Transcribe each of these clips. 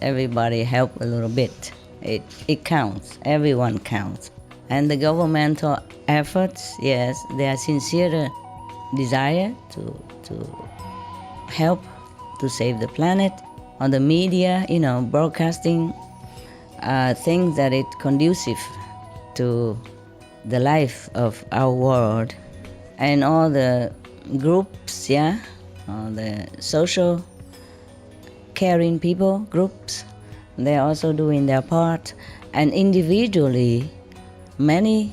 everybody help a little bit. It counts. Everyone counts. And the governmental efforts, yes, they are sincere desire to help to save the planet. On the media, broadcasting things that it conducive to the life of our world. And all the groups, all the social caring people groups, they're also doing their part. And individually, many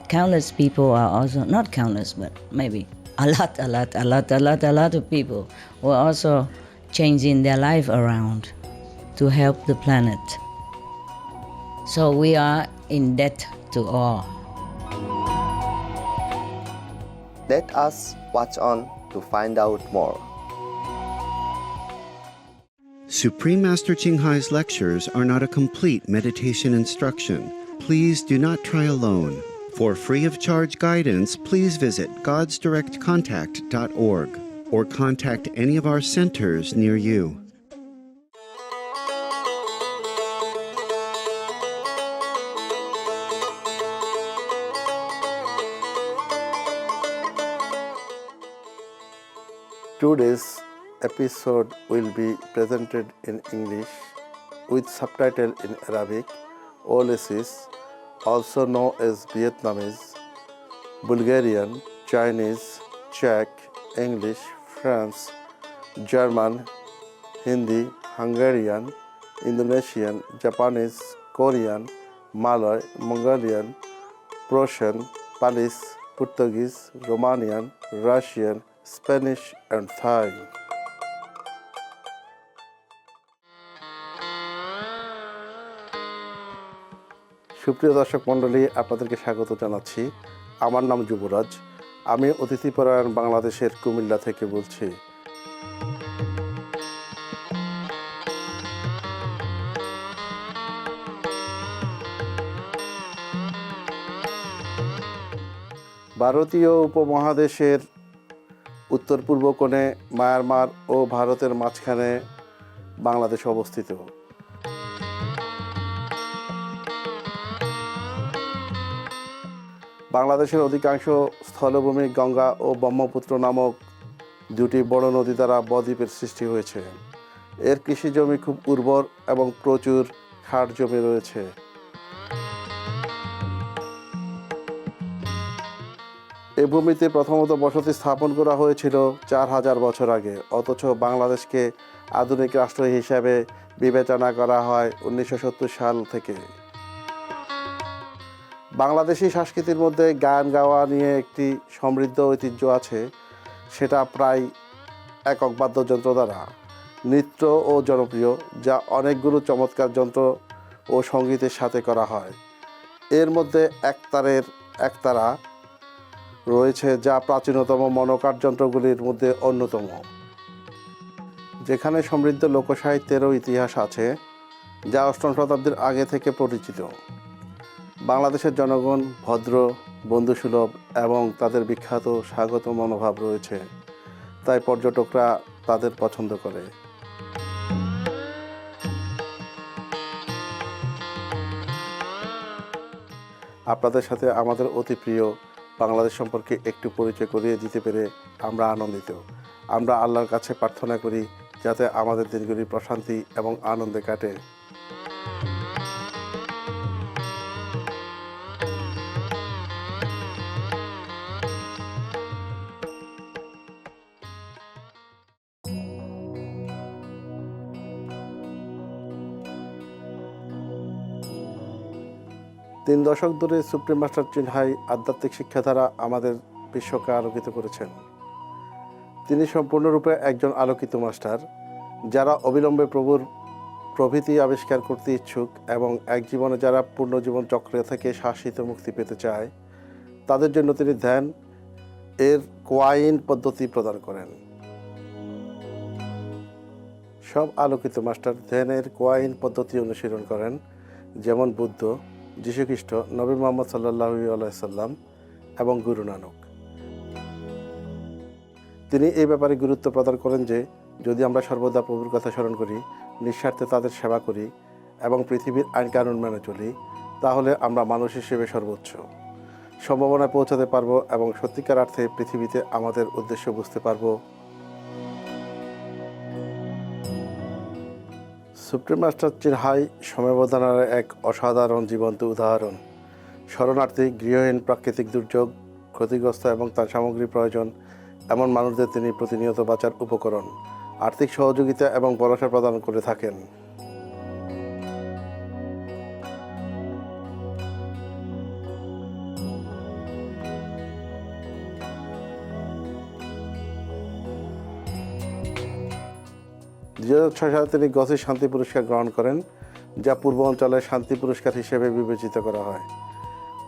countless people are also, not countless, but maybe a lot of people who are also changing their life around to help the planet. So we are in debt to all. Let us watch on to find out more. Supreme Master Ching Hai's lectures are not a complete meditation instruction. Please do not try alone. For free of charge guidance, please visit godsdirectcontact.org or contact any of our centers near you. Today's episode will be presented in English with subtitle in Arabic, Ulysses, also known as Vietnamese, Bulgarian, Chinese, Czech, English, French, German, Hindi, Hungarian, Indonesian, Japanese, Korean, Malay, Mongolian, Prussian, Polish, Portuguese, Romanian, Russian, Spanish, and Thai. সুপ্রিয় দর্শক মণ্ডলী, আপনাদেরকে স্বাগত জানাচ্ছি। আমার নাম যুবরাজ। আমি অতিথিপরায়ণ বাংলাদেশের কুমিল্লা থেকে বলছি। ভারতীয় উপমহাদেশের উত্তর পূর্ব কোণে মায়ানমার ও ভারতের মাঝখানে বাংলাদেশ অবস্থিত। বাংলাদেশের অধিকাংশ স্থলভূমি গঙ্গা ও ব্রহ্মপুত্র নামক দুটি বড় নদী দ্বারা বদ্বীপের সৃষ্টি হয়েছে। এর কৃষিজমি খুব উর্বর এবং প্রচুর খাড় জমি রয়েছে। এই ভূমিতে প্রথমত বসতি স্থাপন করা হয়েছিল 4000 বছর আগে, অথচ বাংলাদেশকে আধুনিক রাষ্ট্র হিসাবে বিবেচনা করা হয় 1970 সাল থেকে। বাংলাদেশি সংস্কৃতির মধ্যে গান গাওয়া নিয়ে একটি সমৃদ্ধ ঐতিহ্য আছে, সেটা প্রায় একক বাদ্যযন্ত্র দ্বারা নৃত্য ও জনপ্রিয়, যা অনেকগুলো চমৎকার যন্ত্র ও সঙ্গীতের সাথে করা হয়। এর মধ্যে একতারা রয়েছে, যা প্রাচীনতম মনোকার যন্ত্রগুলির মধ্যে অন্যতম, যেখানে সমৃদ্ধ লোকসাহিত্যেরও ইতিহাস আছে, যা 8ম শতাব্দীর আগে থেকে পরিচিত। বাংলাদেশের জনগণ ভদ্র, বন্ধুসুলভ এবং তাদের বিখ্যাত স্বাগত মনোভাব রয়েছে, তাই পর্যটকরা তাদের পছন্দ করে। আপনাদের সাথে আমাদের অতি প্রিয় বাংলাদেশ সম্পর্কে একটু পরিচয় করিয়ে দিতে পেরে আমরা আনন্দিত। আমরা আল্লাহর কাছে প্রার্থনা করি যাতে আমাদের দিনগুলি প্রশান্তি এবং আনন্দে কাটে। তিন দশক ধরে সুপ্রিম মাস্টার চিং হাই আধ্যাত্মিক শিক্ষা দ্বারা আমাদের বিশ্বকে আলোকিত করেছেন। তিনি সম্পূর্ণরূপে একজন আলোকিত মাস্টার, যারা অবিলম্বে প্রভুর প্রভৃতি আবিষ্কার করতে ইচ্ছুক এবং এক জীবনে যারা পূর্ণ জীবন চক্র থেকে শাশ্বত মুক্তি পেতে চায়, তাদের জন্য তিনি ধ্যান এর কোয়াইন পদ্ধতি প্রদান করেন। সব আলোকিত মাস্টার ধ্যানের কোয়াইন পদ্ধতি অনুসরণ করেন, যেমন বুদ্ধ, যীশুখ্রিস্ট, নবী মুহাম্মদ সাল্লাল্লাহু আলাইহি সাল্লাম এবং গুরু নানক। তিনি এই ব্যাপারে গুরুত্ব প্রদান করেন যে যদি আমরা সর্বদা প্রভুর কথা স্মরণ করি, নিঃস্বার্থে তাদের সেবা করি এবং পৃথিবীর আইনকানুন মেনে চলি, তাহলে আমরা মানুষ হিসেবে সর্বোচ্চ সম্ভাবনায় পৌঁছাতে পারবো এবং সত্যিকার অর্থে পৃথিবীতে আমাদের উদ্দেশ্য বুঝতে পারবো। সুপ্রিম মাস্টার চিং হাই সমবেদনার এক অসাধারণ জীবন্ত উদাহরণ। শরণার্থী, গৃহহীন, প্রাকৃতিক দুর্যোগ, ক্ষতিগ্রস্ত এবং তার সামগ্রী প্রয়োজন এমন মানুষদের তিনি প্রতিনিয়ত বাঁচার উপকরণ, আর্থিক সহযোগিতা এবং ভরসা প্রদান করে থাকেন। সালে তিনি গসি শান্তি পুরস্কার গ্রহণ করেন, যা পূর্ব অঞ্চলের শান্তি পুরস্কার হিসেবে বিবেচিত করা হয়।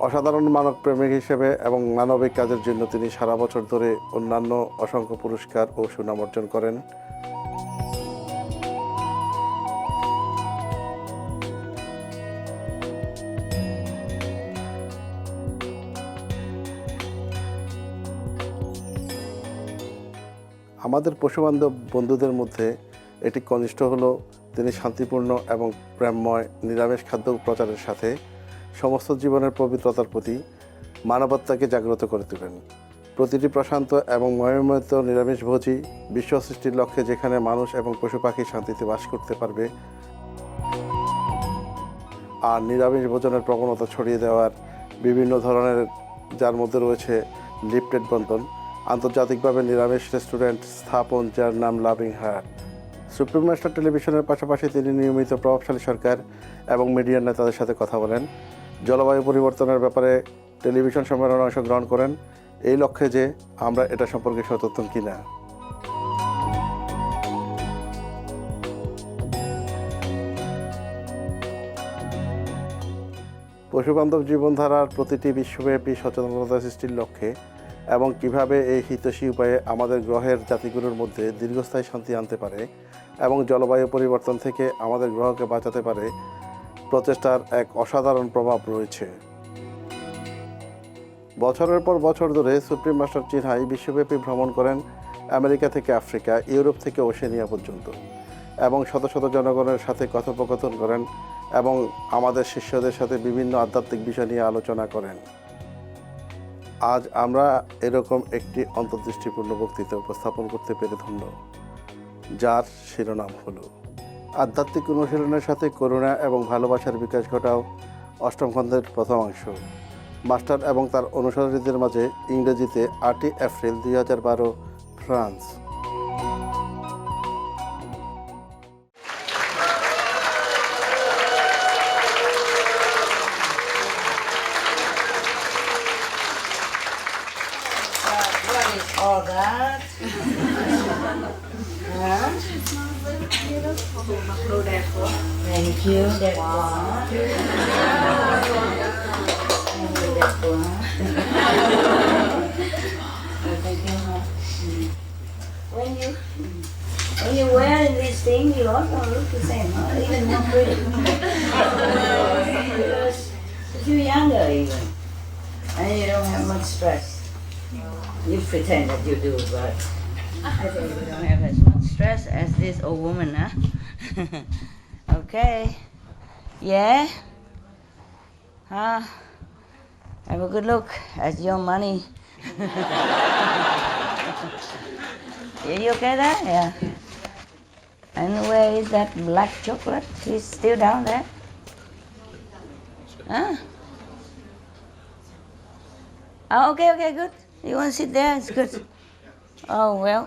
অসাধারণ মানব প্রেমিক হিসেবে এবং মানবিক কাজের জন্য তিনি সারা বছর ধরে অন্যান্য অসংখ্য পুরস্কার ও সুনাম অর্জন করেন। আমাদের পশুবান্ধব বন্ধুদের মধ্যে এটি কনিষ্ঠ হলো তিনি শান্তিপূর্ণ এবং প্রেমময় নিরামিষ খাদ্য প্রচারের সাথে সমস্ত জীবনের পবিত্রতার প্রতি মানবতাকে জাগ্রত করে তোলেন। প্রতিটি প্রশান্ত এবং মহিমান্বিত নিরামিষভোজী বিশ্ব সৃষ্টির লক্ষ্যে, যেখানে মানুষ এবং পশু পাখি শান্তিতে বাস করতে পারবে, আর নিরামিষ ভোজনের প্রবণতা ছড়িয়ে দেওয়ার বিভিন্ন ধরনের, যার মধ্যে রয়েছে লিফটেড বন্টন, আন্তর্জাতিকভাবে নিরামিষ রেস্টুরেন্ট স্থাপন যার নাম লাভিং হার্ট। সুপ্রিম মাস্টার টেলিভিশনের পাশাপাশি তিনি নিয়মিত প্রভাবশালী সরকার এবং মিডিয়ার নেতাদের সাথে কথা বলেন, জলবায়ু পরিবর্তনের ব্যাপারে টেলিভিশন সম্মেলনে অংশগ্রহণ করেন, এই লক্ষ্যে যে আমরা এটা সম্পর্কে সচেতন কিনা। পশুবান্ধব জীবনধারার প্রতিটি বিশ্বব্যাপী সচেতনতা সৃষ্টির লক্ষ্যে এবং কিভাবে এই হিতৈষী উপায়ে আমাদের গ্রহের জাতিগুলোর মধ্যে দীর্ঘস্থায়ী শান্তি আনতে পারে এবং জলবায়ু পরিবর্তন থেকে আমাদের গ্রহকে বাঁচাতে পারে, প্রচেষ্টার এক অসাধারণ প্রভাব রয়েছে। বছরের পর বছর ধরে সুপ্রিম মাস্টার চিং হাই বিশ্বব্যাপী ভ্রমণ করেন, আমেরিকা থেকে আফ্রিকা, ইউরোপ থেকে ওশেনিয়া পর্যন্ত, এবং শত শত জনগণের সাথে কথোপকথন করেন এবং আমাদের শিষ্যদের সাথে বিভিন্ন আধ্যাত্মিক বিষয় নিয়ে আলোচনা করেন। আজ আমরা এরকম একটি অন্তর্দৃষ্টিপূর্ণ বক্তৃতা উপস্থাপন করতে পেরে ধন্য, যার শিরোনাম হলো আধ্যাত্মিক অনুশীলনের সাথে করুণা এবং ভালোবাসার বিকাশ ঘটাও, অষ্টম খণ্ডের প্রথম অংশ। মাস্টার এবং তার অনুসারীদের মাঝে, ইংরেজিতে 8 April 2012, France. What is all that? Huh? Thank you. That one. That one. Thank you. When you're wearing this thing, you also look the same, huh? Even more pretty. Because you're younger even, and you don't have much stress. You pretend that you do, but I think you don't have as much stress as this old woman, huh? Okay. Yeah? Huh? Have a good look at your money. Yeah, you okay there? Yeah. And where is that black chocolate? It's still down there? Huh? Oh, okay, good. You want to sit there? It's good. Oh, well.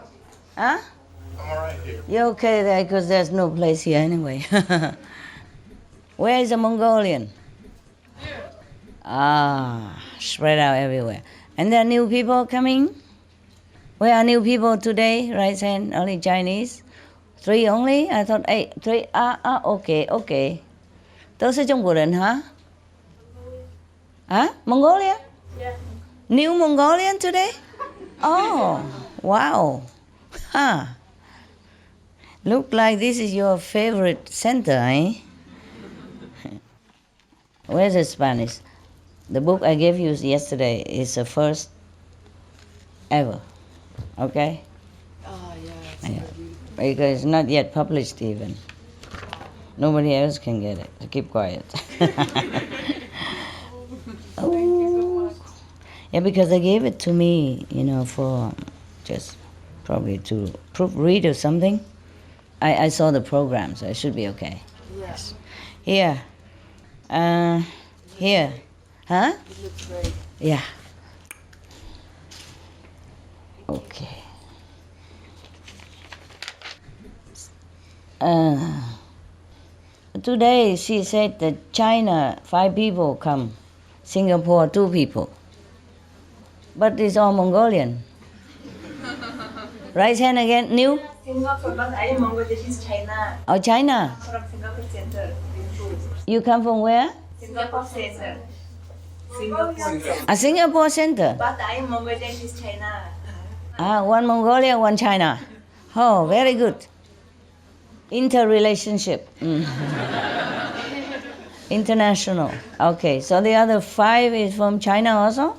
Huh? I'm all right here. You're okay there because there's no place here anyway. Where is the Mongolian? Ah, spread out everywhere. And there are new people coming? Where are new people today? Right hand, only Chinese? 3 only? I thought 8. 3. Okay. Those are Trung hả? Huh? Mongolia? Yeah. New Mongolian today? Oh, wow. Huh. Look like this is your favorite center, eh? Where's the Spanish? The book I gave you yesterday is the first ever, okay? Oh, yeah. Yeah. Because it's not yet published even. Nobody else can get it. So keep quiet. Oh. Yeah, because they gave it to me, for just probably to proofread or something. I saw the program, so it should be okay. Yes. Here. Here. Huh? It looks great. Yeah. Okay. Today she said that China 5 people come, Singapore 2 people, but it's all Mongolian. Right hand again, new? Singapore, but I am Bangladesh, China. Oh, China. From Singapore Center. You come from where? Singapore Center. Singapore. A Singapore center. But I am Bangladesh, China. One Mongolia, one China. Oh, very good. Interrelationship. International. Okay, so the other 5 is from China also?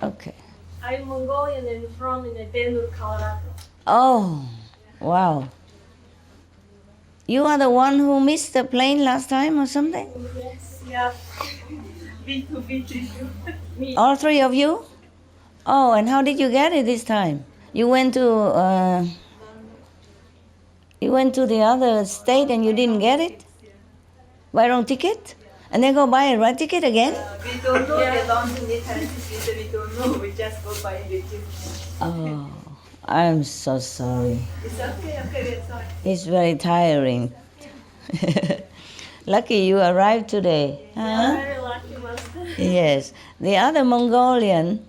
Okay. I'm Mongolian and from Denver, Colorado. Oh, wow. You are the one who missed the plane last time or something? Yes, yeah. Me. All 3 of you? Oh, and how did you get it this time? You went to the other state and you didn't get it? Buy wrong ticket? And then go buy a right ticket again? We don't know the long differences. We don't know. We just go by the ticket. Oh, I'm so sorry. It's okay, we're sorry. It's very tiring. Lucky you arrived today. Huh? Very lucky, Master. Yes. The other Mongolian,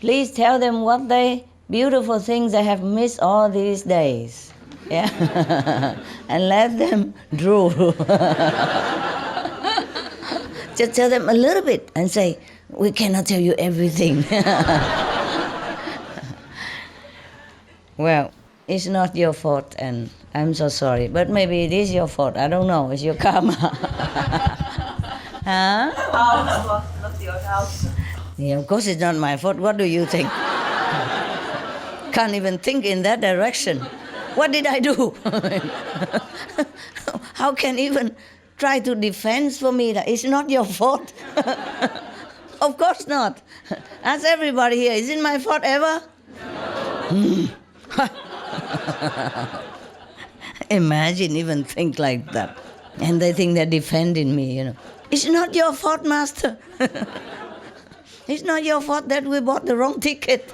please tell them what beautiful things they have missed all these days. Yeah. And let them drool. Just tell them a little bit and say, we cannot tell you everything. Well, it's not your fault and I'm so sorry. But maybe it is your fault. I don't know. It's your karma. Huh? House, not your house. Yeah, of course it's not my fault. What do you think? Can't even think in that direction. What did I do? How can even try to defend for me that it's not your fault? Of course not. Ask everybody here, is it my fault ever? Imagine even think like that. And they think they're defending me, It's not your fault, Master. It's not your fault that we bought the wrong ticket.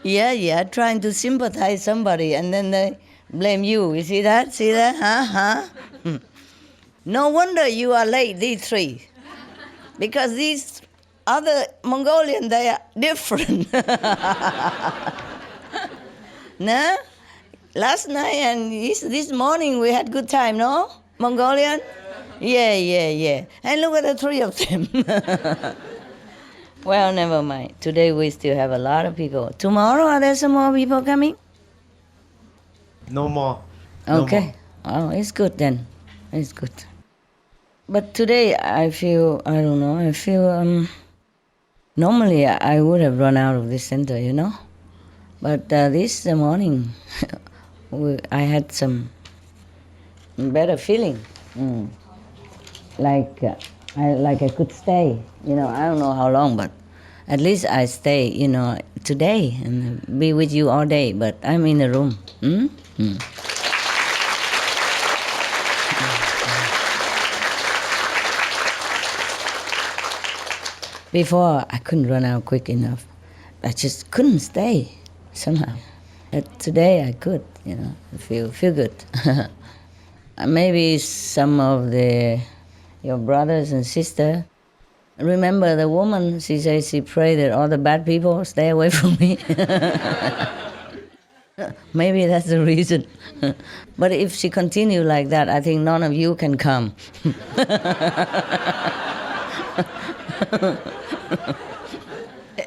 Yeah, trying to sympathize somebody and then they blame you. You see that? See that? Huh? No wonder you are late, these 3. Because these other Mongolian, they are different. No? Last night and this morning we had good time, no? Mongolian? Yeah. And look at the 3 of them. Well, never mind. Today we still have a lot of people. Tomorrow, are there some more people coming? No more. Okay. Oh, it's good then. It's good. But today I feel, normally I would have run out of this center, But this morning, I had some better feeling. Like I could stay, I don't know how long, but at least I stay, today and be with you all day, but I'm in the room. Before, I couldn't run out quick enough. I just couldn't stay somehow. But today I could, feel good. Maybe some of your brothers and sisters remember the woman, she says she prayed that all the bad people stay away from me. Maybe that's the reason. But if she continue like that, I think none of you can come.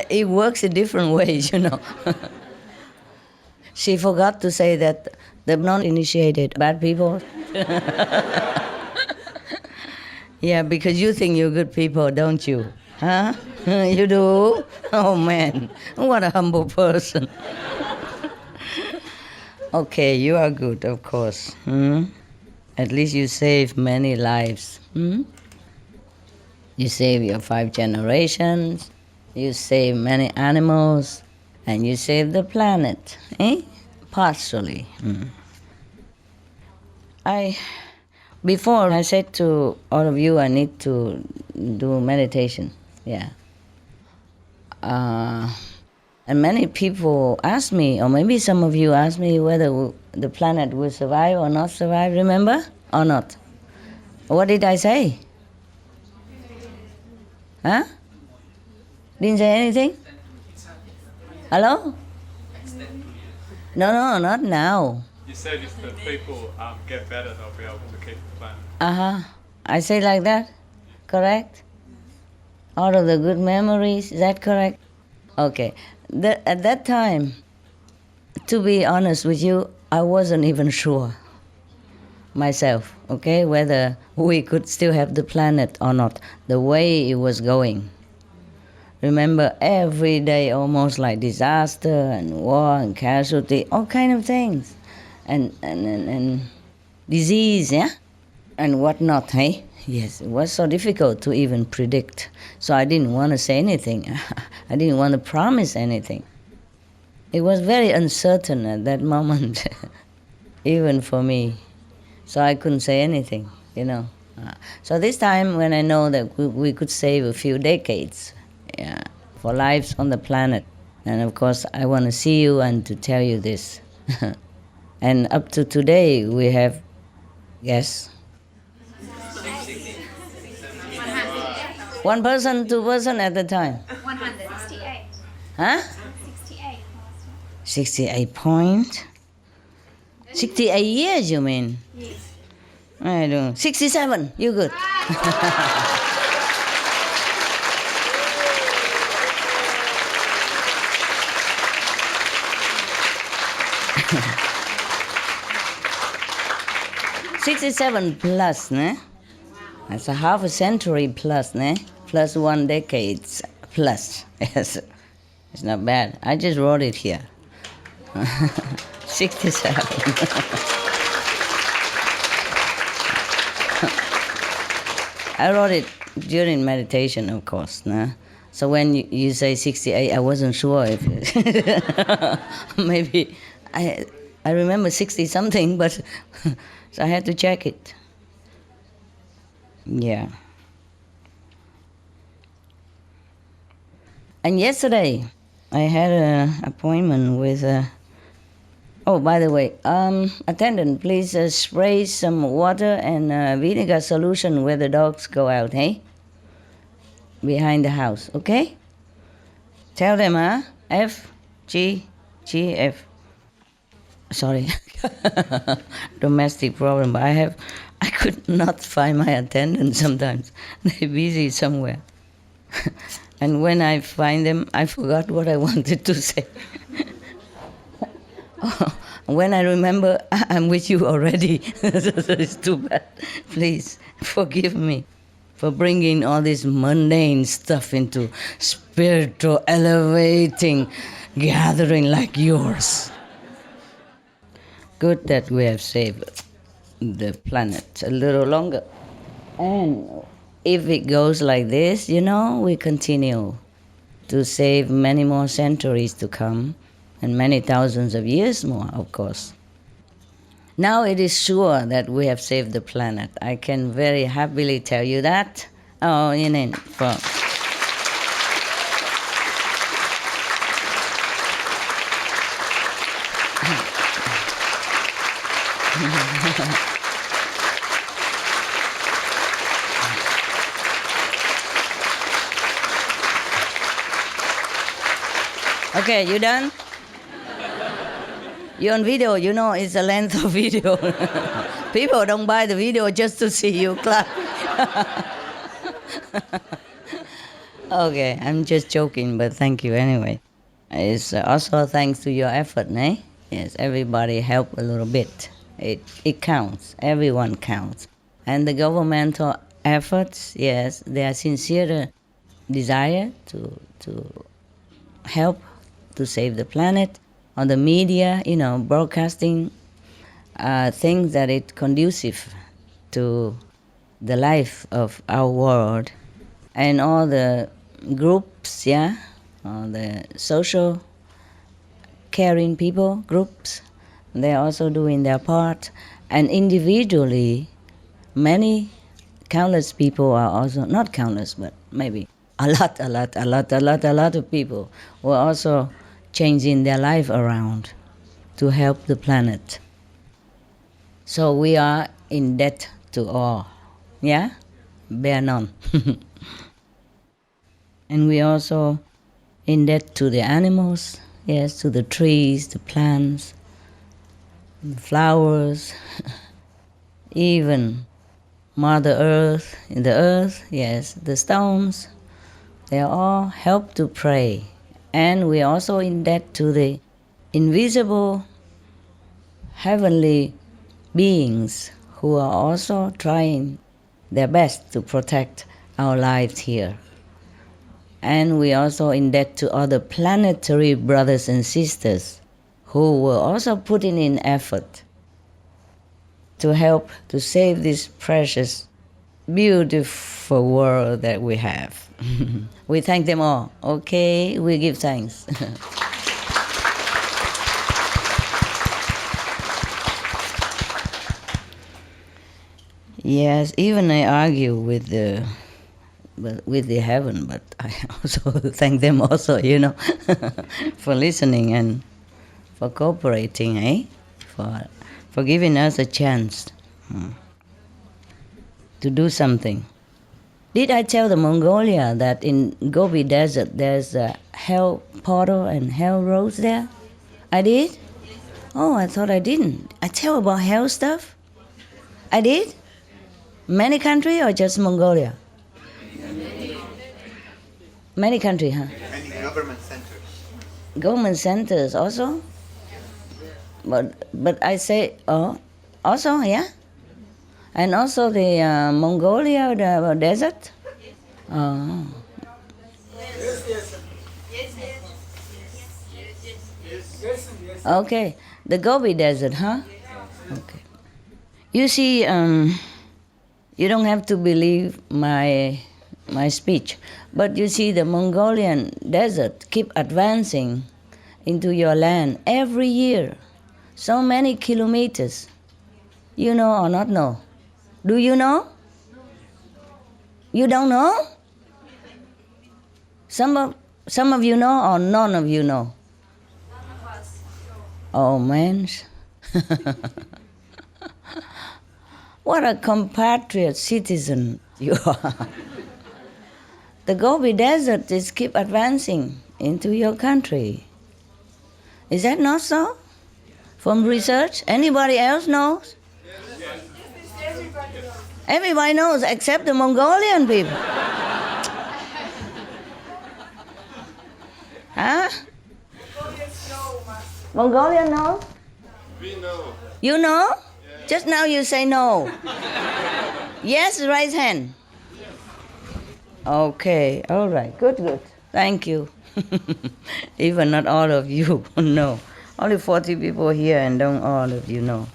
It works in different ways, She forgot to say that the non-initiated bad people. Yeah, because you think you're good people, don't you? Huh? You do? Oh, man, what a humble person. Okay, you are good, of course. Hmm? At least you save many lives. Hmm? You save your 5 generations, you save many animals, and you save the planet. Eh? Partially. Hmm. Before I said to all of you, I need to do meditation. Yeah. Uh, and many people ask me, or maybe some of you ask me whether the planet will survive or not survive, remember? Or not? What did I say? Huh? Didn't say anything? Hello? No, not now. You said if the people get better, they'll be able to keep the planet. Uh-huh. I say like that? Correct? Out of the good memories, is that correct? Okay. At that time, to be honest with you, I wasn't even sure myself, okay, whether we could still have the planet or not, the way it was going. Remember, every day almost like disaster and war and casualty, all kind of things, and disease, yeah, and whatnot, hey? Yes, it was so difficult to even predict. So I didn't want to say anything. I didn't want to promise anything. It was very uncertain at that moment, even for me. So I couldn't say anything, you know. So this time when I know that we could save a few decades, yeah, for lives on the planet, and of course I want to see you and to tell you this. And up to today we have, yes? One person, 2 person at a time. 168. Huh? 68. 68 point. 68 years, you mean? Yes. I don't. 67. You good? $67 plus, ne? That's a half a century plus, ne? Plus 1 decade plus. Yes, it's not bad. I just wrote it here. 67. I wrote it during meditation, of course. Nah? So when you say 68, I wasn't sure if maybe I remember 60 something, but so I had to check it. Yeah. And yesterday, I had an appointment with. Oh, by the way, attendant, please spray some water and vinegar solution where the dogs go out, hey? Behind the house, okay? Tell them, huh? F, G, G, F. Sorry, domestic problem, but I could not find my attendant sometimes. They're busy somewhere. And when I find them, I forgot what I wanted to say. When I remember, I'm with you already. It's too bad. Please forgive me for bringing all this mundane stuff into spiritual, elevating gathering like yours. Good that we have saved the planet a little longer. And if it goes like this, you know, we continue to save many more centuries to come. And many thousands of years more, of course. Now it is sure that we have saved the planet. I can very happily tell you that. Oh, from. Okay, you done? You're on video, you know it's the length of video. People don't buy the video just to see you clap. Okay, I'm just joking, but thank you anyway. It's also thanks to your effort, eh? Yes, everybody help a little bit. It counts. Everyone counts. And the governmental efforts, yes, their sincere desire to help to save the planet on the media, broadcasting things that it conducive to the life of our world, and all the groups, all the social caring people groups, they're also doing their part, and individually, many countless people are also, not countless, but maybe a lot of people who are also changing their life around to help the planet. So we are in debt to all, bear none. And we also in debt to the animals, yes, to the trees, the plants, the flowers, even Mother Earth, in the earth, yes, the stones, they all help to pray. And we are also in debt to the invisible heavenly beings who are also trying their best to protect our lives here. And we are also in debt to other planetary brothers and sisters who were also putting in effort to help to save this precious, beautiful world that we have. We thank them all. Okay, we give thanks. Yes, even I argue with the heaven, but I also thank them also, for listening and for cooperating, for giving us a chance to do something. Did I tell the Mongolia that in Gobi Desert there's a hell portal and hell roads there? I did? Oh, I thought I didn't. I tell about hell stuff? I did? Many country or just Mongolia? Many country, huh? Many government centers. Government centers also? But I say, also, yeah? And also the Mongolia, the desert? Oh. Okay, the Gobi Desert, huh? Okay. You see, you don't have to believe my speech, but you see the Mongolian desert keep advancing into your land every year, so many kilometers. You know or not know? Do you know? You don't know? Some of you know or none of you know? Oh man. What a compatriot citizen you are. The Gobi Desert is keep advancing into your country. Is that not so? From research? Anybody else knows? Everybody knows except the Mongolian people. Huh? Mongolian knows? We know. You know? Just now you say no. Yes, raise hand. Okay, all right, good. Thank you. Even not all of you know. Only 40 people here and don't all of you know.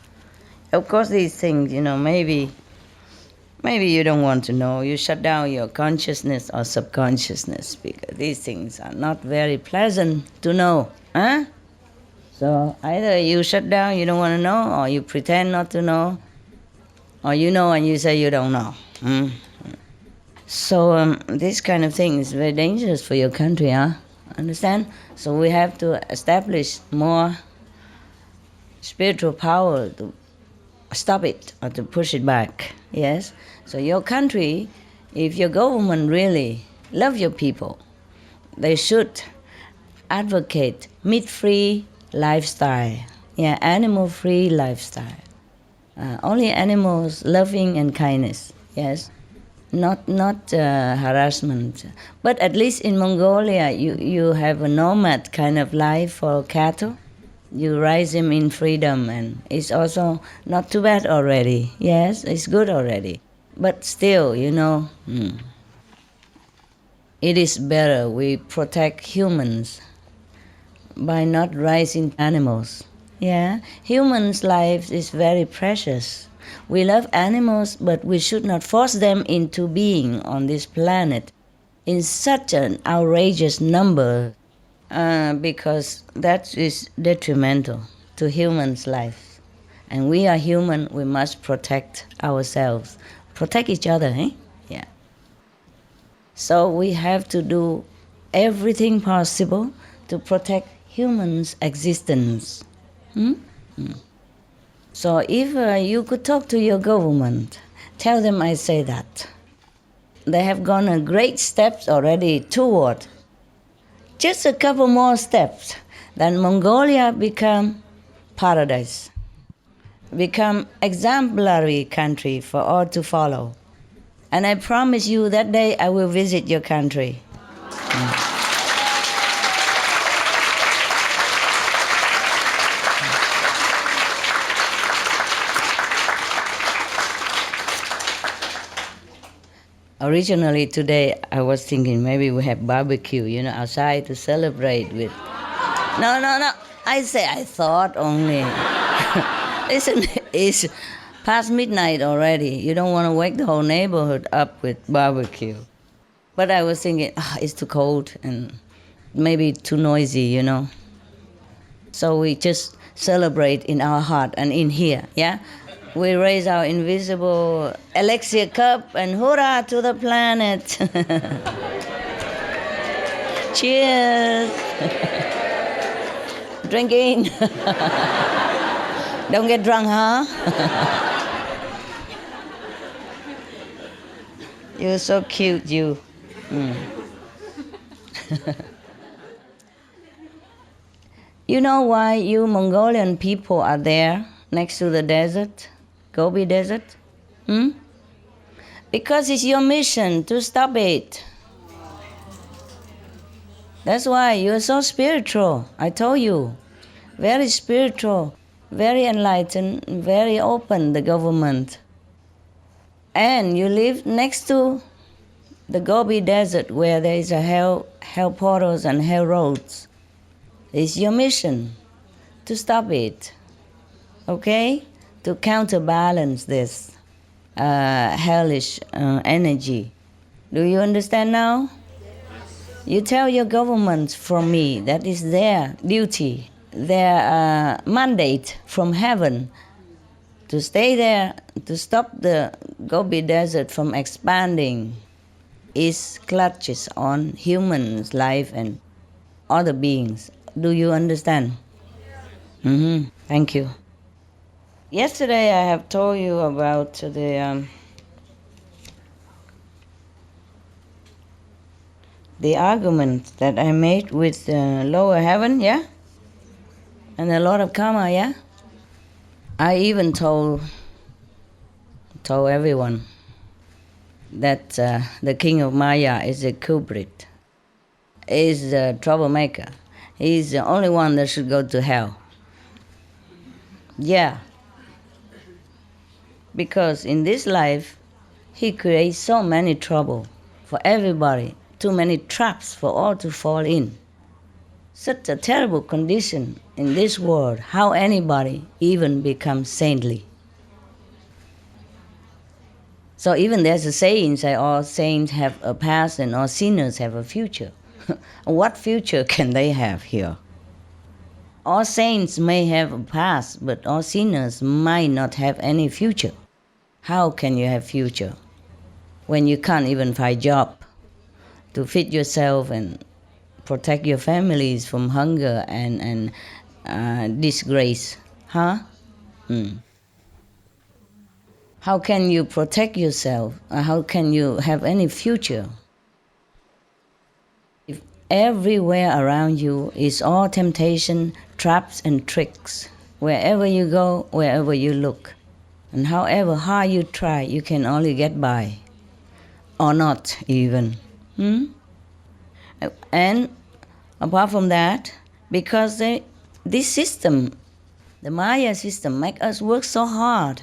Of course, these things, maybe you don't want to know. You shut down your consciousness or subconsciousness because these things are not very pleasant to know. Huh? So either you shut down, you don't want to know, or you pretend not to know, or you know and you say you don't know. So this kind of thing is very dangerous for your country, huh? Understand? So we have to establish more spiritual power to stop it or to push it back. Yes? So your country, if your government really love your people, they should advocate meat-free lifestyle, animal-free lifestyle. Only animals, loving and kindness, yes, not harassment. But at least in Mongolia, you have a nomad kind of life for cattle. You raise them in freedom, and it's also not too bad already. Yes, it's good already. But still, it is better we protect humans by not raising animals. Yeah, humans' life is very precious. We love animals, but we should not force them into being on this planet in such an outrageous number, because that is detrimental to humans' life. And we are human, we must protect ourselves, protect each other, eh? Yeah. So we have to do everything possible to protect humans' existence. Hmm? So if you could talk to your government, tell them I say that. They have gone a great steps already toward just a couple more steps, then Mongolia become paradise, become exemplary country for all to follow. And I promise you that day I will visit your country. Originally today I was thinking maybe we have barbecue, outside to celebrate with. No. I thought only. Listen, it's past midnight already. You don't want to wake the whole neighborhood up with barbecue. But I was thinking, it's too cold and maybe too noisy, So we just celebrate in our heart and in here, yeah? We raise our invisible elixir cup and hurrah to the planet. Cheers. Drinking. Don't get drunk, huh? You're so cute, you. You know why you Mongolian people are there next to the desert? Gobi Desert? Because it's your mission to stop it. That's why you're so spiritual, I told you. Very spiritual, very enlightened, very open, the government. And you live next to the Gobi Desert where there is a hell portals and hell roads. It's your mission to stop it, okay? To counterbalance this hellish energy. Do you understand now? You tell your governments from me that is their duty, their mandate from heaven to stay there, to stop the Gobi Desert from expanding its clutches on humans' life and other beings. Do you understand? Thank you. Yesterday I have told you about the argument that I made with lower heaven, yeah? And a lot of karma, yeah? I even told everyone that the king of Maya is a culprit, is a troublemaker. He's the only one that should go to hell. Yeah. Because in this life, he creates so many trouble for everybody, too many traps for all to fall in. Such a terrible condition in this world, how anybody even becomes saintly. So even there's a saying, say all saints have a past and all sinners have a future. What future can they have here? All saints may have a past, but all sinners might not have any future. How can you have future when you can't even find job to feed yourself and protect your families from hunger and disgrace? Huh? How can you protect yourself? How can you have any future? If everywhere around you is all temptation, traps and tricks, wherever you go, wherever you look. And however hard you try, you can only get by. Or not even. And apart from that, because this system, the Maya system, make us work so hard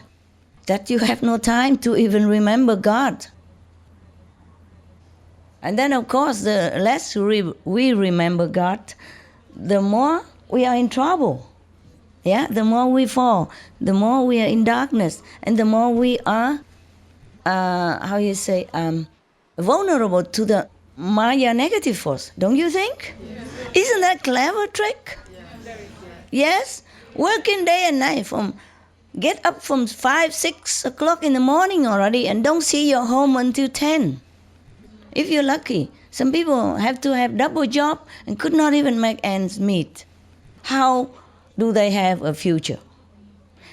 that you have no time to even remember God. And then of course, the less we remember God, the more we are in trouble. Yeah, the more we fall, the more we are in darkness, and the more we are, vulnerable to the Maya negative force. Don't you think? Yeah. Isn't that clever trick? Yeah. Yes, working day and night get up from 5, 6 o'clock in the morning already, and don't see your home until 10. If you're lucky, some people have to have double job and could not even make ends meet. How do they have a future?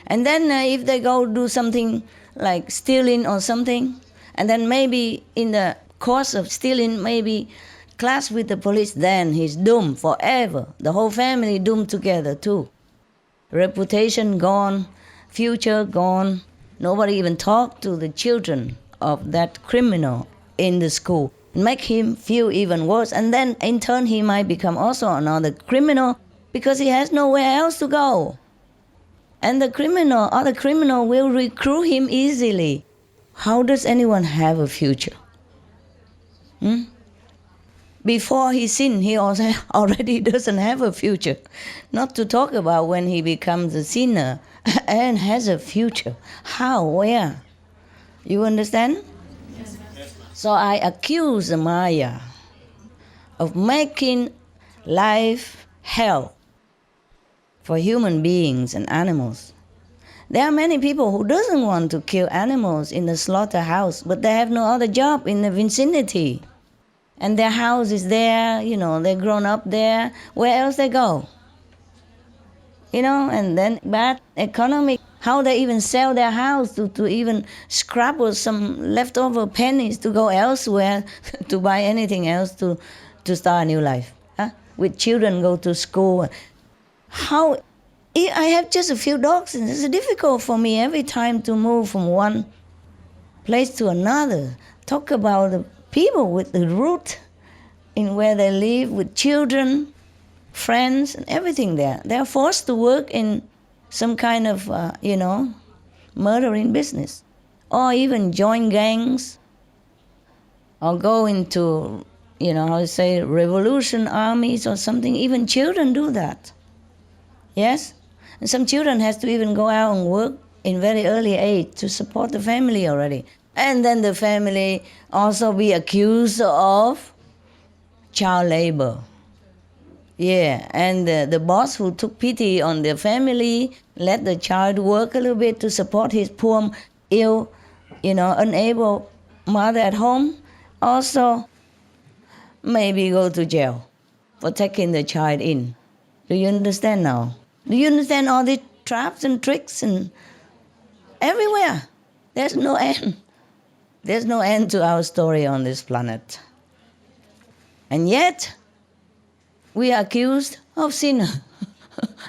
And then if they go do something like stealing or something, and then maybe in the course of stealing, maybe clash with the police, then he's doomed forever. The whole family doomed together too. Reputation gone, future gone. Nobody even talk to the children of that criminal in the school. Make him feel even worse. And then in turn he might become also another criminal because he has nowhere else to go. And the criminal will recruit him easily. How does anyone have a future? Before he sinned, he also already doesn't have a future. Not to talk about when he becomes a sinner and has a future. How? Where? You understand? Yes. So I accuse the Maya of making life hell for human beings and animals. There are many people who doesn't want to kill animals in the slaughterhouse, but they have no other job in the vicinity. And their house is there, they're grown up there. Where else they go? And then bad economy. How they even sell their house to even scrabble some leftover pennies to go elsewhere to buy anything else to start a new life. With children go to school. How? I have just a few dogs, and it's difficult for me every time to move from one place to another. Talk about the people with the root in where they live, with children, friends, and everything there. They are forced to work in some kind of, murdering business, or even join gangs, or go into, revolution armies or something. Even children do that. Yes? And some children has to even go out and work in very early age to support the family already. And then the family also be accused of child labor. Yeah, and the boss who took pity on the family, let the child work a little bit to support his poor, ill, unable mother at home, also maybe go to jail for taking the child in. Do you understand now? Do you understand all these traps and tricks and everywhere? There's no end. There's no end to our story on this planet. And yet, we are accused of sinner,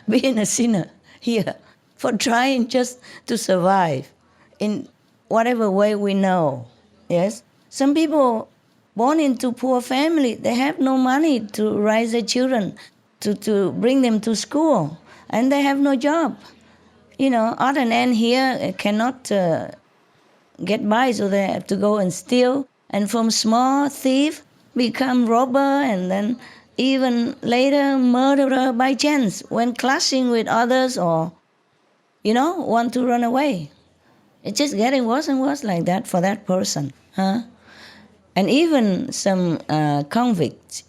being a sinner here, for trying just to survive in whatever way we know. Yes? Some people born into poor family, they have no money to raise their children, to bring them to school, and they have no job. Other than here cannot get by, so they have to go and steal, and from small thief become robber, and then even later murderer by chance when clashing with others, or want to run away. It's just getting worse and worse like that for that person. And even some convicts,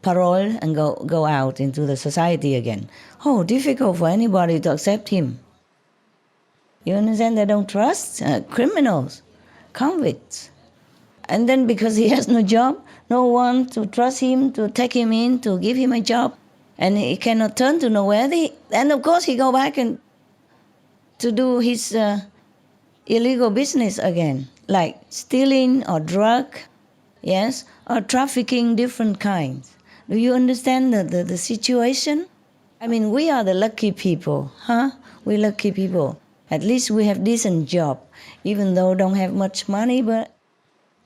parole and go out into the society again. Oh, difficult for anybody to accept him. You understand? They don't trust criminals, convicts. And then because he has no job, no one to trust him, to take him in, to give him a job, and he cannot turn to nowhere. And of course he go back and to do his illegal business again, like stealing or drug, yes, or trafficking different kinds. Do you understand the situation? I mean, we are the lucky people, We lucky people. At least we have decent job, even though don't have much money, but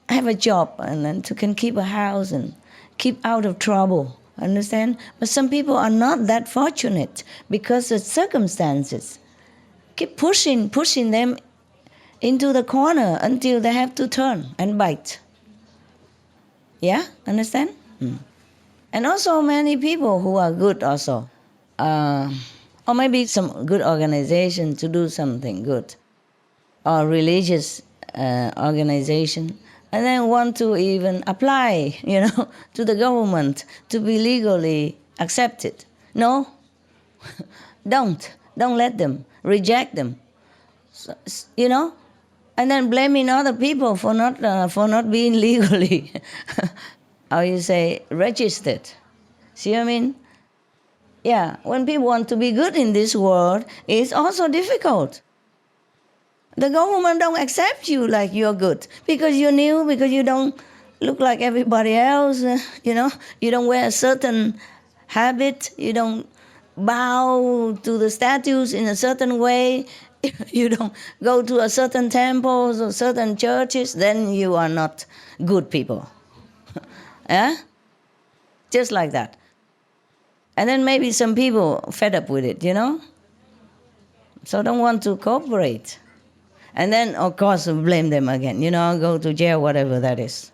have a job and then can keep a house and keep out of trouble. Understand? But some people are not that fortunate because the circumstances keep pushing them into the corner until they have to turn and bite. Yeah? Understand? And also many people who are good also. Or maybe some good organization to do something good. Or religious organization. And then want to even apply, to the government to be legally accepted. No, don't let them, reject them. So, and then blaming other people for not being legally, how you say, registered. See what I mean? Yeah, when people want to be good in this world, it's also difficult. The government don't accept you like you're good because you're new, because you don't look like everybody else, you don't wear a certain habit, you don't bow to the statues in a certain way, you don't go to a certain temples or certain churches, then you are not good people. Yeah? Just like that. And then maybe some people fed up with it, so don't want to cooperate. And then, of course, blame them again, go to jail, whatever that is.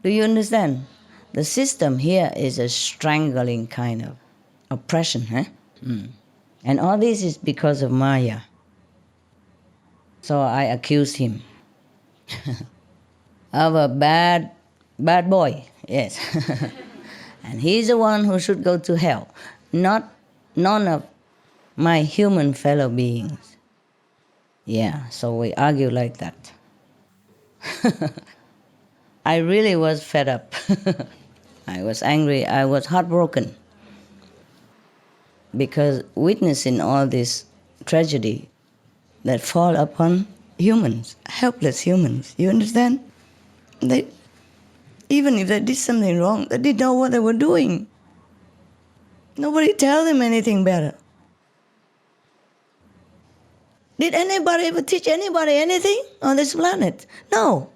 Do you understand? The system here is a strangling kind of oppression. And all this is because of Maya. So I accuse him of a bad boy, yes. And he's the one who should go to hell, not none of my human fellow beings. Yeah, so we argue like that. I really was fed up. I was angry, I was heartbroken. Because witnessing all this tragedy that fall upon humans, helpless humans, you understand? Even if they did something wrong, they didn't know what they were doing. Nobody tell them anything better. Did anybody ever teach anybody anything on this planet? No.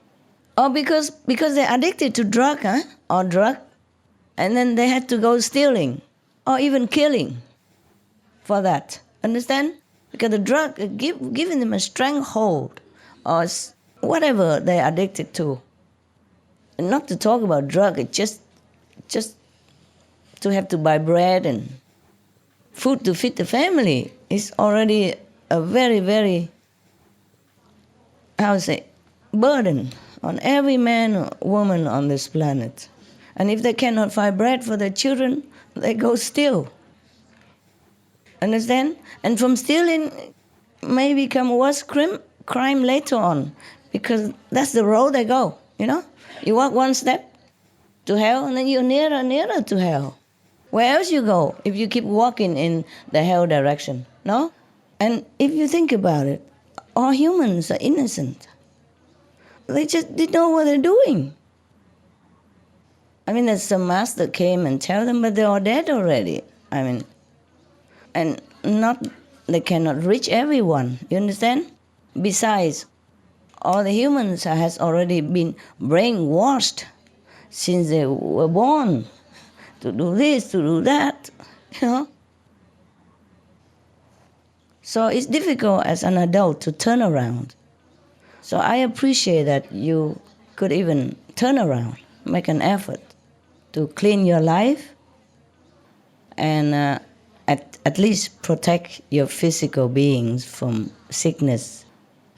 Or because they're addicted to drug, or drug, and then they had to go stealing or even killing for that. Understand? Because the drug giving them a stranglehold or whatever they're addicted to. And not to talk about drug, it's just to have to buy bread and food to feed the family is already a very, very, burden on every man or woman on this planet. And if they cannot find bread for their children, they go steal. Understand? And from stealing may become worse crime later on, because that's the road they go, You walk one step to hell, and then you're nearer and nearer to hell. Where else you go if you keep walking in the hell direction, no? And if you think about it, all humans are innocent. They just didn't know what they're doing. There's some master came and tell them, but they're all dead already. And they cannot reach everyone, you understand? Besides, all the humans has already been brainwashed since they were born to do this, to do that, So it's difficult as an adult to turn around. So I appreciate that you could even turn around, make an effort to clean your life and at least protect your physical beings from sickness,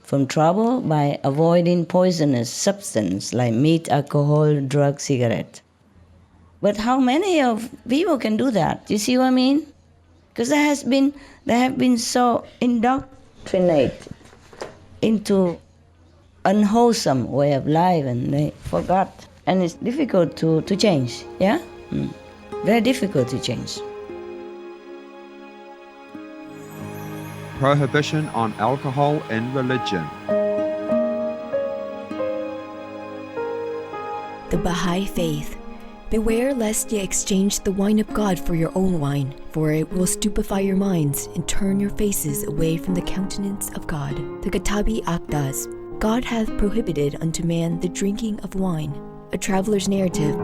from trouble by avoiding poisonous substance like meat, alcohol, drug, cigarette. But how many of people can do that? You see what I mean? Because they have been so indoctrinated into unwholesome way of life, and they forgot. And it's difficult to change, yeah? Very difficult to change. Prohibition on alcohol in religion. The Baha'i Faith. Beware lest ye exchange the wine of God for your own wine, for it will stupefy your minds and turn your faces away from the countenance of God. The Kitabi Akdas. God hath prohibited unto man the drinking of wine. A traveler's narrative.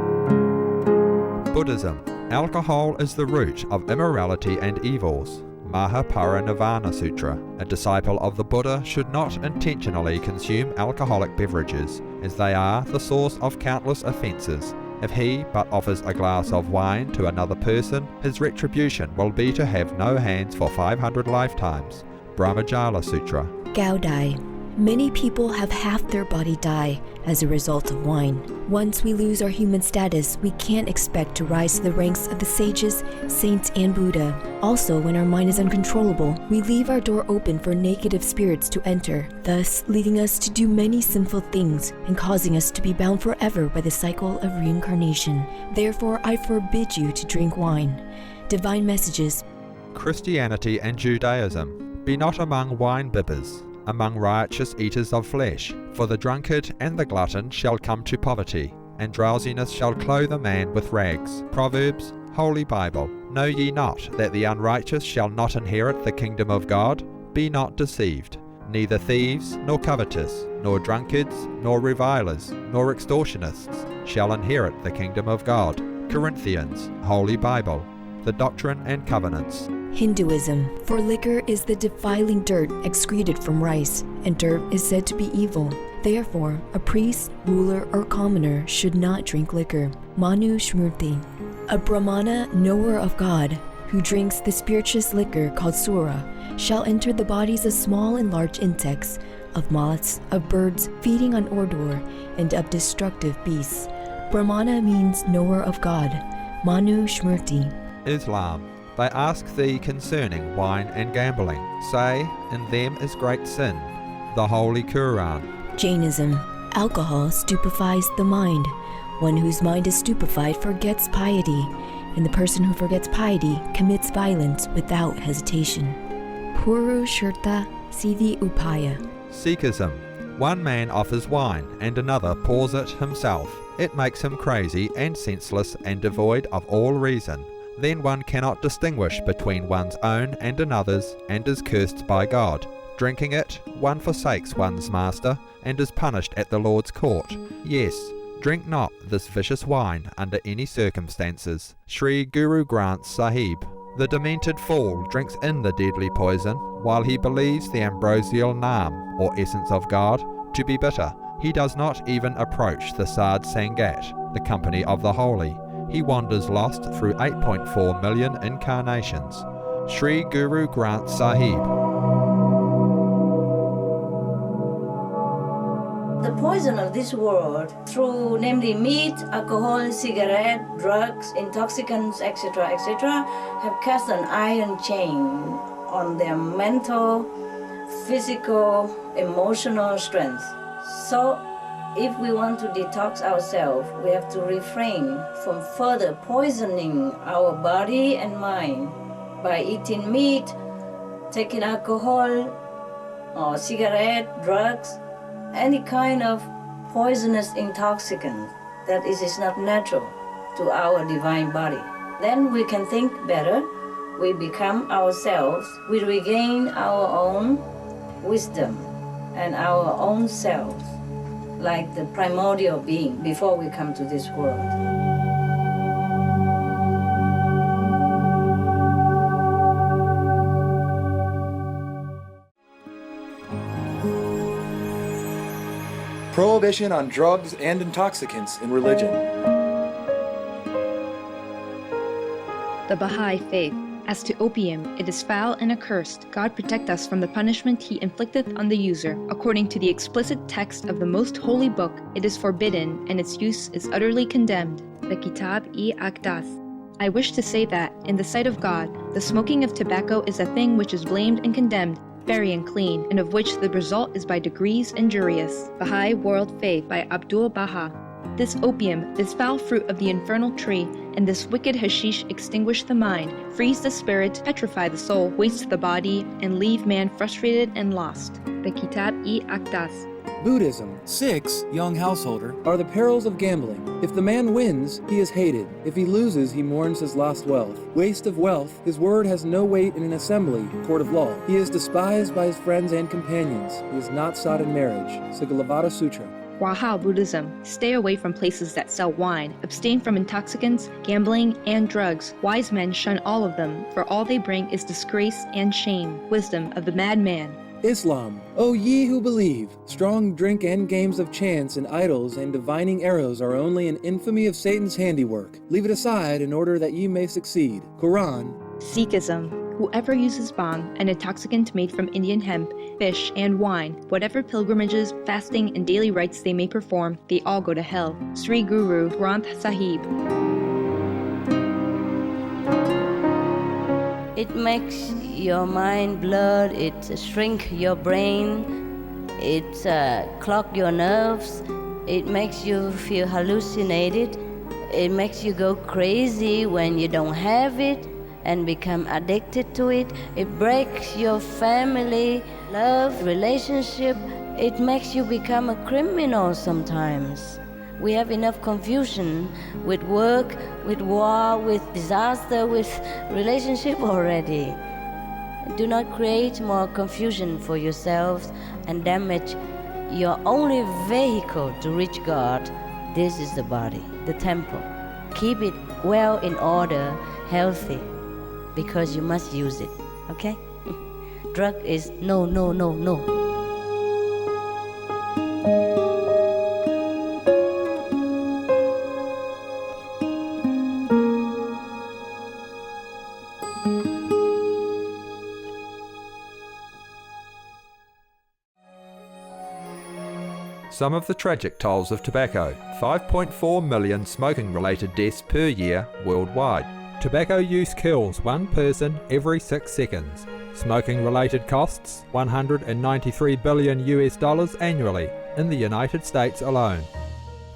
Buddhism. Alcohol is the root of immorality and evils. Mahaparinirvana Sutra. A disciple of the Buddha should not intentionally consume alcoholic beverages, as they are the source of countless offences. If he but offers a glass of wine to another person, his retribution will be to have no hands for 500 lifetimes. Brahmajala Sutra. Gaudai. Many people have half their body die as a result of wine. Once we lose our human status, we can't expect to rise to the ranks of the sages, saints, and Buddha. Also, when our mind is uncontrollable, we leave our door open for negative spirits to enter, thus leading us to do many sinful things and causing us to be bound forever by the cycle of reincarnation. Therefore, I forbid you to drink wine. Divine messages. Christianity and Judaism. Be not among wine bibbers, among riotous eaters of flesh, for the drunkard and the glutton shall come to poverty, and drowsiness shall clothe a man with rags. Proverbs, Holy Bible. Know ye not that the unrighteous shall not inherit the kingdom of God? Be not deceived. Neither thieves, nor covetous, nor drunkards, nor revilers, nor extortionists shall inherit the kingdom of God. Corinthians, Holy Bible. The Doctrine and Covenants. Hinduism. For liquor is the defiling dirt excreted from rice, and dirt is said to be evil. Therefore, a priest, ruler, or commoner should not drink liquor. Manu Smriti. A Brahmana, knower of God, who drinks the spirituous liquor called sura, shall enter the bodies of small and large insects, of moths, of birds feeding on ordure, and of destructive beasts. Brahmana means knower of God. Manu Smriti. Islam. They ask thee concerning wine and gambling. Say, in them is great sin. The Holy Quran. Jainism. Alcohol stupefies the mind. One whose mind is stupefied forgets piety, and the person who forgets piety commits violence without hesitation. Purushurta Siddhi Upaya. Sikhism. One man offers wine and another pours it himself. It makes him crazy and senseless and devoid of all reason. Then one cannot distinguish between one's own and another's, and is cursed by God. Drinking it, one forsakes one's master, and is punished at the Lord's court. Yes, drink not this vicious wine under any circumstances. Sri Guru Granth Sahib. The demented fool drinks in the deadly poison, while he believes the ambrosial Naam, or essence of God, to be bitter. He does not even approach the Sad Sangat, the company of the holy. He wanders lost through 8.4 million incarnations. Sri Guru Granth Sahib. The poison of this world, through namely meat, alcohol, cigarette, drugs, intoxicants, etc., etc., have cast an iron chain on their mental, physical, emotional strength. So, if we want to detox ourselves, we have to refrain from further poisoning our body and mind by eating meat, taking alcohol, or cigarette, drugs, any kind of poisonous intoxicant that is not natural to our divine body. Then we can think better, we become ourselves, we regain our own wisdom and our own selves, like the primordial being before we come to this world. Prohibition on drugs and intoxicants in religion. The Baha'i Faith. As to opium, it is foul and accursed. God protect us from the punishment he inflicteth on the user. According to the explicit text of the most holy book, it is forbidden and its use is utterly condemned. The Kitab-i-Aqdas. I wish to say that, in the sight of God, the smoking of tobacco is a thing which is blamed and condemned, very unclean, and of which the result is by degrees injurious. Baha'i World Faith by Abdul Baha. This opium, this foul fruit of the infernal tree, and this wicked hashish extinguish the mind, freeze the spirit, petrify the soul, waste the body, and leave man frustrated and lost. The Kitab-i-Aqdas. Buddhism. 6, young householder, are the perils of gambling. If the man wins, he is hated. If he loses, he mourns his lost wealth. Waste of wealth, his word has no weight in an assembly, court of law. He is despised by his friends and companions. He is not sought in marriage. Sigalavada Sutra. Wahao Buddhism. Stay away from places that sell wine. Abstain from intoxicants, gambling, and drugs. Wise men shun all of them, for all they bring is disgrace and shame. Wisdom of the madman. Islam, O ye who believe, strong drink and games of chance and idols and divining arrows are only an infamy of Satan's handiwork. Leave it aside in order that ye may succeed. Quran. Sikhism. Whoever uses bhang, an intoxicant made from Indian hemp, fish, and wine, whatever pilgrimages, fasting, and daily rites they may perform, they all go to hell. Sri Guru Granth Sahib. It makes your mind blurred, it shrink your brain, it clog your nerves, it makes you feel hallucinated, it makes you go crazy when you don't have it and become addicted to it. It breaks your family, love, relationship. It makes you become a criminal sometimes. We have enough confusion with work, with war, with disaster, with relationship already. Do not create more confusion for yourselves and damage your only vehicle to reach God. This is the body, the temple. Keep it well in order, healthy, because you must use it, okay? Drug is no, no, no, no. Some of the tragic tolls of tobacco: 5.4 million smoking-related deaths per year worldwide. Tobacco use kills one person every 6 seconds. Smoking-related costs $193 billion annually in the United States alone.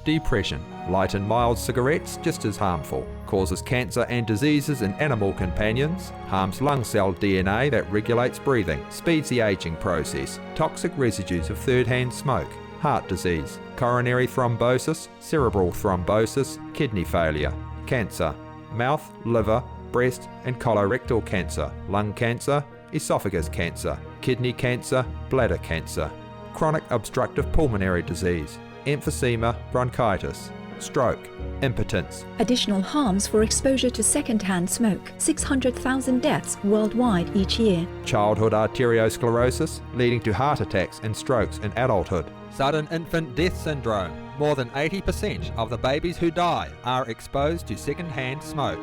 Depression: light and mild cigarettes just as harmful. Causes cancer and diseases in animal companions. Harms lung cell DNA that regulates breathing. Speeds the aging process. Toxic residues of third-hand smoke. Heart disease, coronary thrombosis, cerebral thrombosis, kidney failure, cancer, mouth, liver, breast and colorectal cancer, lung cancer, esophagus cancer, kidney cancer, bladder cancer, chronic obstructive pulmonary disease, emphysema, bronchitis, stroke, impotence. Additional harms for exposure to second-hand smoke. 600,000 deaths worldwide each year. Childhood arteriosclerosis, leading to heart attacks and strokes in adulthood. Sudden infant death syndrome. More than 80% of the babies who die are exposed to second-hand smoke.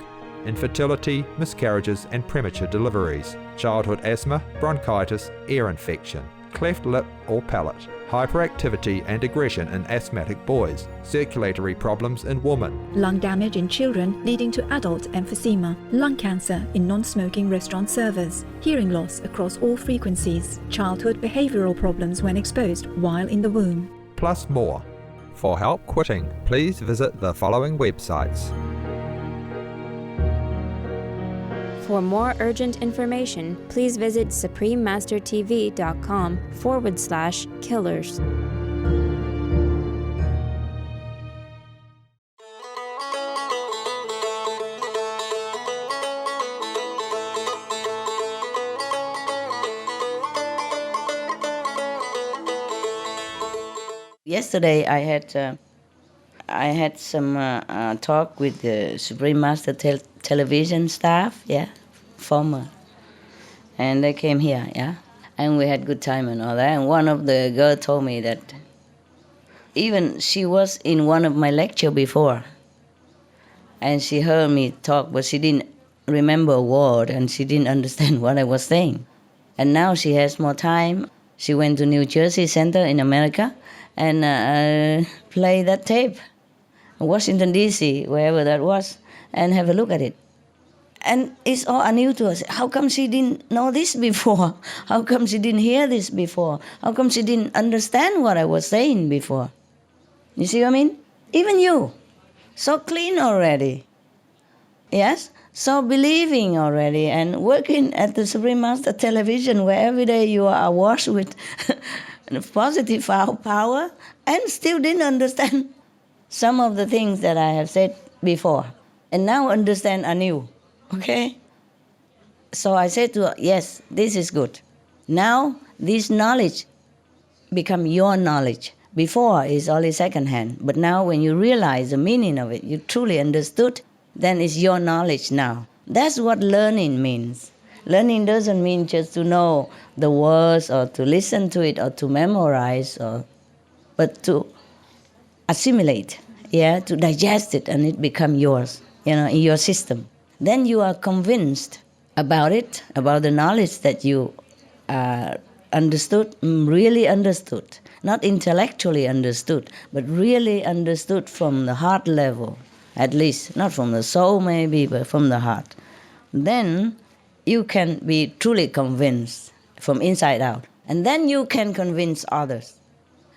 Infertility, miscarriages and premature deliveries. Childhood asthma, bronchitis, ear infection. Cleft lip or palate. Hyperactivity and aggression in asthmatic boys. Circulatory problems in women. Lung damage in children leading to adult emphysema. Lung cancer in non-smoking restaurant servers. Hearing loss across all frequencies. Childhood behavioral problems when exposed while in the womb. Plus more. For help quitting, please visit the following websites. For more urgent information, please visit suprememastertv.com/killers. Yesterday I had some talk with the Supreme Master television staff, former, and they came here, and we had good time and all that. And one of the girls told me that even she was in one of my lecture before, and she heard me talk, but she didn't remember a word and she didn't understand what I was saying. And now she has more time. She went to New Jersey Center in America and play that tape, Washington D.C., wherever that was, and have a look at it. And it's all new to us. How come she didn't know this before? How come she didn't hear this before? How come she didn't understand what I was saying before? You see what I mean? Even you, so clean already. Yes? So believing already and working at the Supreme Master television where every day you are washed with positive power and still didn't understand some of the things that I have said before. And now understand anew. Okay? So I said to her, yes, this is good. Now this knowledge become your knowledge. Before is only second-hand, but now when you realize the meaning of it, you truly understood, then it's your knowledge now. That's what learning means. Learning doesn't mean just to know the words or to listen to it or to memorize, but to assimilate, yeah, to digest it and it become yours, in your system. Then you are convinced about it, about the knowledge that you understood, really understood, not intellectually understood, but really understood from the heart level, at least, not from the soul maybe, but from the heart. Then you can be truly convinced from inside out. And then you can convince others.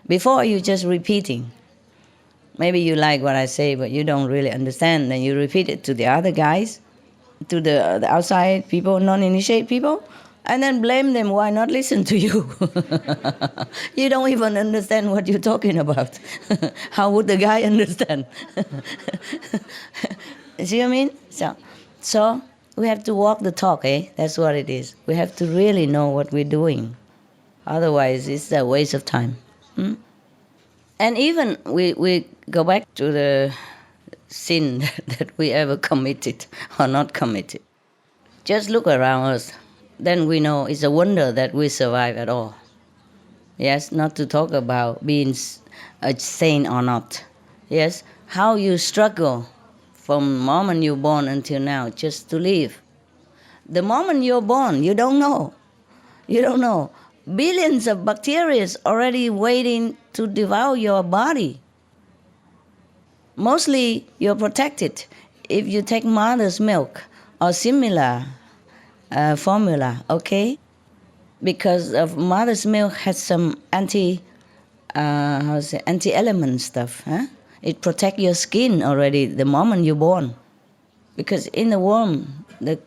Before you just repeating. Maybe you like what I say, but you don't really understand. Then you repeat it to the other guys, to the outside people, non-initiated people, and then blame them why not listen to you. You don't even understand what you're talking about. How would the guy understand? See what I mean? So we have to walk the talk, eh? That's what it is. We have to really know what we're doing. Otherwise, it's a waste of time. And even we go back to the sin that we ever committed or not committed. Just look around us. Then we know it's a wonder that we survive at all. Yes, not to talk about being a saint or not. Yes, how you struggle from the moment you're born until now just to live. The moment you're born, you don't know. You don't know. Billions of bacteria already waiting to devour your body. Mostly you're protected if you take mother's milk or similar formula, okay? Because of mother's milk has some anti-element stuff. Huh? It protects your skin already the moment you're born. Because in the womb, the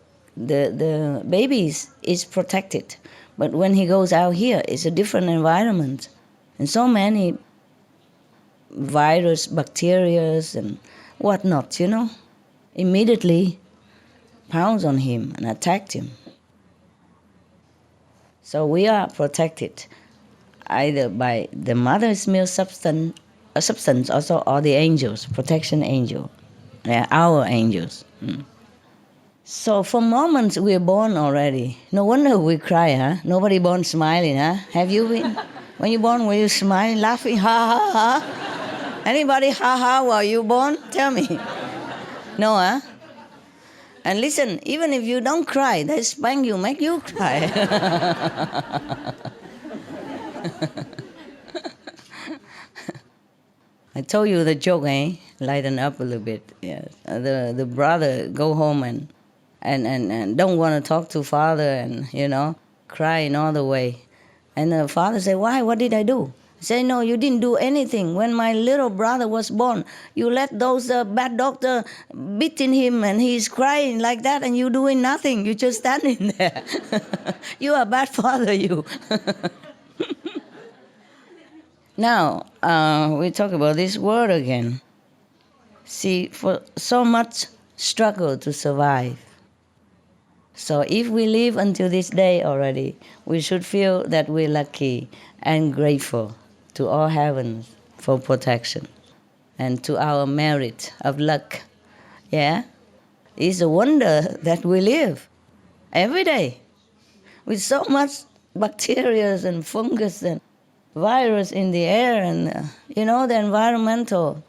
baby is protected. But when he goes out here, it's a different environment. And so many virus, bacteria, and whatnot, immediately pounce on him and attack him. So we are protected either by the mother's milk substance also, or the angels, protection angel. They're our angels. So from moments we're born already. No wonder we cry, huh? Nobody born smiling, huh? Have you been? When you're born, were you smiling, laughing, ha, ha, ha? Anybody ha, ha, while you born? Tell me. No, huh? And listen, even if you don't cry, they spank you, make you cry. I told you the joke, eh? Lighten up a little bit. Yes. The brother go home and don't want to talk to father and, crying all the way. And the father said, why? What did I do? He said, no, you didn't do anything. When my little brother was born, you let those bad doctor beating him and he's crying like that and you doing nothing. You just standing there. You are a bad father, you. Now, we talk about this word again. See, for so much struggle to survive. So if we live until this day already, we should feel that we're lucky and grateful to all heavens for protection and to our merit of luck. Yeah? It's a wonder that we live every day with so much bacteria and fungus and virus in the air and, the environmental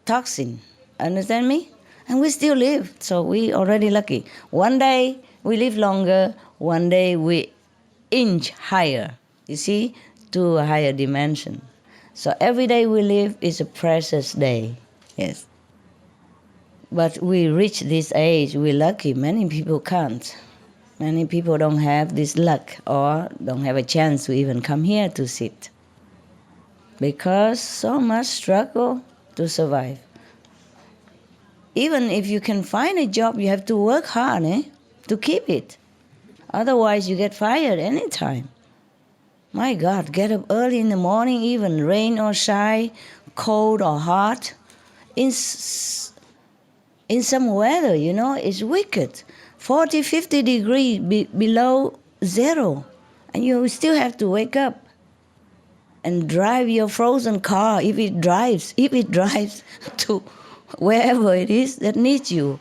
toxin. Understand me? And we still live, so we already lucky. One day we live longer, one day we inch higher, you see, to a higher dimension. So every day we live is a precious day, yes. But we reach this age, we're lucky. Many people can't. Many people don't have this luck or don't have a chance to even come here to sit. Because so much struggle to survive. Even if you can find a job, you have to work hard, to keep it. Otherwise, you get fired anytime. My God, get up early in the morning, even rain or shine, cold or hot. In some weather, it's wicked. 40, 50 degrees below zero. And you still have to wake up and drive your frozen car if it drives to wherever it is that needs you.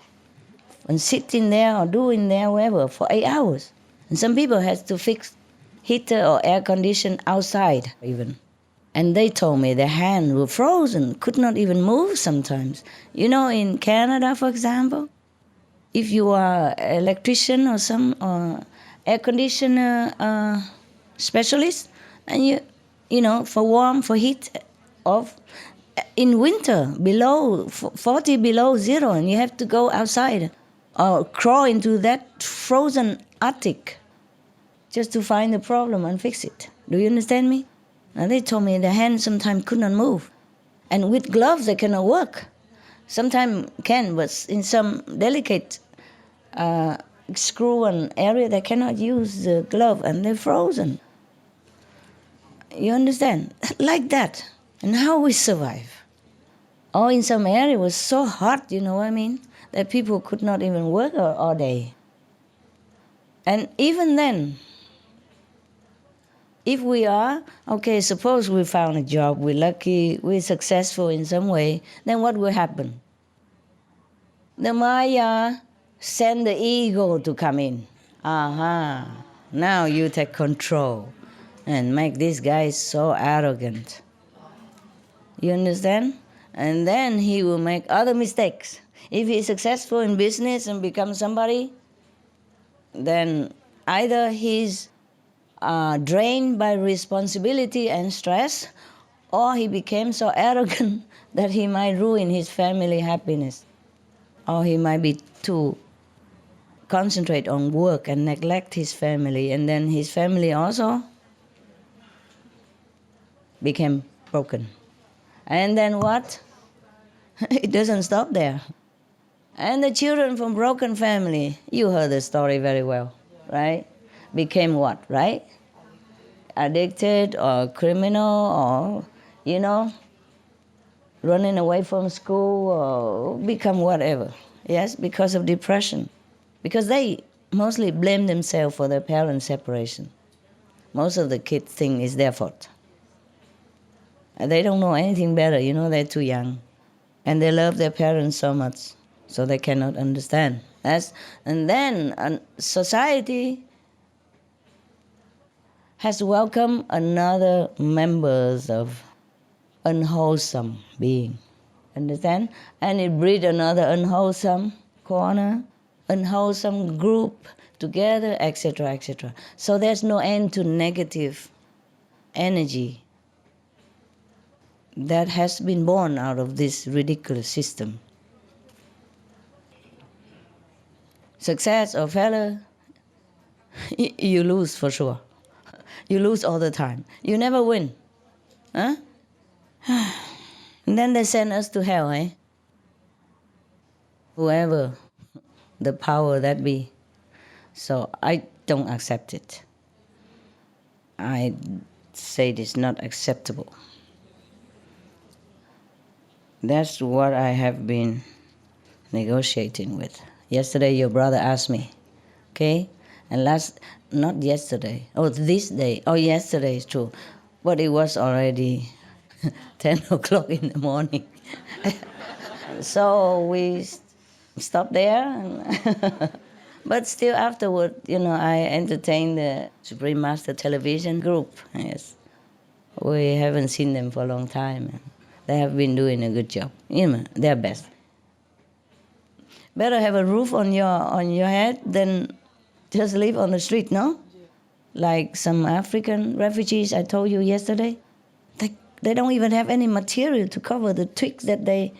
and sit in there or do in there wherever for 8 hours. And some people has to fix heater or air condition outside even. And they told me their hands were frozen, could not even move sometimes. You know, in Canada, for example, if you are an electrician or some air conditioner specialist, and you know, for warm, for heat, of in winter below 40 below zero, and you have to go outside or crawl into that frozen attic just to find the problem and fix it. Do you understand me? And they told me their hands sometimes could not move, and with gloves they cannot work. Sometimes can, but in some delicate screw and area they cannot use the glove, and they're frozen. You understand? Like that. And how we survive? Or in some area it was so hot, you know what I mean, that people could not even work all day. And even then, if we are, okay, suppose we found a job, we're lucky, we're successful in some way, then what will happen? The Maya send the ego to come in. Aha, now you take control and make this guy so arrogant. You understand? And then he will make other mistakes. If he's successful in business and become somebody, then either he's drained by responsibility and stress, or he became so arrogant that he might ruin his family happiness. Or he might be too concentrate on work and neglect his family, and then his family also became broken. And then what? It doesn't stop there. And the children from broken family, you heard the story very well, right? Became what, right? Addicted or criminal or, you know, running away from school or become whatever. Yes, because of depression. Because they mostly blame themselves for their parents' separation. Most of the kids think it's their fault. And they don't know anything better, you know, they're too young. And they love their parents so much, so they cannot understand. And then society has welcomed another members of unwholesome being. Understand? And it breeds another unwholesome corner, unwholesome group together, etc., etc. So there's no end to negative energy that has been born out of this ridiculous system. Success or failure, you lose for sure. You lose all the time. You never win. Huh? And then they send us to hell, eh? Whoever the power that be. So I don't accept it. I say it is not acceptable. That's what I have been negotiating with. Yesterday your brother asked me, okay? And not yesterday, this day, yesterday is true. But it was already 10 o'clock in the morning. So we stopped there. But still afterward, you know, I entertained the Supreme Master television group. Yes. We haven't seen them for a long time. They have been doing a good job. You know, their best. Better have a roof on your head than just live on the street, no? Like some African refugees I told you yesterday. They don't even have any material to cover the twigs that they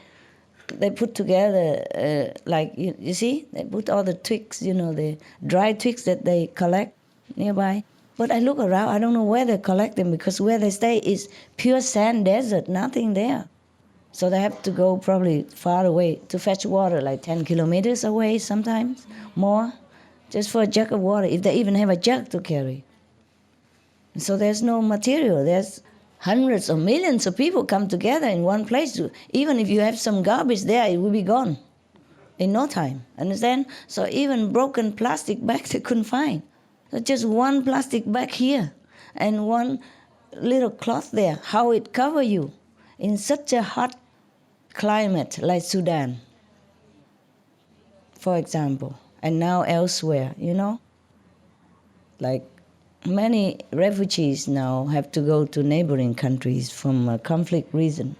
put together. Like, you see? They put all the twigs, you know, the dry twigs that they collect nearby. But I look around, I don't know where they collect them, because where they stay is pure sand desert, nothing there. So they have to go probably far away to fetch water, like 10 kilometers away sometimes, more, just for a jug of water, if they even have a jug to carry. So there's no material. There's hundreds or millions of people come together in one place. Even if you have some garbage there, it will be gone in no time, understand? So even broken plastic bags they couldn't find. So just one plastic bag here and one little cloth there, how it cover you in such a hot climate like Sudan. for example, and now elsewhere, like many refugees now have to go to neighboring countries from a conflict reason.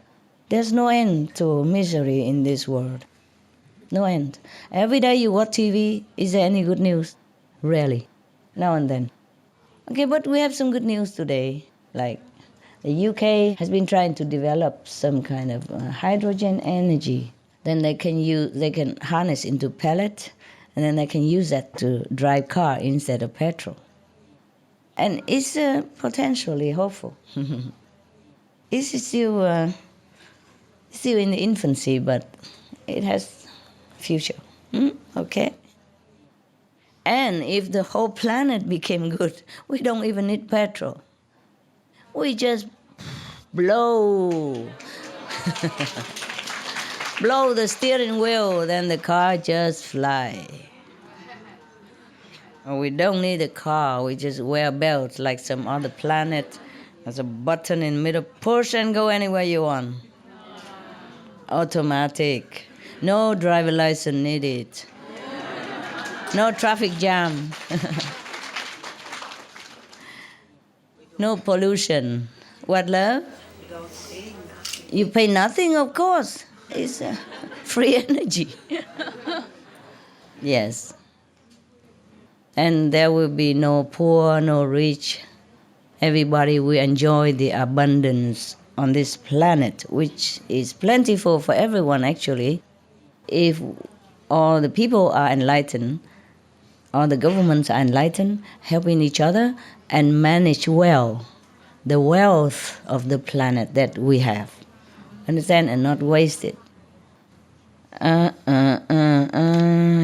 There's no end to misery in this world. No end. Every day you watch TV, is there any good news? Rarely. Now and then. Okay, but we have some good news today. Like the UK has been trying to develop some kind of hydrogen energy. Then they can harness into pellet, and then they can use that to drive car instead of petrol. And it's potentially hopeful. It's still in the infancy, but it has future. Okay? And if the whole planet became good, we don't even need petrol. We just blow. Blow the steering wheel, then the car just fly. We don't need a car, we just wear belts like some other planet. There's a button in the middle, push and go anywhere you want. Automatic. No driver license needed. No traffic jam. No pollution. What, love? You pay nothing, of course. It's free energy. Yes. And there will be no poor, no rich. Everybody will enjoy the abundance on this planet, which is plentiful for everyone, actually. If all the people are enlightened, all the governments are enlightened, helping each other, and manage well the wealth of the planet that we have. Understand? And not waste it.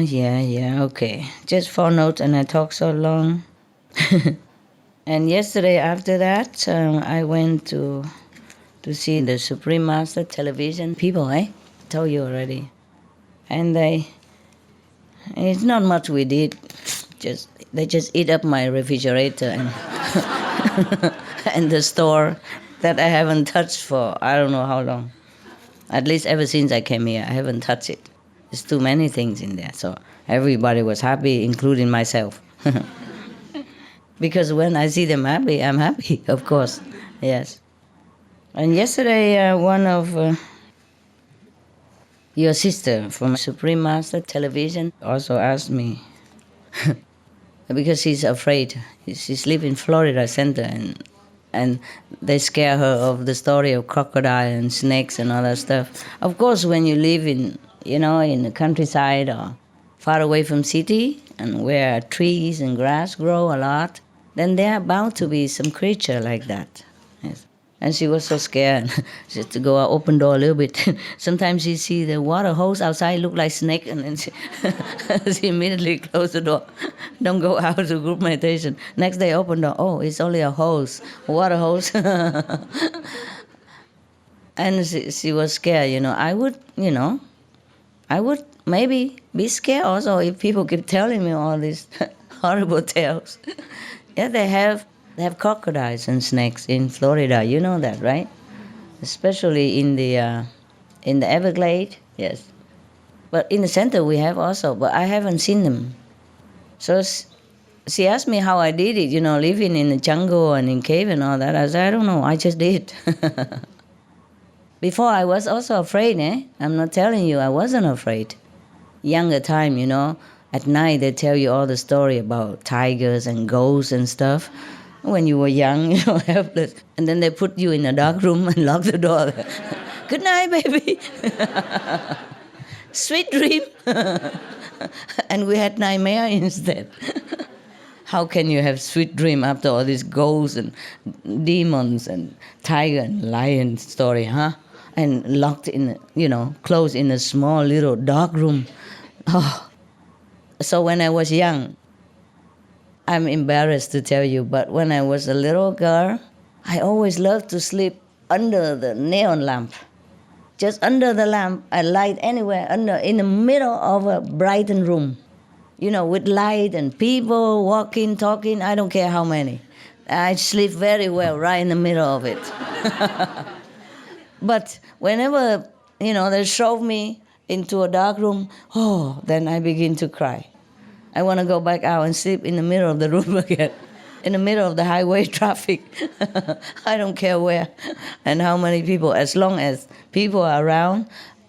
Yeah, okay. Just 4 notes and I talk so long. And yesterday after that, I went to see the Supreme Master television people, Told you already. And it's not much we did. They just eat up my refrigerator and and the store that I haven't touched for I don't know how long. At least ever since I came here, I haven't touched it. There's too many things in there, so everybody was happy, including myself. Because when I see them happy, I'm happy, of course, yes. And yesterday, one of your sister from Supreme Master Television also asked me, because she's afraid. She's live in Florida Center, and they scare her of the story of crocodile and snakes and all that stuff. Of course, when you live in the countryside or far away from city and where trees and grass grow a lot, then there are bound to be some creature like that. Yes. And she was so scared. She had to go out, open door a little bit. Sometimes she see the water hose outside look like snake, and then she immediately closed the door. Don't go out to group meditation. Next day, open door. Oh, it's only a hose, water hose. And she was scared. I would maybe be scared also if people keep telling me all these horrible tales. Yeah, they have crocodiles and snakes in Florida. You know that, right? Especially in the Everglades, yes. But in the center we have also, but I haven't seen them. So she asked me how I did it, living in the jungle and in cave and all that. I said, I don't know, I just did. Before I was also afraid, I'm not telling you I wasn't afraid. Younger time, at night they tell you all the story about tigers and ghosts and stuff. When you were young, helpless. And then they put you in a dark room and lock the door. Good night, baby. Sweet dream. And we had nightmare instead. How can you have sweet dream after all these ghosts and demons and tiger and lion story, huh? And locked in, closed in a small little dark room. Oh. So when I was young, I'm embarrassed to tell you, but when I was a little girl, I always loved to sleep under the neon lamp. Just under the lamp, a light anywhere, in the middle of a brightened room. With light and people walking, talking, I don't care how many. I sleep very well right in the middle of it. But whenever, they showed me into a dark room, then I begin to cry. I want to go back out and sleep in the middle of the room again, in the middle of the highway traffic. I don't care where and how many people, as long as people are around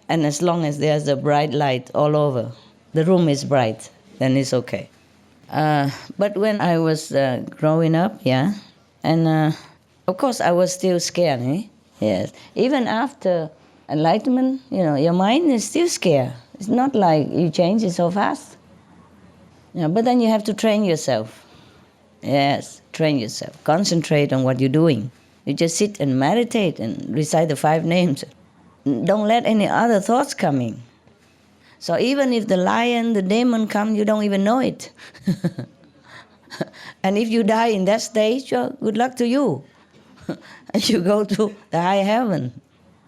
and as long as there's a bright light all over, the room is bright, then it's okay. But when I was growing up, and of course I was still scared, Yes. Even after enlightenment, your mind is still scared. It's not like you change it so fast. But then you have to train yourself. Yes, train yourself. Concentrate on what you're doing. You just sit and meditate and recite the 5 names. Don't let any other thoughts come in. So even if the lion, the demon come, you don't even know it. And if you die in that stage, good luck to you. And you go to the high heaven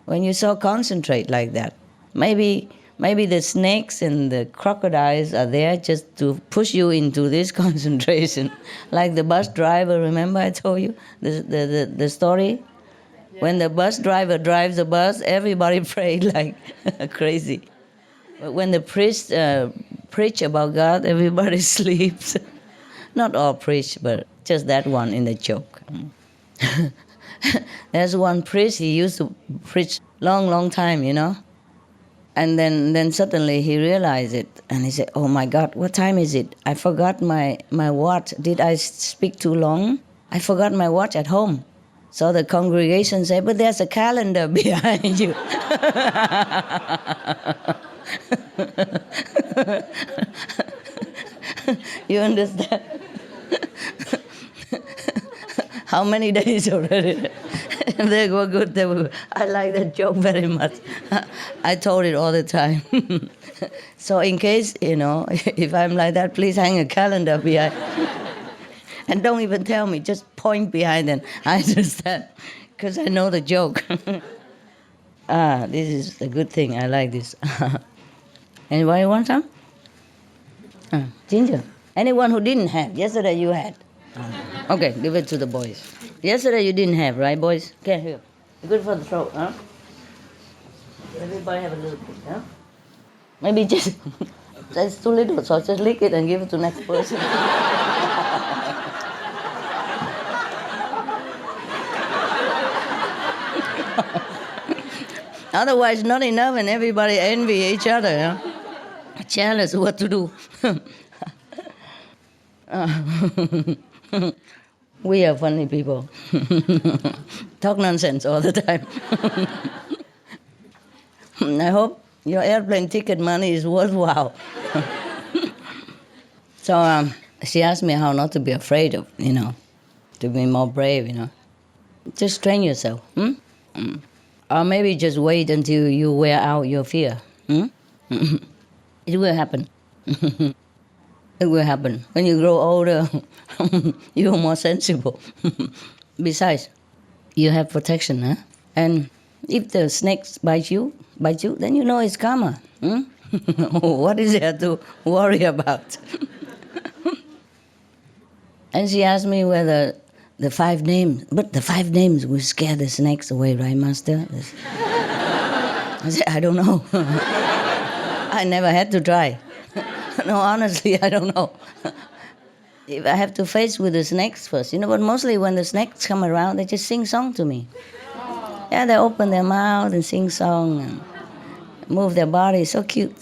when you so concentrate like that. Maybe the snakes and the crocodiles are there just to push you into this concentration. Like the bus driver, remember I told you the story? Yeah. When the bus driver drives the bus, everybody prayed like crazy. But when the priest preach about God, everybody sleeps. Not all preach, but just that one in the joke. There's one priest, he used to preach long time, And then suddenly he realized it, and he said, "Oh my God, what time is it? I forgot my watch. Did I speak too long? I forgot my watch at home." So the congregation said, "But there's a calendar behind you." You understand? How many days already? They were good. I like that joke very much. I told it all the time. So in case, if I'm like that, please hang a calendar behind. And don't even tell me, just point behind and I understand, because I know the joke. This is a good thing. I like this. Anybody want some? Ginger. Anyone who didn't have? Yesterday you had. Okay, give it to the boys. Yesterday you didn't have, right, boys? Okay, here. Good for the throat, huh? Everybody have a little bit, huh? Maybe just that's too little, so just lick it and give it to the next person. Otherwise, not enough, and everybody envy each other, huh? Jealous what to do. We are funny people. Talk nonsense all the time. I hope your airplane ticket money is worthwhile. So she asked me how not to be afraid of, to be more brave, Just train yourself. Or maybe just wait until you wear out your fear. It will happen. It will happen. When you grow older, you're more sensible. Besides, you have protection, huh? And if the snakes bite you, then you know it's karma. What is there to worry about? And she asked me whether the 5 names, but the 5 names will scare the snakes away, right, Master? I said, I don't know. I never had to try. No, honestly, I don't know. If I have to face with the snakes first, but mostly when the snakes come around, they just sing song to me. Yeah, they open their mouth and sing song and move their body, so cute.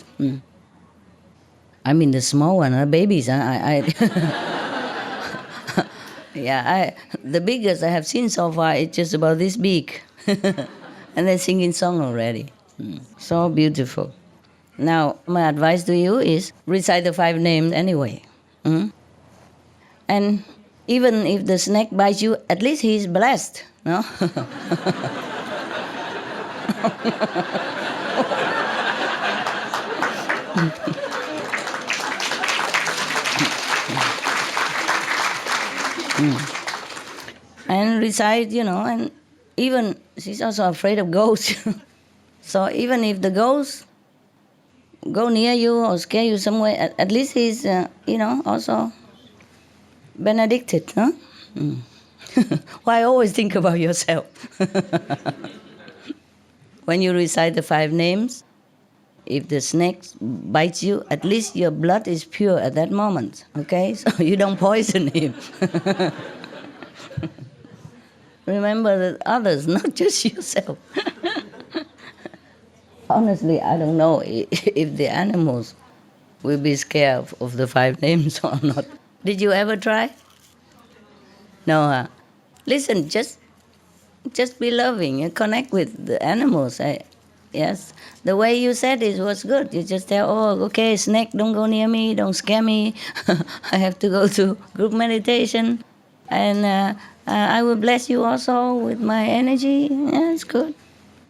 I mean the small one, the babies. The biggest I have seen so far is just about this big, and they're singing song already. So beautiful. Now, my advice to you is recite the 5 names anyway. And even if the snake bites you, at least he's blessed, no? And recite, and even she's also afraid of ghosts. So even if the ghosts go near you or scare you somewhere, at least he's, also benedicted, huh? Why always think about yourself? When you recite the 5 names, if the snake bites you, at least your blood is pure at that moment, okay? So you don't poison him. Remember that others, not just yourself. Honestly, I don't know if the animals will be scared of the 5 names or not. Did you ever try? No, huh? Listen, just be loving and connect with the animals. Yes, the way you said it was good. You just tell, oh, okay, snake, don't go near me, don't scare me. I have to go to group meditation, and I will bless you also with my energy. Yeah, it's good.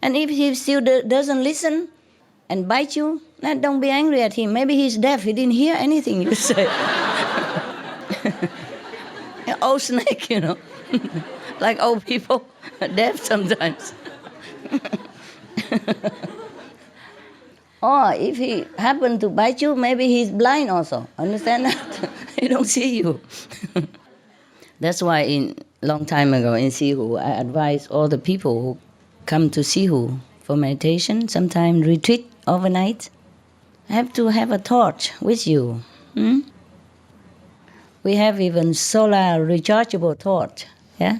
And if he still doesn't listen and bite you, then don't be angry at him. Maybe he's deaf. He didn't hear anything you said. Old snake, like old people, deaf sometimes. Or if he happened to bite you, maybe he's blind also. Understand that? He don't see you. That's why long time ago in Sihu, I advise all the people who come to Sihu for meditation, sometimes retreat overnight, have to have a torch with you. We have even solar rechargeable torch, yeah?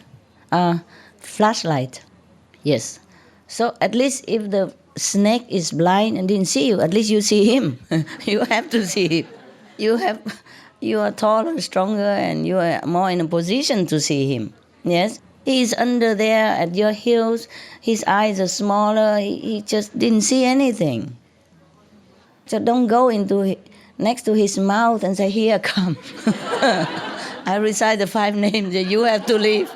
Flashlight, yes. So at least if the snake is blind and didn't see you, at least you see him. You have to see him. You are taller, stronger, and you are more in a position to see him. Yes? He is under there at your heels. His eyes are smaller. He just didn't see anything. So don't go next to his mouth and say, here, come. I recite the 5 names that you have to leave.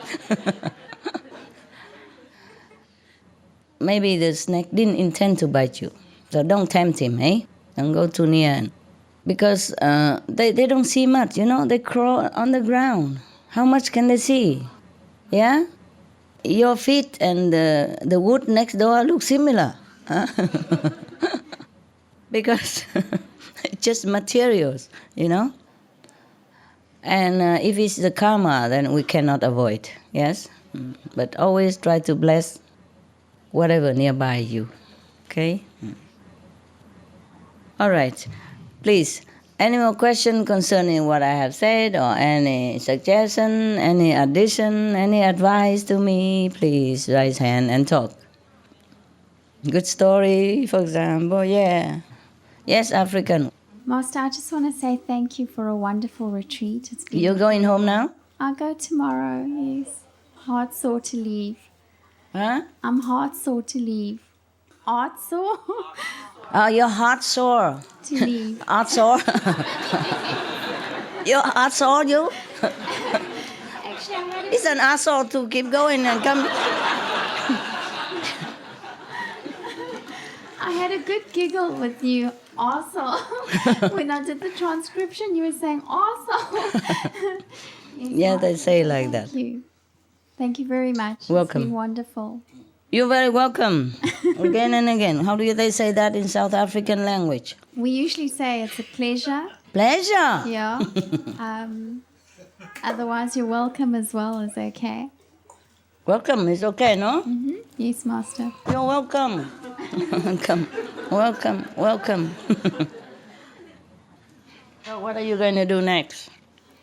Maybe the snake didn't intend to bite you. So don't tempt him, eh? Don't go too near. Because they don't see much, They crawl on the ground. How much can they see? Yeah? Your feet and the wood next door look similar. Huh? Because it's just materials, And if it's the karma, then we cannot avoid, yes? But always try to bless whatever nearby you, okay? All right. Please, any more question concerning what I have said, or any suggestion, any addition, any advice to me, please raise hand and talk. Good story, for example, yeah. Yes, African. Master, I just want to say thank you for a wonderful retreat. You're going home now? I'll go tomorrow, yes. Heart sore to leave. Huh? I'm heart sore to leave. Heart sore? Your heart sore. To leave. Heart sore? Your heart sore, you? Actually, it's an asshole to keep going and come. I had a good giggle with you, also. When I did the transcription, you were saying, also. Yeah, they say like that. Thank you. Thank you very much. Welcome. It's been wonderful. You're very welcome. Again and again. How do they say that in South African language? We usually say it's a pleasure. Pleasure? Yeah. Otherwise, you're welcome as well is okay. Welcome is okay, no? Mm-hmm. Yes, Master. You're welcome. Welcome. So what are you going to do next?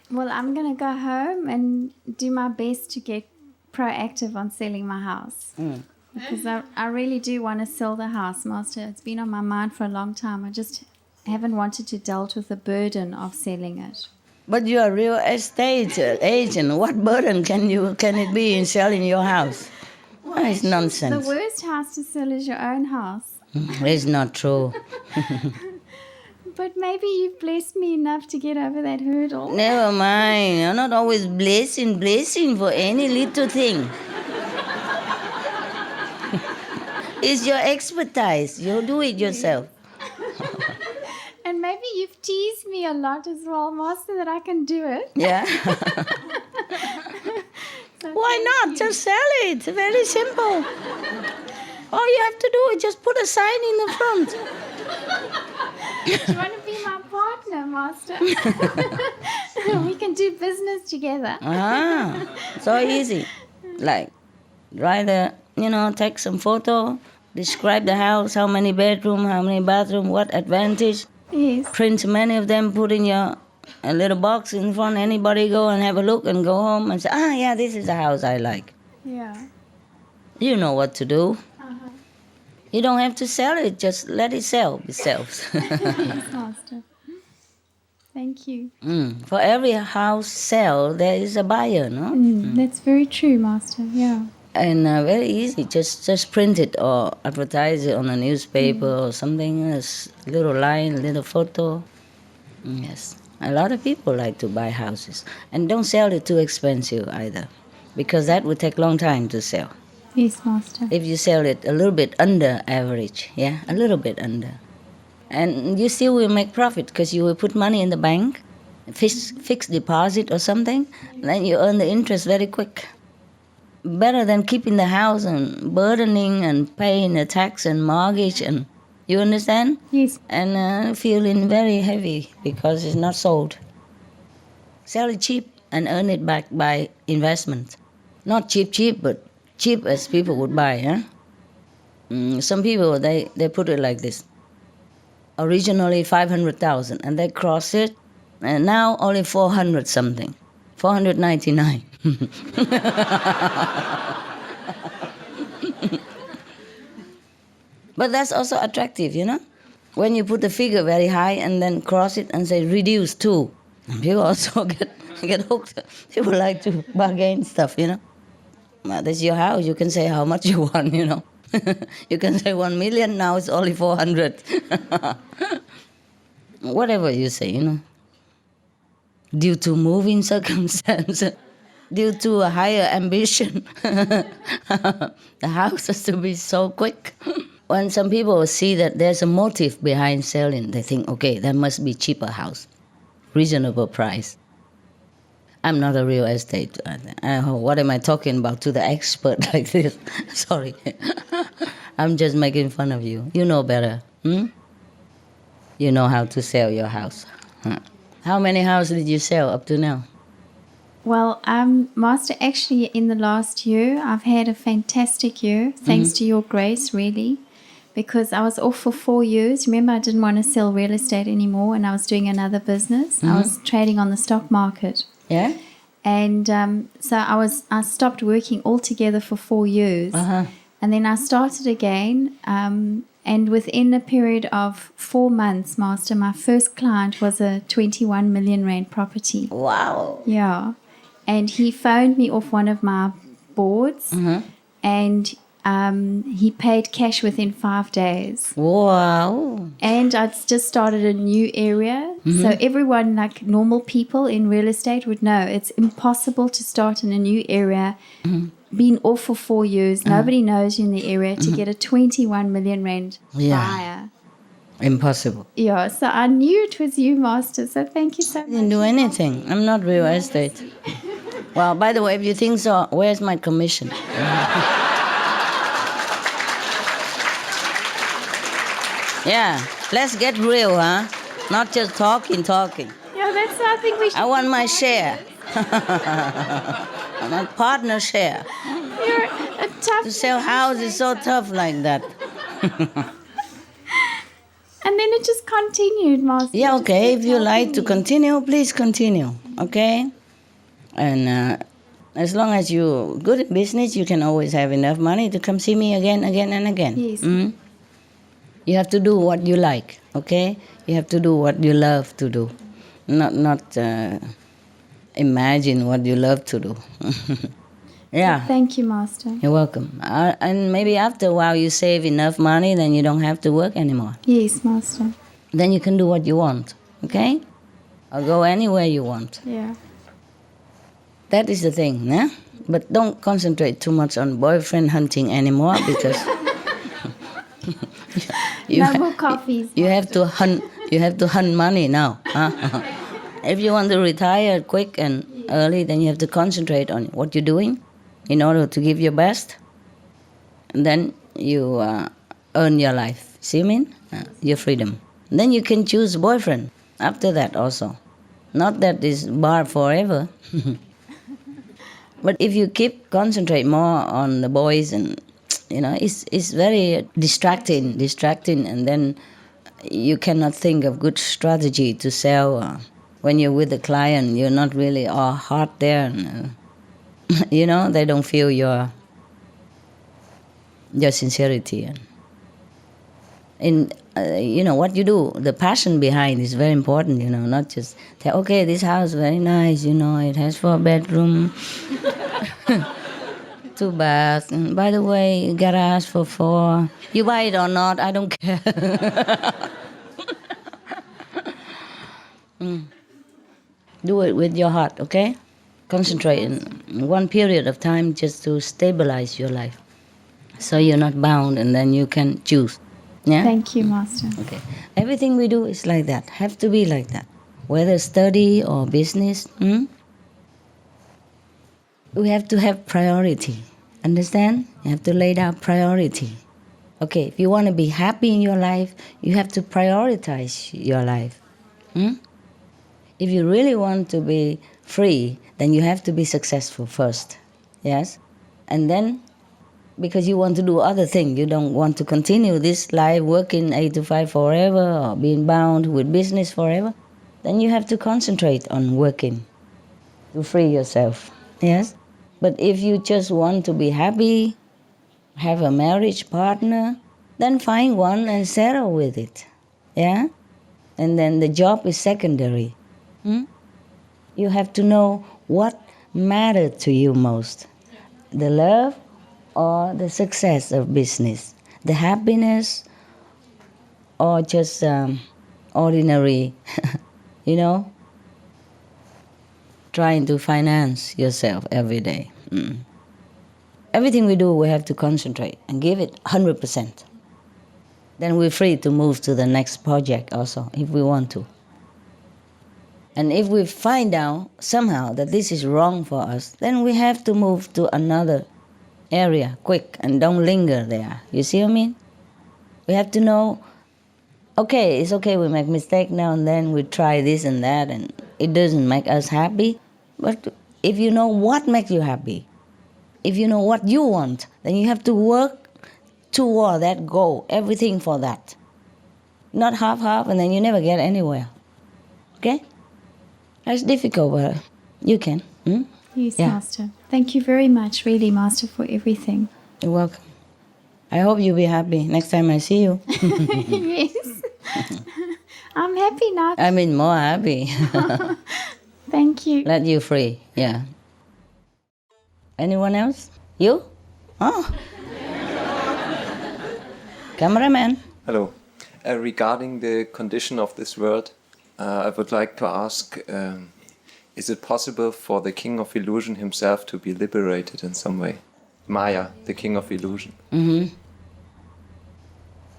Well, I'm going to go home and do my best to get proactive on selling my house. Because I really do want to sell the house, Master. It's been on my mind for a long time. I just haven't wanted to deal with the burden of selling it. But you're a real estate agent. What burden can it be in selling your house? It's nonsense. The worst house to sell is your own house. It's not true. But maybe you've blessed me enough to get over that hurdle. Never mind. You're not always blessing for any little thing. It's your expertise. You do it yourself. And maybe you've teased me a lot as well, Master, that I can do it. Yeah. So why not? Just sell it. Very simple. All you have to do is just put a sign in the front. Do you want to be my partner, Master? We can do business together. So easy. Like, take some photo, describe the house, how many bedroom, how many bathroom, what advantage. Yes. Print many of them, put in your a little box in front. Anybody go and have a look and go home and say, yeah, this is the house I like. Yeah. You know what to do. You don't have to sell it, just let it sell itself. Yes, Master. Thank you. For every house sell, there is a buyer, no? That's very true, Master. Yeah. And very easy, just print it or advertise it on a newspaper or something, a little line, little photo. Yes, a lot of people like to buy houses. And don't sell it too expensive either, because that would take a long time to sell. Yes, Master. If you sell it a little bit under average, yeah, a little bit under. And you still will make profit because you will put money in the bank, fixed deposit or something, then you earn the interest very quick. Better than keeping the house and burdening and paying the tax and mortgage, and you understand? Yes. And feeling very heavy because it's not sold. Sell it cheap and earn it back by investment. Not cheap, but cheap as people would buy. Huh? Some people, they put it like this. Originally 500,000 and they cross it, and now only 400 something. 499. But that's also attractive, you know? When you put the figure very high and then cross it and say reduce to, people also get hooked. People like to bargain stuff, you know? Well, that's your house, you can say how much you want, you know? You can say 1 million, now it's only 400. Whatever you say, you know? Due to moving circumstances, due to a higher ambition, the house has to be so quick. When some people see that there's a motive behind selling, they think, okay, there must be cheaper house, reasonable price. I'm not a real estate. What am I talking about to the expert like this? Sorry. I'm just making fun of you. You know better. You know how to sell your house. How many houses did you sell up to now? Well, Master, actually in the last year, I've had a fantastic year, thanks to your grace, really. Because I was off for 4 years. Remember, I didn't want to sell real estate anymore, and I was doing another business. I was trading on the stock market. Yeah? And so I stopped working altogether for 4 years. And then I started again. And within a period of 4 months, Master, my first client was a 21 million rand property. Wow. Yeah. And he phoned me off one of my boards, and he paid cash within 5 days. Wow. And I'd just started a new area. So everyone, like normal people in real estate, would know it's impossible to start in a new area, been off for 4 years, nobody knows you in the area, to get a 21 million rand buyer. Impossible. Yeah, so I knew it was you, Master, so thank you so much. I didn't do anything. I'm not real estate. Well, by the way, if you think so, where's my commission? Yeah, let's get real, huh? Not just talking. Yeah, that's something we should. I want my share. My partner share. You're a tough. To sell houses is so tough like that. And then it just continued, Master. Yeah, okay. If you like to continue, please continue, okay? And as long as you're good at business, you can always have enough money to come see me again and again. Yes. You have to do what you like, okay? You have to do what you love to do, not imagine what you love to do. Yeah. Thank you, Master. You're welcome. And maybe after a while you save enough money, then you don't have to work anymore. Yes, Master. Then you can do what you want, okay? Or go anywhere you want. Yeah. That is the thing, yeah? But don't concentrate too much on boyfriend hunting anymore, because no more coffees. You have to hunt. You have to hunt money now. Huh? If you want to retire quick and early, then you have to concentrate on what you're doing in order to give your best. And then you earn your life. See what I mean? Your freedom. And then you can choose boyfriend after that also. Not that it's barred forever. But if you concentrate more on the boys and It's very distracting, and then you cannot think of good strategy to sell. When you're with the client, you're not really all heart there. And, they don't feel your sincerity. And what you do, the passion behind is very important, not just say, okay, this house is very nice, it has 4 bedrooms, 2 baths, and by the way, garage for 4. You buy it or not, I don't care. Do it with your heart, okay? Concentrate in one period of time just to stabilize your life, so you're not bound, and then you can choose. Yeah? Thank you, Master. Okay. Everything we do is like that, have to be like that. Whether study or business, we have to have priority. Understand? You have to lay down priority. Okay, if you want to be happy in your life, you have to prioritize your life. If you really want to be free, then you have to be successful first. Yes? And then, because you want to do other things, you don't want to continue this life working 8 to 5 forever or being bound with business forever, then you have to concentrate on working to free yourself. Yes? But if you just want to be happy, have a marriage partner, then find one and settle with it. Yeah? And then the job is secondary. You have to know what matters to you most. The love or the success of business. The happiness or just ordinary, trying to finance yourself every day. Everything we do, we have to concentrate and give it 100%. Then we're free to move to the next project also, if we want to. And if we find out somehow that this is wrong for us, then we have to move to another area quick and don't linger there. You see what I mean? We have to know, okay, it's okay, we make mistake now and then, we try this and that, and it doesn't make us happy. But if you know what makes you happy, if you know what you want, then you have to work toward that goal, everything for that. Not half-half, and then you never get anywhere. Okay? That's difficult, but you can. Yes, Master. Thank you very much, really, Master, for everything. You're welcome. I hope you'll be happy next time I see you. Yes. I'm happy now. I mean, more happy. Thank you. Let you free, yeah. Anyone else? You? Oh. Cameraman. Hello. Regarding the condition of this world, I would like to ask, is it possible for the King of Illusion himself to be liberated in some way? Maya, the King of Illusion.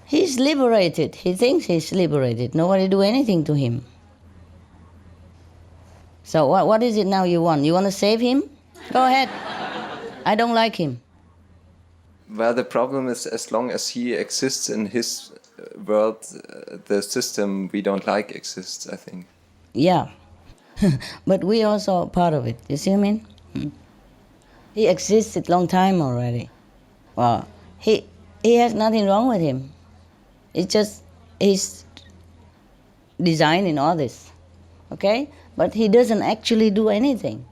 He's liberated. He thinks he's liberated. Nobody do anything to him. So what is it now you want? You want to save him? Go ahead. I don't like him. Well, the problem is, as long as he exists in his world, the system we don't like exists, I think. Yeah. But we also are part of it. You see what I mean? He existed long time already. Well, he has nothing wrong with him. It's just his design in all this. Okay? But he doesn't actually do anything.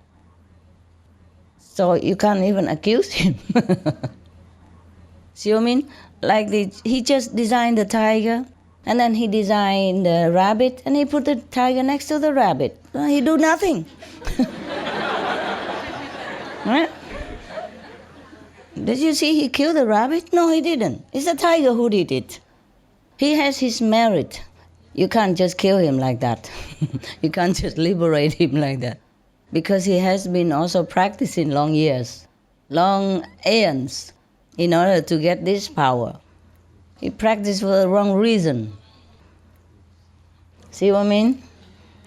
So you can't even accuse him. See what I mean? Like he just designed the tiger, and then he designed the rabbit, and he put the tiger next to the rabbit. He do nothing. Right? Did you see he killed the rabbit? No, he didn't. It's the tiger who did it. He has his merit. You can't just kill him like that. You can't just liberate him like that. Because he has been also practicing long years, long aeons, in order to get this power. He practiced for the wrong reason. See what I mean?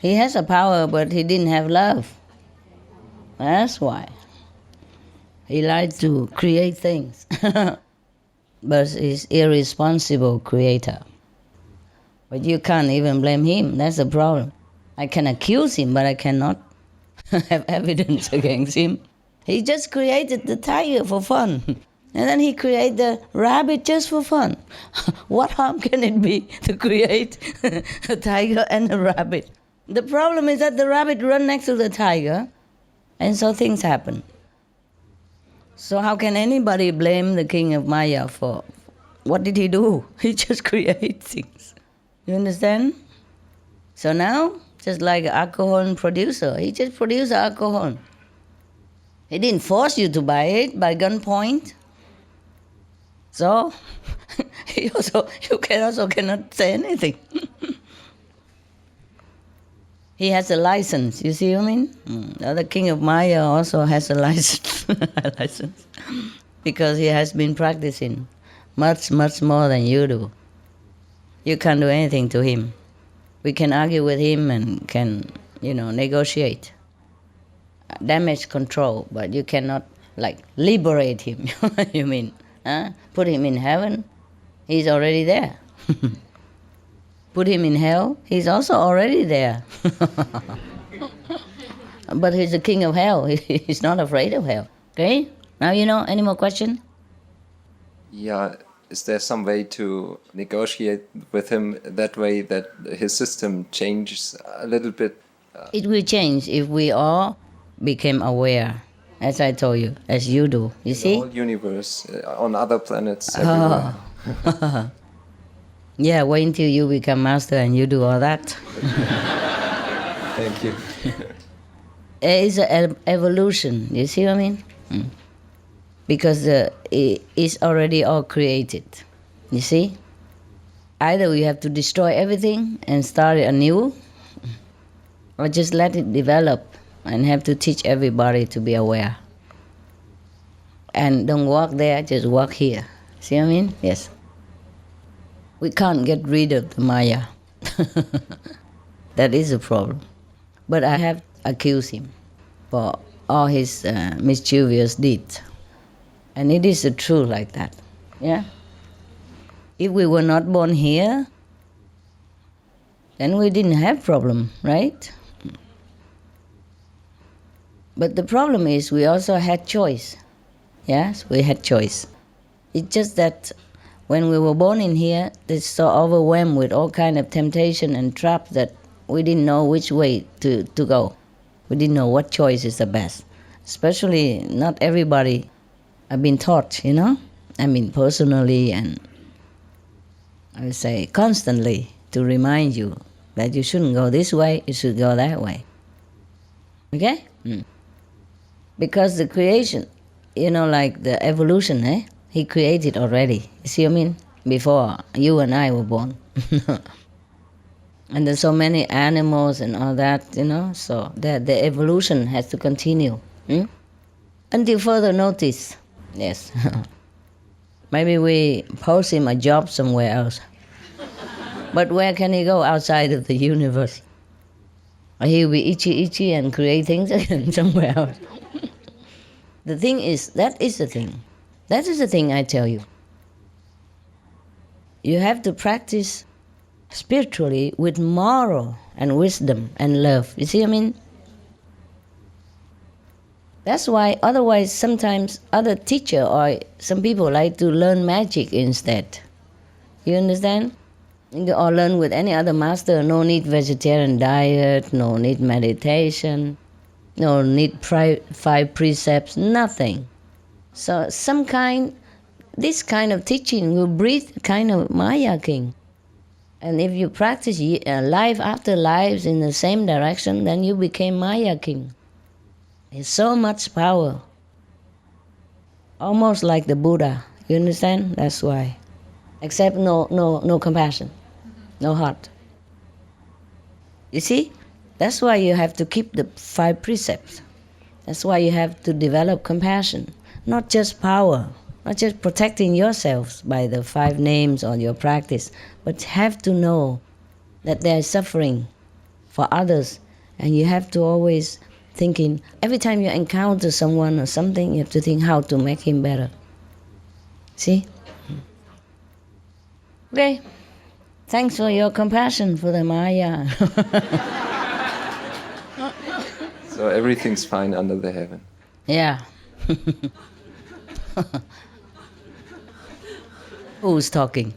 He has a power, but he didn't have love. That's why. He liked to create things. But he's irresponsible creator. But you can't even blame him. That's the problem. I can accuse him, but I cannot have evidence against him. He just created the tiger for fun. And then he created the rabbit just for fun. What harm can it be to create a tiger and a rabbit? The problem is that the rabbit run next to the tiger, and so things happen. So how can anybody blame the king of Maya for what did he do? He just created things. You understand? So now, just like an alcohol producer, he just produced alcohol. He didn't force you to buy it by gunpoint. So you cannot say anything. He has a license, you see what I mean? The other king of Maya also has a license, because he has been practicing much more than you do. You can't do anything to him. We can argue with him and can, negotiate, damage control, but you cannot, liberate him, you mean? Put him in heaven, he's already there. Put him in hell, he's also already there. But he's the king of hell, he's not afraid of hell. Okay? Now you know, any more questions? Yeah, is there some way to negotiate with him that way that his system changes a little bit? It will change if we all became aware, as I told you, as you do. You see? The whole universe, on other planets, everywhere. Oh. Yeah, wait until you become master and you do all that. Thank you. It's an evolution, you see what I mean? Because it's already all created, you see? Either we have to destroy everything and start it anew, or just let it develop and have to teach everybody to be aware. And don't walk there, just walk here. See what I mean? Yes. We can't get rid of the Maya. That is a problem. But I have accused him for all his mischievous deeds. And it is the truth like that. Yeah? If we were not born here, then we didn't have problem, right? But the problem is we also had choice. Yes, we had choice. It's just that when we were born in here, it's so overwhelmed with all kind of temptation and trap that we didn't know which way to go. We didn't know what choice is the best. Especially not everybody have been taught, I mean personally and I would say constantly to remind you that you shouldn't go this way, you should go that way. Okay? Because the creation, like the evolution, he created already. You see what I mean? Before you and I were born. And there's so many animals and all that, so the evolution has to continue. Until further notice. Yes. Maybe we post him a job somewhere else. But where can he go outside of the universe? He'll be itchy and create things again somewhere else. The thing is, that is the thing. That is the thing I tell you. You have to practice spiritually with moral and wisdom and love. You see what I mean? That's why otherwise sometimes other teacher or some people like to learn magic instead. You understand? Or learn with any other master, no need vegetarian diet, no need meditation, no need 5 precepts, nothing. So this kind of teaching will breed kind of Maya king. And if you practice life after lives in the same direction, then you became Maya king. It's so much power. Almost like the Buddha. You understand? That's why. Except no compassion. No heart. You see? That's why you have to keep the 5 precepts. That's why you have to develop compassion. Not just power. Not just protecting yourselves by the 5 names or your practice, but have to know that there is suffering for others, and you have to always thinking, every time you encounter someone or something, you have to think how to make him better. See? Okay. Thanks for your compassion for the Maya. So everything's fine under the heaven. Yeah. Who's talking?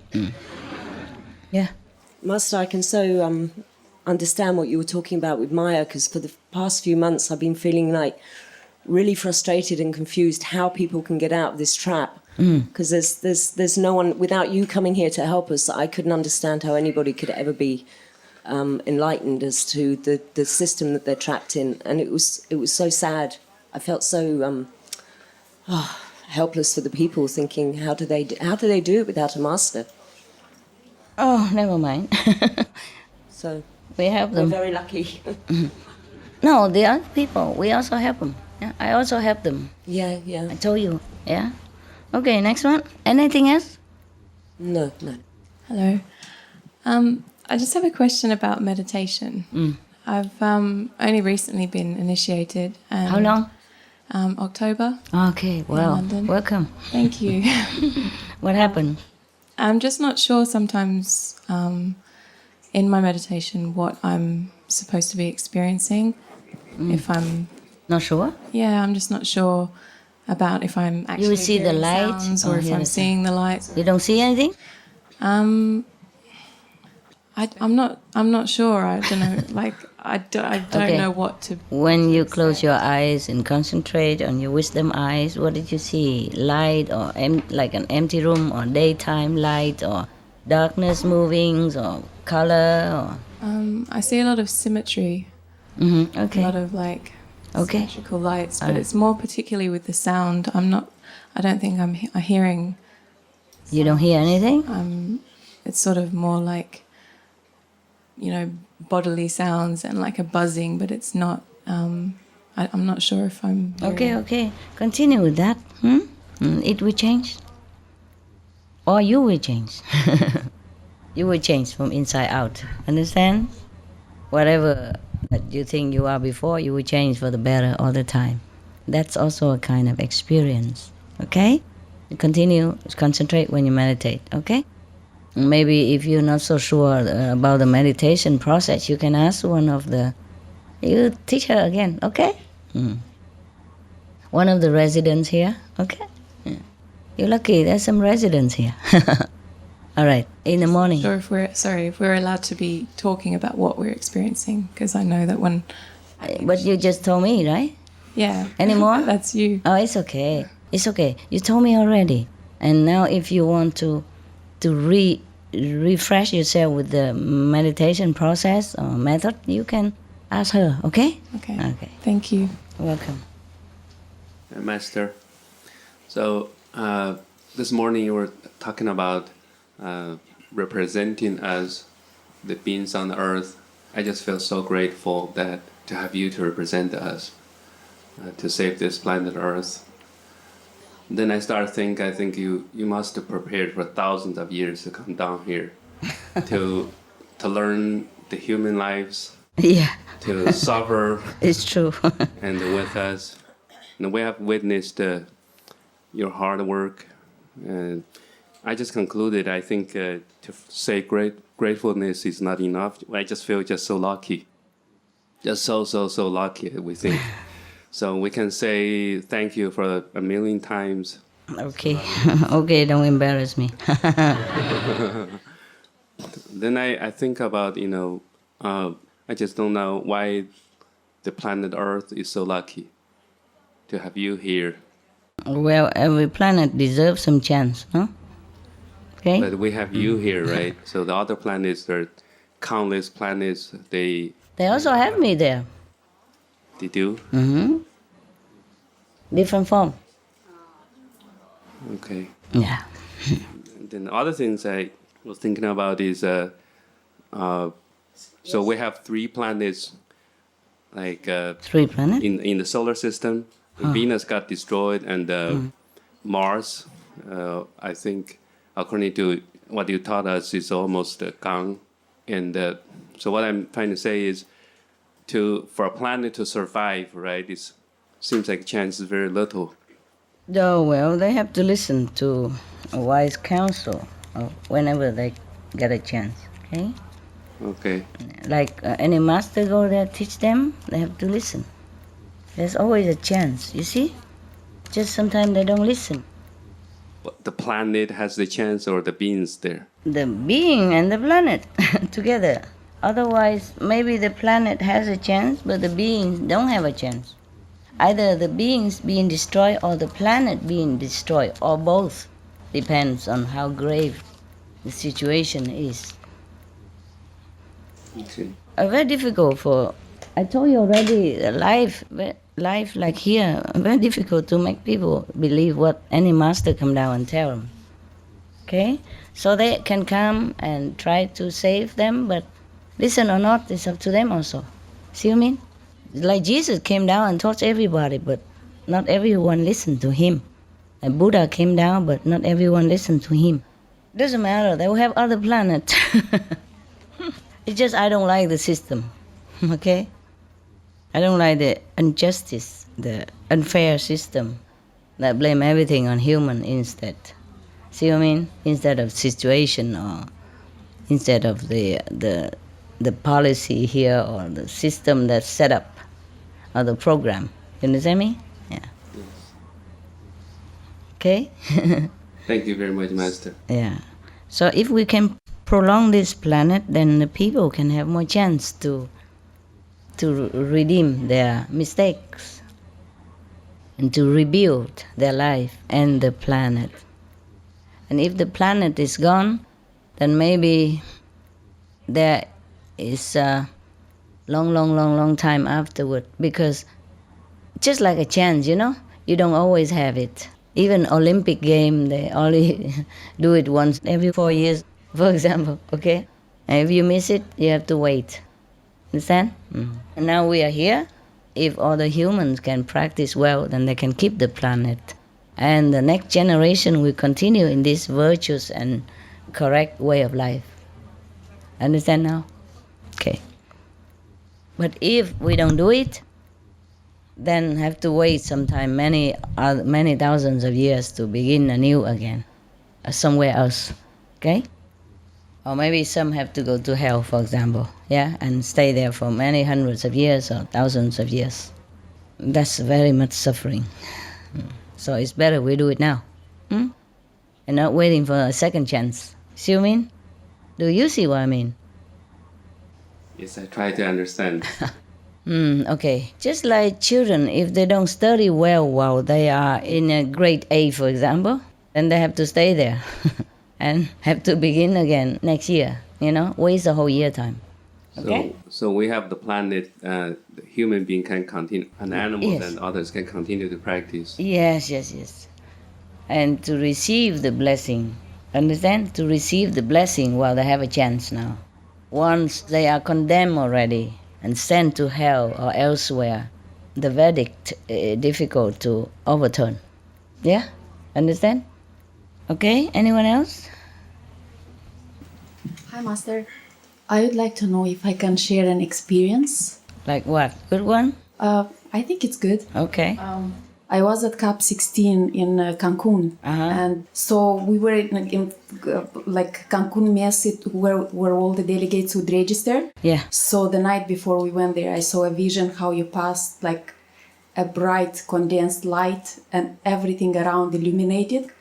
Yeah. Master, I can so understand what you were talking about with Maya, because for the past few months I've been feeling like really frustrated and confused how people can get out of this trap. Because there's no one, without you coming here to help us, I couldn't understand how anybody could ever be enlightened as to the system that they're trapped in. And it was so sad. I felt so helpless for the people, thinking, how do they do it without a master? Oh, never mind. So we have them. We're very lucky. No, the other people, we also help them. Yeah, I also help them. Yeah. I told you. Yeah. Okay, next one. Anything else? No. Hello. I just have a question about meditation. I've only recently been initiated. How long? October. Okay, well, welcome. Thank you. What happened? I'm just not sure sometimes in my meditation what I'm supposed to be experiencing. If I'm not sure? Yeah, I'm just not sure about if I'm actually You see the hearing light sounds or if I'm seeing the lights. You don't see anything? I'm not sure. I don't know. Like I don't know what to. When you close your eyes and concentrate on your wisdom eyes, what did you see? Light or like an empty room, or daytime light, or darkness moving, or color, or? I see a lot of symmetry. Okay. A lot of like symmetrical lights, but it's more particularly with the sound. I don't think I'm hearing. You don't hear anything? It's sort of more like, bodily sounds and like a buzzing, but it's not. I'm not sure if I'm. Okay. Continue with that. It will change, or you will change. You will change from inside out. Understand? Whatever that you think you are before, you will change for the better all the time. That's also a kind of experience. Okay? You continue to concentrate when you meditate. Okay? Maybe if you're not so sure about the meditation process, you can ask one of the teacher again. Okay? One of the residents here. Okay? Yeah. You're lucky. There's some residents here. All right. In the morning. Sure, if we're allowed to be talking about what we're experiencing, because I know that when. But you just told me, right? Yeah. Any more? That's you. Oh, it's okay. It's okay. You told me already. And now, if you want to refresh yourself with the meditation process or method, you can ask her. Okay? Okay. Thank you. Welcome. Master. So this morning you were talking about representing us, the beings on the earth. I just feel so grateful that to have you to represent us, to save this planet Earth. Then I think you must have prepared for thousands of years to come down here to learn the human lives. Yeah. To suffer. It's true. And with us. And we have witnessed your hard work. And I just concluded, I think to say gratefulness is not enough. I just feel just so lucky. Just so lucky, we think. So we can say thank you for a million times. Okay. Okay, don't embarrass me. Then I think about, I just don't know why the planet Earth is so lucky to have you here. Well, every planet deserves some chance, no? Okay. But we have you here, right? So the other planets, there are countless planets. They also have me there. They do? Mm-hmm. Different form. Okay. Yeah. Then the other things I was thinking about is, so we have 3 planets, like 3 planets in the solar system. Venus got destroyed, and Mars, I think, according to what you taught us, is almost gone. And so what I'm trying to say is, for a planet to survive, right? It seems like chance is very little. Oh, well, they have to listen to a wise counsel whenever they get a chance, okay? Okay. Like any master go there, teach them, they have to listen. There's always a chance, you see? Just sometimes they don't listen. the planet has the chance or the beings there? The being and the planet together. Otherwise, maybe the planet has a chance, but the beings don't have a chance. Either the beings being destroyed or the planet being destroyed, or both. Depends on how grave the situation is. Okay. Very difficult for, I told you already, life like here, very difficult to make people believe what any master come down and tell them. Okay? So they can come and try to save them, but listen or not, it's up to them also. See what I mean? Like Jesus came down and taught everybody, but not everyone listened to him. And Buddha came down, but not everyone listened to him. Doesn't matter, they will have other planets. It's just I don't like the system, okay? I don't like the injustice, the unfair system that blame everything on human instead. See what I mean? Instead of situation or instead of the policy here or the system that's set up or the program. You understand me? Yeah. Yes. Okay? Thank you very much, Master. Yeah. So if we can prolong this planet, then the people can have more chance to redeem their mistakes and to rebuild their life and the planet. And if the planet is gone, then maybe there is a long time afterward, because just like a chance, you know, you don't always have it. Even Olympic game, they only do it once every 4 years, for example, okay? And if you miss it, you have to wait. Understand? And now we are here. If all the humans can practice well, then they can keep the planet. And the next generation will continue in this virtuous and correct way of life. Understand now? Okay. But if we don't do it, then have to wait sometime many thousands of years to begin anew again, somewhere else, okay? Or maybe some have to go to hell, for example, yeah, and stay there for many hundreds of years or thousands of years. That's very much suffering. So it's better we do it now, and not waiting for a second chance. See what I mean? Do you see what I mean? Yes, I try to understand. Okay. Just like children, if they don't study well while they are in a grade A, for example, then they have to stay there and have to begin again next year, you know, waste a whole year time. Okay? So we have the planet, the human being can continue, and animals Yes. and others can continue to practice. Yes. And to receive the blessing, understand? To receive the blessing while they have a chance now. Once they are condemned already and sent to hell or elsewhere, the verdict is difficult to overturn. Yeah? Understand? Okay, anyone else? Hi, Master. I would like to know if I can share an experience. Like what? Good one? I think it's good. Okay. I was at CAP 16 in Cancun, and so we were in like Cancun Mess, where all the delegates would register. Yeah. So the night before we went there, I saw a vision how you passed like a bright condensed light and everything around illuminated,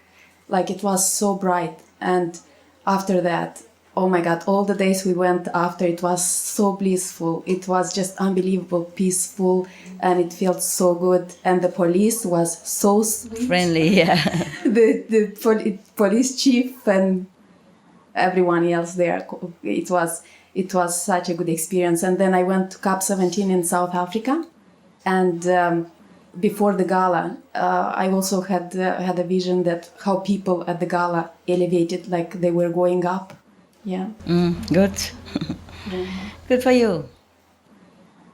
like it was so bright. And after that, oh my God, all the days we went after, it was so blissful. It was just unbelievable, peaceful, and it felt so good. And the police was so sweet. Friendly, yeah. the police chief and everyone else there. It was such a good experience. And then I went to CAP 17 in South Africa. And before the gala, I also had a vision that how people at the gala elevated, like they were going up. Yeah. Good. Good for you.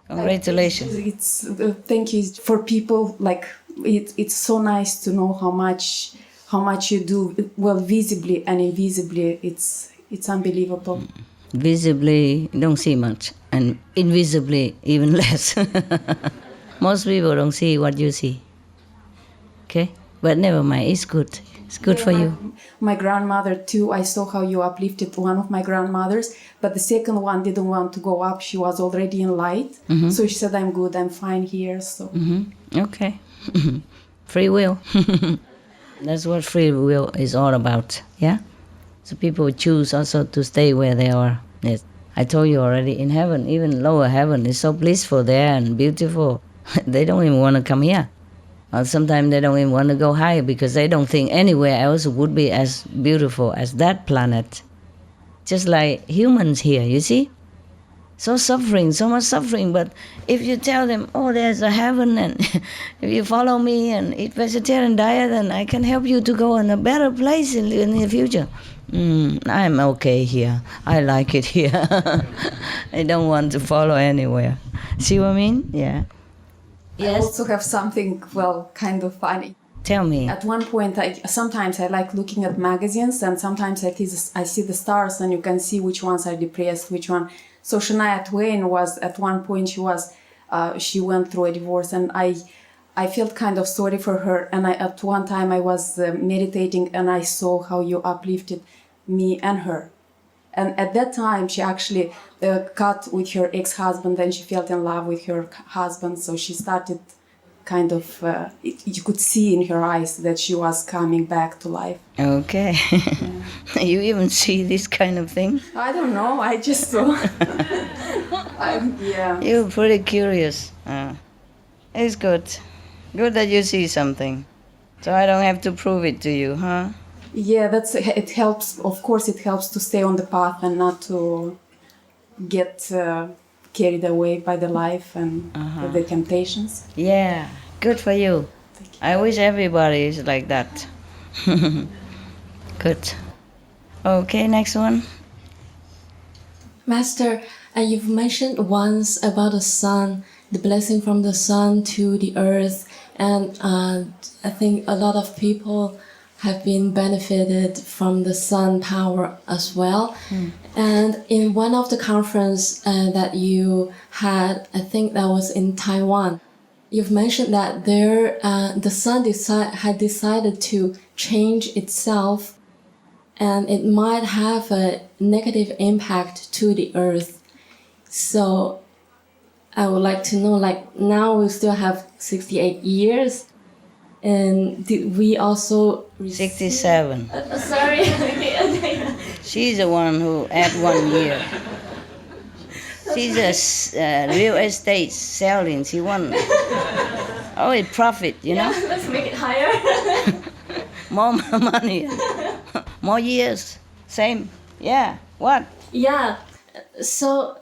Congratulations. It's thank you for people. Like it's so nice to know how much you do well, visibly and invisibly. It's unbelievable. Visibly, don't see much, and invisibly, even less. Most people don't see what you see. Okay, but never mind. It's good. It's good for you. My grandmother too. I saw how you uplifted one of my grandmothers, but the second one didn't want to go up. She was already in light, so she said, "I'm good. I'm fine here." So Okay, free will. That's what free will is all about, yeah? So people choose also to stay where they are. Yes. I told you already, in heaven, even lower heaven, is so blissful there and beautiful. They don't even want to come here. Or sometimes they don't even want to go higher because they don't think anywhere else would be as beautiful as that planet. Just like humans here, you see? So suffering, so much suffering. But if you tell them, oh, there's a heaven, and if you follow me and eat vegetarian diet, then I can help you to go in a better place in the future. I'm okay here. I like it here. I don't want to follow anywhere. See what I mean? Yeah. I also have something, well, kind of funny. Tell me. At one point, sometimes I like looking at magazines, and sometimes I see the stars, and you can see which ones are depressed, which one. So Shania Twain was, at one point, she went through a divorce, and I felt kind of sorry for her. And at one time I was meditating, and I saw how you uplifted me and her. And at that time, she actually cut with her ex-husband, and she fell in love with her husband. So she started kind of, you could see in her eyes that she was coming back to life. Okay. You even see this kind of thing? I don't know, I just saw. Yeah. You're pretty curious. It's good. Good that you see something. So I don't have to prove it to you, huh? Yeah, it helps. Of course, it helps to stay on the path and not to get carried away by the life and the temptations. Yeah, good for you. I wish everybody is like that. Good. Okay, next one. Master, you've mentioned once about the sun, the blessing from the sun to the earth, and I think a lot of people have been benefited from the sun power as well. And in one of the conference that you had, I think that was in Taiwan, you've mentioned that the sun had decided to change itself, and it might have a negative impact to the earth. So I would like to know, like, now we still have 68 years, and did we also 67. Sorry. She's the one who add 1 year. She's a real estate selling. She won. Oh, it profit, you know? Yeah, let's make it higher. More money. More years. Same. Yeah. What? Yeah. So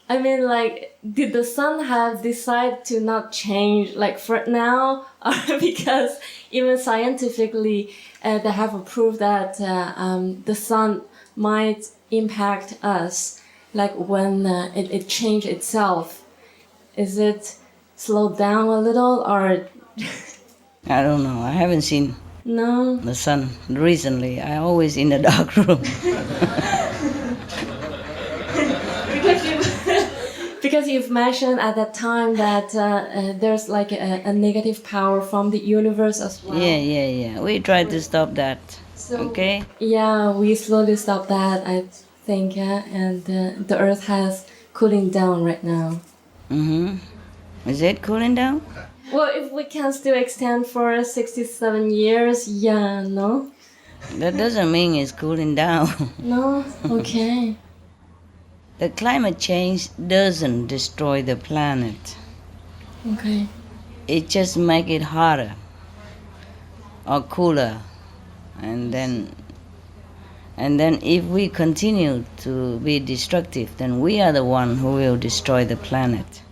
I mean, like, did the sun have decided to not change, like, for now? Or because even scientifically, they have proved that the sun might impact us, like when it changed itself. Is it slowed down a little, or? I don't know. I haven't seen the sun recently. I always in the dark room. Because you've mentioned at that time that there's like a negative power from the universe as well. Yeah. We tried to stop that. Okay? Yeah, we slowly stopped that, I think, and the earth has cooling down right now. Is it cooling down? Well, if we can still extend for 67 years, yeah, no? That doesn't mean it's cooling down. No? Okay. The climate change doesn't destroy the planet. Okay. It just makes it hotter or cooler. And then if we continue to be destructive, then we are the one who will destroy the planet.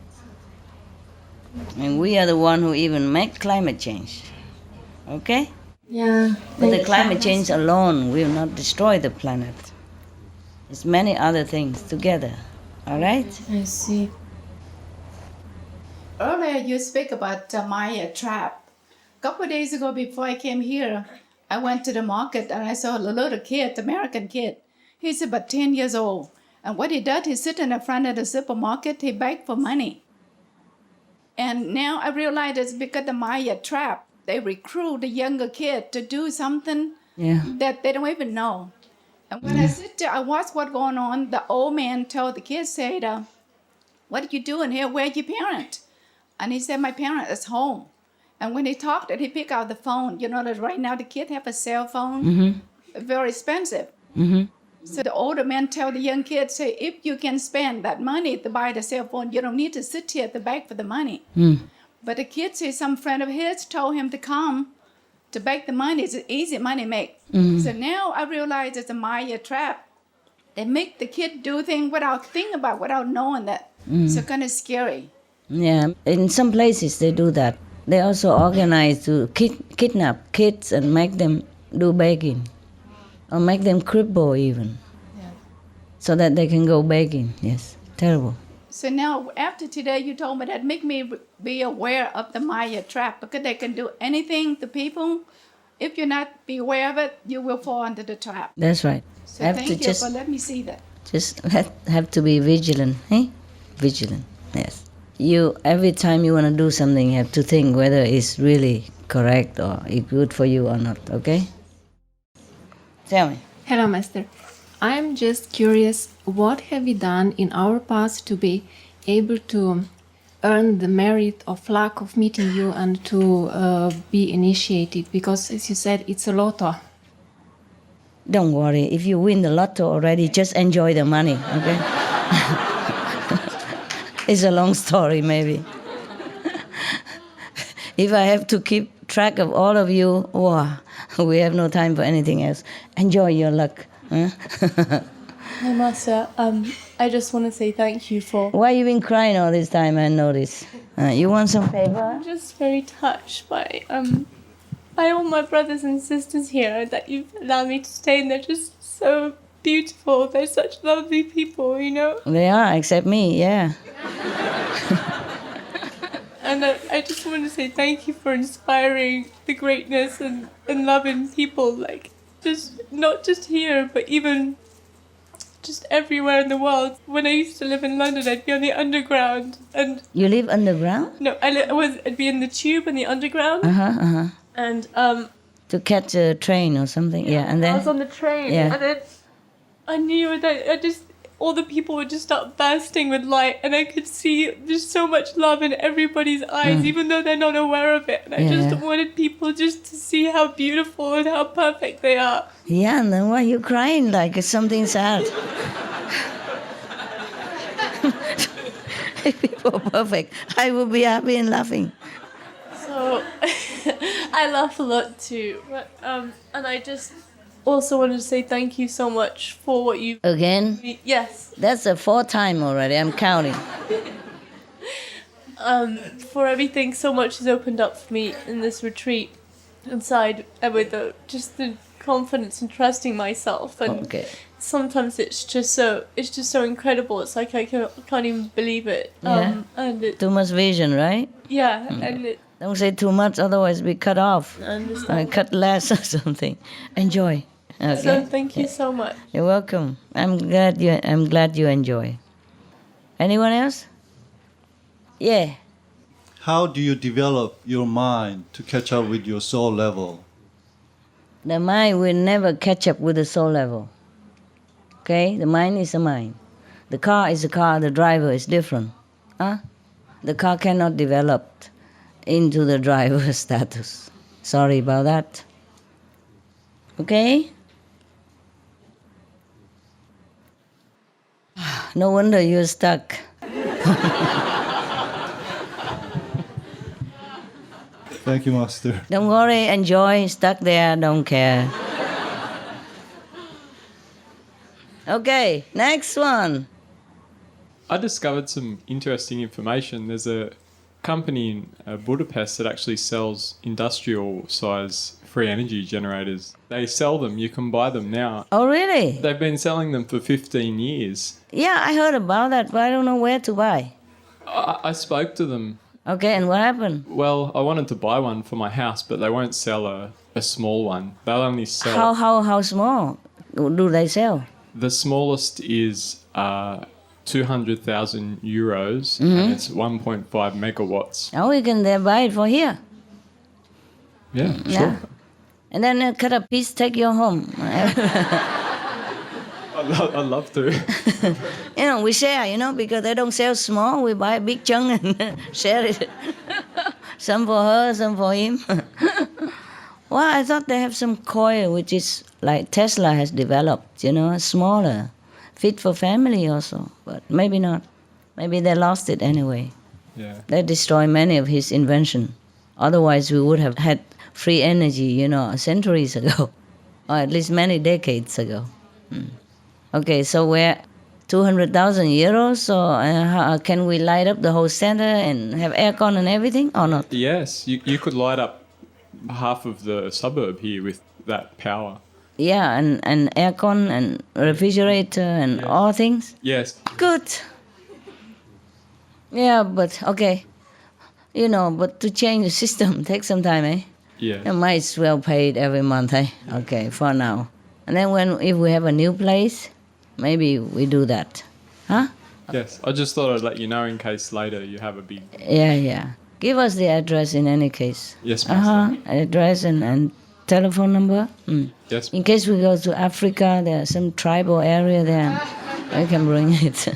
And we are the one who even make climate change. Okay? Yeah. But the climate change alone will not destroy the planet. It's many other things together. All right? I see. Earlier you speak about Maya trap. A couple of days ago before I came here, I went to the market and I saw a little kid, American kid. He's about 10 years old. And what he does, he sit in the front of the supermarket, he begs for money. And now I realize it's because the Maya trap. They recruit the younger kid to do something that they don't even know. And when I sit there, I watch what's going on. The old man told the kid, said, what are you doing here? Where's your parent? And he said, my parent is home. And when he talked, he picked out the phone. You know that right now the kids have a cell phone, very expensive. So the older man tell the young kid, say, if you can spend that money to buy the cell phone, you don't need to sit here at the beg for the money. But the kid say some friend of his told him to come to beg the money. It's an easy money make. So now I realize it's a Maya trap. They make the kid do things without thinking about, without knowing that. So kind of scary. Yeah, in some places they do that. They also organize to kidnap kids and make them do begging. Or make them cripple even. So that they can go begging. Yes, terrible. So now, after today, you told me that make me be aware of the Maya trap, because they can do anything to people. If you're not be aware of it, you will fall into the trap. That's right. So thank you for letting me see that. Just have to be vigilant, eh? Vigilant, yes. Every time you want to do something, you have to think whether it's really correct or it's good for you or not, okay? Tell me. Hello, Master. I'm just curious, what have you done in our past to be able to earn the merit of luck of meeting you and to be initiated? Because, as you said, it's a lotto. Don't worry. If you win the lotto already, just enjoy the money, okay? It's a long story, maybe. If I have to keep track of all of you, wow, we have no time for anything else. Enjoy your luck. Huh? Hi, Master. I just want to say thank you for... Why you been crying all this time? I noticed. You want some paper? I'm just very touched by all my brothers and sisters here that you've allowed me to stay, and they're just so beautiful. They're such lovely people, you know? They are, except me, yeah. And I just want to say thank you for inspiring the greatness and loving people, like, just not just here, but even just everywhere in the world. When I used to live in London, I'd be on the underground, and... You live underground? No, I'd be in the tube and the underground. And to catch a train or something, yeah, and then... I was on the train, and then I knew that all the people would just start bursting with light, and I could see just so much love in everybody's eyes, even though they're not aware of it. And I just wanted people just to see how beautiful and how perfect they are. Yeah, and then why are you crying like it's something sad? If people are perfect, I would be happy and laughing. So I laugh a lot too, but and I just also wanted to say thank you so much for what you... Again? Yes. That's the fourth time already, I'm counting. For everything, so much has opened up for me in this retreat inside, with just the confidence and trusting myself. And sometimes it's just so incredible. It's like I can't even believe it. Too much vision, right? Yeah, and don't say too much, otherwise we cut off. I understand. Cut less or something. Enjoy. Okay. So thank you so much. You're welcome. I'm glad you enjoy. Anyone else? Yeah. How do you develop your mind to catch up with your soul level? The mind will never catch up with the soul level. Okay? The mind is a mind. The car is a car, the driver is different. The car cannot develop into the driver status. Sorry about that. Okay? No wonder you're stuck. Thank you, Master. Don't worry, enjoy, stuck there, don't care. Okay, next one. I discovered some interesting information. There's a company in Budapest that actually sells industrial size free energy generators. They sell them, you can buy them now. Oh, really? They've been selling them for 15 years. Yeah, I heard about that, but I don't know where to buy. I spoke to them. Okay, and what happened? Well, I wanted to buy one for my house, but they won't sell a small one. They'll only sell... How small do they sell? The smallest is 200,000 euros, and it's 1.5 megawatts. Oh, we can buy it for here. Yeah, sure. Yeah. And then cut a piece, take you home. I'd love to. We share, because they don't sell small. We buy a big chunk and share it. Some for her, some for him. Well, I thought they have some coil which is like Tesla has developed, smaller, fit for family also, but maybe not. Maybe they lost it anyway. Yeah. They destroyed many of his invention. Otherwise, we would have had free energy, centuries ago, or at least many decades ago. Okay, so we're 200,000 euros, so can we light up the whole center and have aircon and everything, or not? Yes, you could light up half of the suburb here with that power. Yeah, and aircon and refrigerator and all things? Yes. Good. Yeah, but okay. But to change the system takes some time, eh? Yeah. You might as well pay it every month, eh? Okay, for now. And then if we have a new place, maybe we do that. Huh? Yes, I just thought I'd let you know in case later you have a big... Yeah. Give us the address in any case. Yes, Master. Address and telephone number. Yes. In case we go to Africa, there's some tribal area there. I can bring it.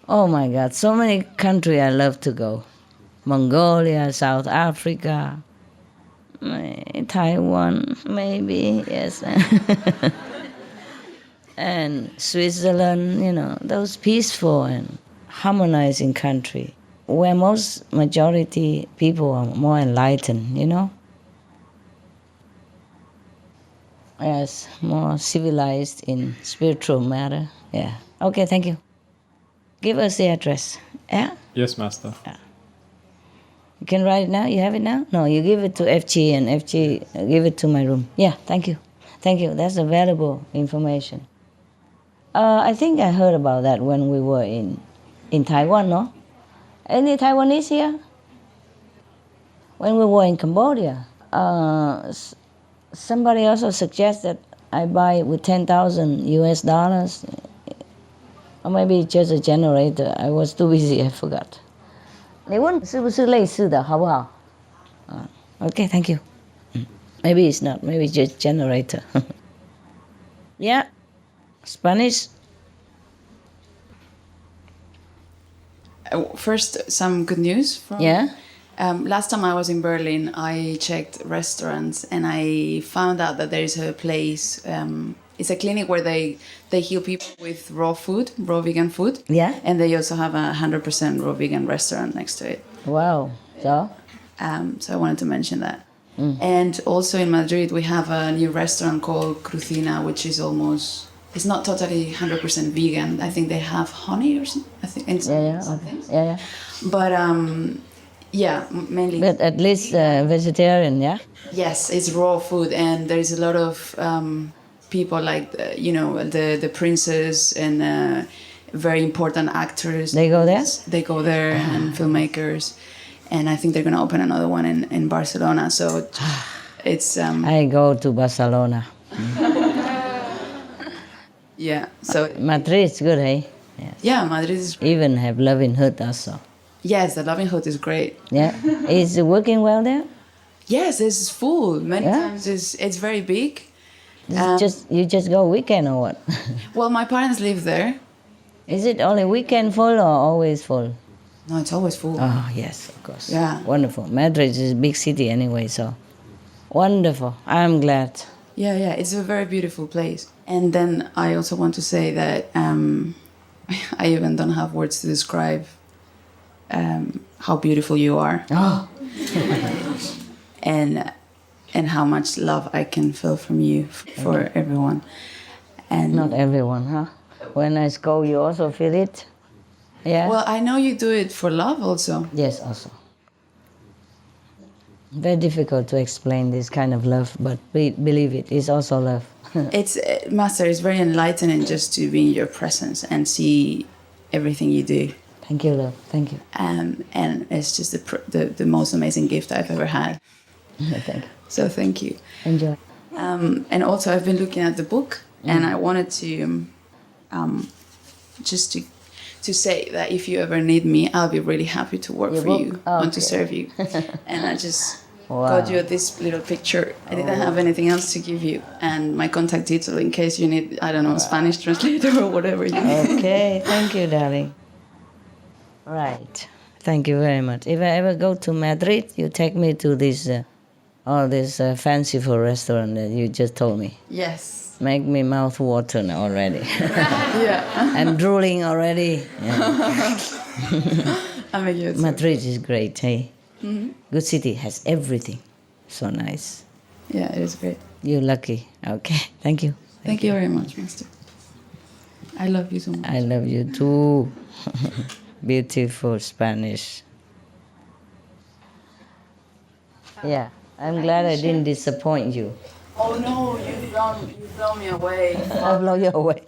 Oh my God, so many countries I love to go. Mongolia, South Africa, Taiwan, maybe, yes. And Switzerland, those peaceful and harmonizing country where most majority people are more enlightened, Yes, more civilized in spiritual matter. Yeah. Okay, thank you. Give us the address. Yeah? Yes, Master. Yeah. You can write it now? You have it now? No, you give it to FG and FG give it to my room. Yeah, thank you. Thank you. That's a valuable information. I think I heard about that when we were in Taiwan, no? Any Taiwanese here? When we were in Cambodia, somebody also suggested I buy it with 10,000 US dollars. Or maybe just a generator. I was too busy, I forgot. 你问是不是类似的，好不好? Okay, thank you. Maybe it's not. Maybe just generator. Yeah. Spanish. First, some good news. Yeah. Last time I was in Berlin, I checked restaurants and I found out that there is a place. It's a clinic where they heal people with raw vegan food. Yeah. And they also have a 100% raw vegan restaurant next to it. Wow. So? So I wanted to mention that. And also in Madrid, we have a new restaurant called Crucina, which is almost, it's not totally 100% vegan. I think they have honey or something. I think. Okay. Yeah. But mainly. But at least vegetarian, yeah? Yes, it's raw food, and there's a lot of people like the princes and very important actors. They go there? They go there, and filmmakers, and I think they're going to open another one in Barcelona. So it's. I go to Barcelona. Yeah. So Madrid is good, eh? Yes. Yeah, Madrid is. Even have Loving Hood also. Yes, the Loving Hood is great. Yeah, is it working well there? Yes, it's full. Many times it's very big. You just go weekend or what? Well, my parents live there. Is it only weekend full or always full? No, it's always full. Oh yes, of course. Yeah. Wonderful. Madrid is a big city anyway, so wonderful. I'm glad. Yeah, it's a very beautiful place. And then I also want to say that I even don't have words to describe how beautiful you are. Oh. and how much love I can feel from you for everyone. And not everyone, huh? When I scold, you also feel it? Yeah. Well, I know you do it for love also. Yes, also. Very difficult to explain this kind of love, but believe it, it's also love. Master, it's very enlightening just to be in your presence and see everything you do. Thank you, love. Thank you. And it's just the most amazing gift I've ever had. Thank you. So thank you. Enjoy. And also, I've been looking at the book, and I wanted to just to say that if you ever need me, I'll be really happy to work for you and to serve you. And I just got you this little picture. I didn't have anything else to give you, and my contact detail in case you need, I don't know, Spanish translator or whatever you need. Okay, thank you, darling. Right. Thank you very much. If I ever go to Madrid, you take me to this all this fanciful restaurant that you just told me. Yes. Make me mouth water already. Yeah. I'm drooling already. Yeah. Madrid is great, hey? Mm-hmm. Good city, has everything. So nice. Yeah, it is great. You're lucky. Okay, thank you. Thank you very much, Master. I love you so much. I love you too. Beautiful Spanish. Yeah, I'm glad I didn't disappoint you. Oh no, you've blown me away. I blow you away.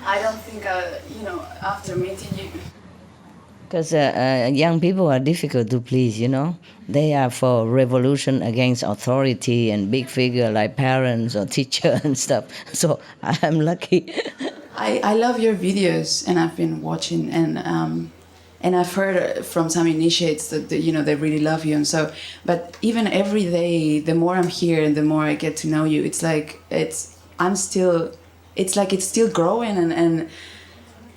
I don't think, after meeting you. Because young people are difficult to please, you know. They are for revolution against authority and big figure like parents or teacher and stuff. So I'm lucky. I love your videos, and I've been watching, and I've heard from some initiates that they really love you, and so. But even every day, the more I'm here and the more I get to know you, it's like it's still growing, and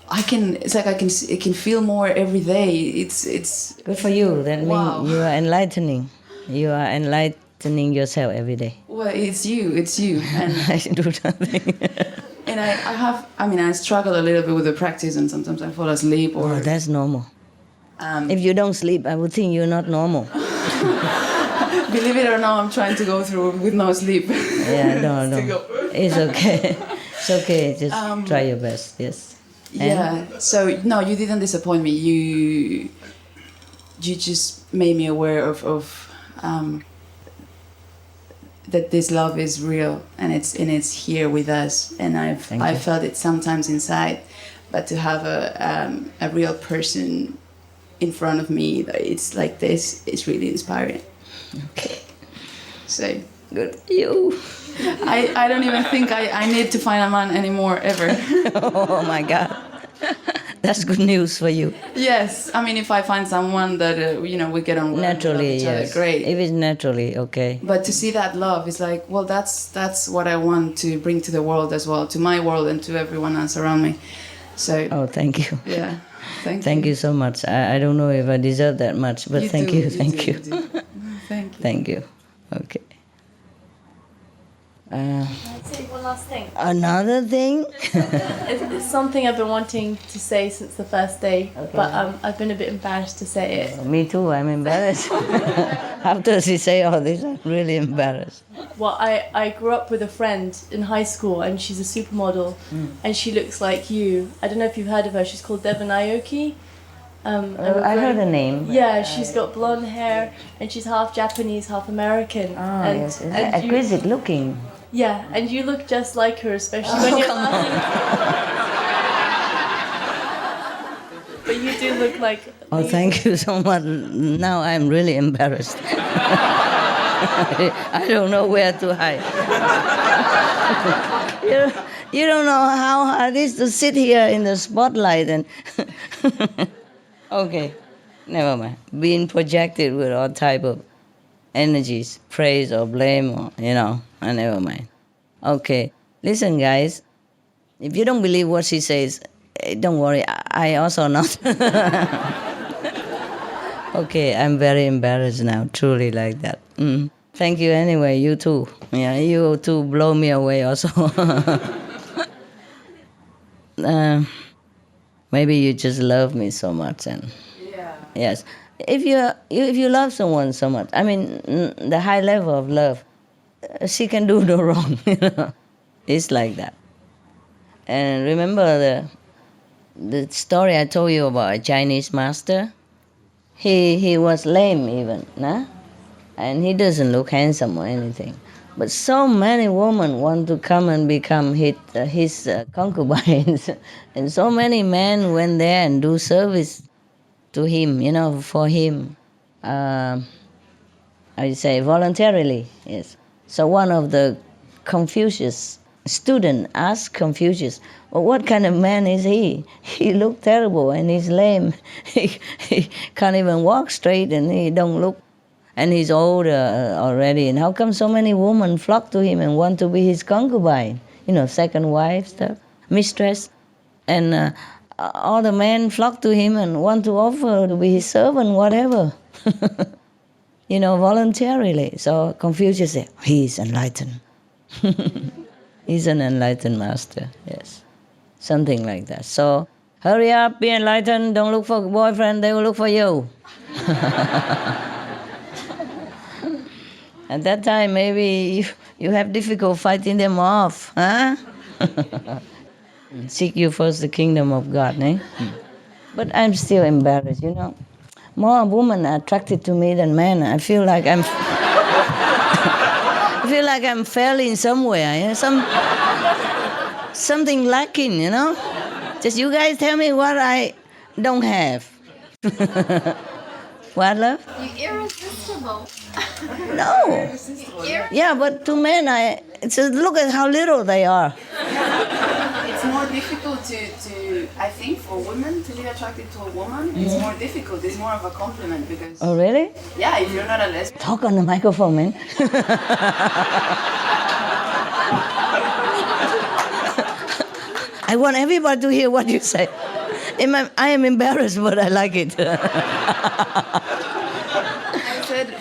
I can feel more every day. It's good for you. That wow. means you are enlightening. You are enlightening yourself every day. Well, it's you, and I do nothing. And I struggle a little bit with the practice, and sometimes I fall asleep. Or that's normal. If you don't sleep, I would think you're not normal. Believe it or not, I'm trying to go through with no sleep. Yeah, no. It's okay. It's okay. Just try your best. Yes. Yeah. So no, you didn't disappoint me. You just made me aware of that this love is real, and it's here with us, and I felt it sometimes inside, but to have a real person in front of me, it's like this, it's really inspiring. Okay. So good. You. I don't even think I need to find a man anymore ever. Oh my God. That's good news for you. Yes, I mean, if I find someone that we get on well, naturally, each yes, other, great. If it's naturally, okay. But to see that love is like, well, that's what I want to bring to the world as well, to my world and to everyone else around me. So. Oh, thank you. Yeah, thank you so much. I don't know if I deserve that much, but thank you. Thank you. Thank you. Okay. I'd say one last thing. Another thing? It's something I've been wanting to say since the first day, but I've been a bit embarrassed to say it. Me too, I'm embarrassed. After she say all this, I'm really embarrassed. Well, I grew up with a friend in high school, and she's a supermodel, and she looks like you. I don't know if you've heard of her. She's called Devon Aoki. I heard the name. Yeah, she's got blonde hair, and she's half Japanese, half American. Oh, yes. Exquisite looking. Yeah, and you look just like her, especially when you're laughing. But you do look like... Oh, thank you so much. Now I'm really embarrassed. I don't know where to hide. You don't know how hard it is to sit here in the spotlight and... Okay, never mind. Being projected with all type of energies, praise or blame, or, never mind. Okay, listen, guys. If you don't believe what she says, don't worry. I also not. Okay, I'm very embarrassed now. Truly like that. Thank you anyway. You too. Yeah, you too blow me away also. Maybe you just love me so much, and yes. If you love someone so much, I mean, the high level of love, she can do no wrong. It's like that. And remember the story I told you about a Chinese master. He was lame even, nah? And he doesn't look handsome or anything. But so many women want to come and become his concubines, and so many men went there and do service to him, for him. I say voluntarily, yes. So one of the Confucius students asked Confucius, well, what kind of man is he? He looked terrible and he's lame. He can't even walk straight and he don't look. And he's older already. And how come so many women flock to him and want to be his concubine? Second wife stuff, mistress. And all the men flock to him and want to offer to be his servant, whatever. Voluntarily. So Confucius said, he's enlightened. He's an enlightened master, yes. Something like that. So, hurry up, be enlightened, don't look for a boyfriend, they will look for you. At that time, maybe you have difficult fighting them off, huh? Seek you first the kingdom of God, eh? But I'm still embarrassed, More women are attracted to me than men. I feel like I'm failing somewhere, something lacking, Just you guys tell me what I don't have. What, love? You're irresistible. No. Yeah, but to men, look at how little they are. It's more difficult to I think, for women to be attracted to a woman. It's more difficult. It's more of a compliment because. Oh, really? Yeah, if you're not a lesbian. Talk on the microphone, man. I want everybody to hear what you say. I am embarrassed, but I like it. I said,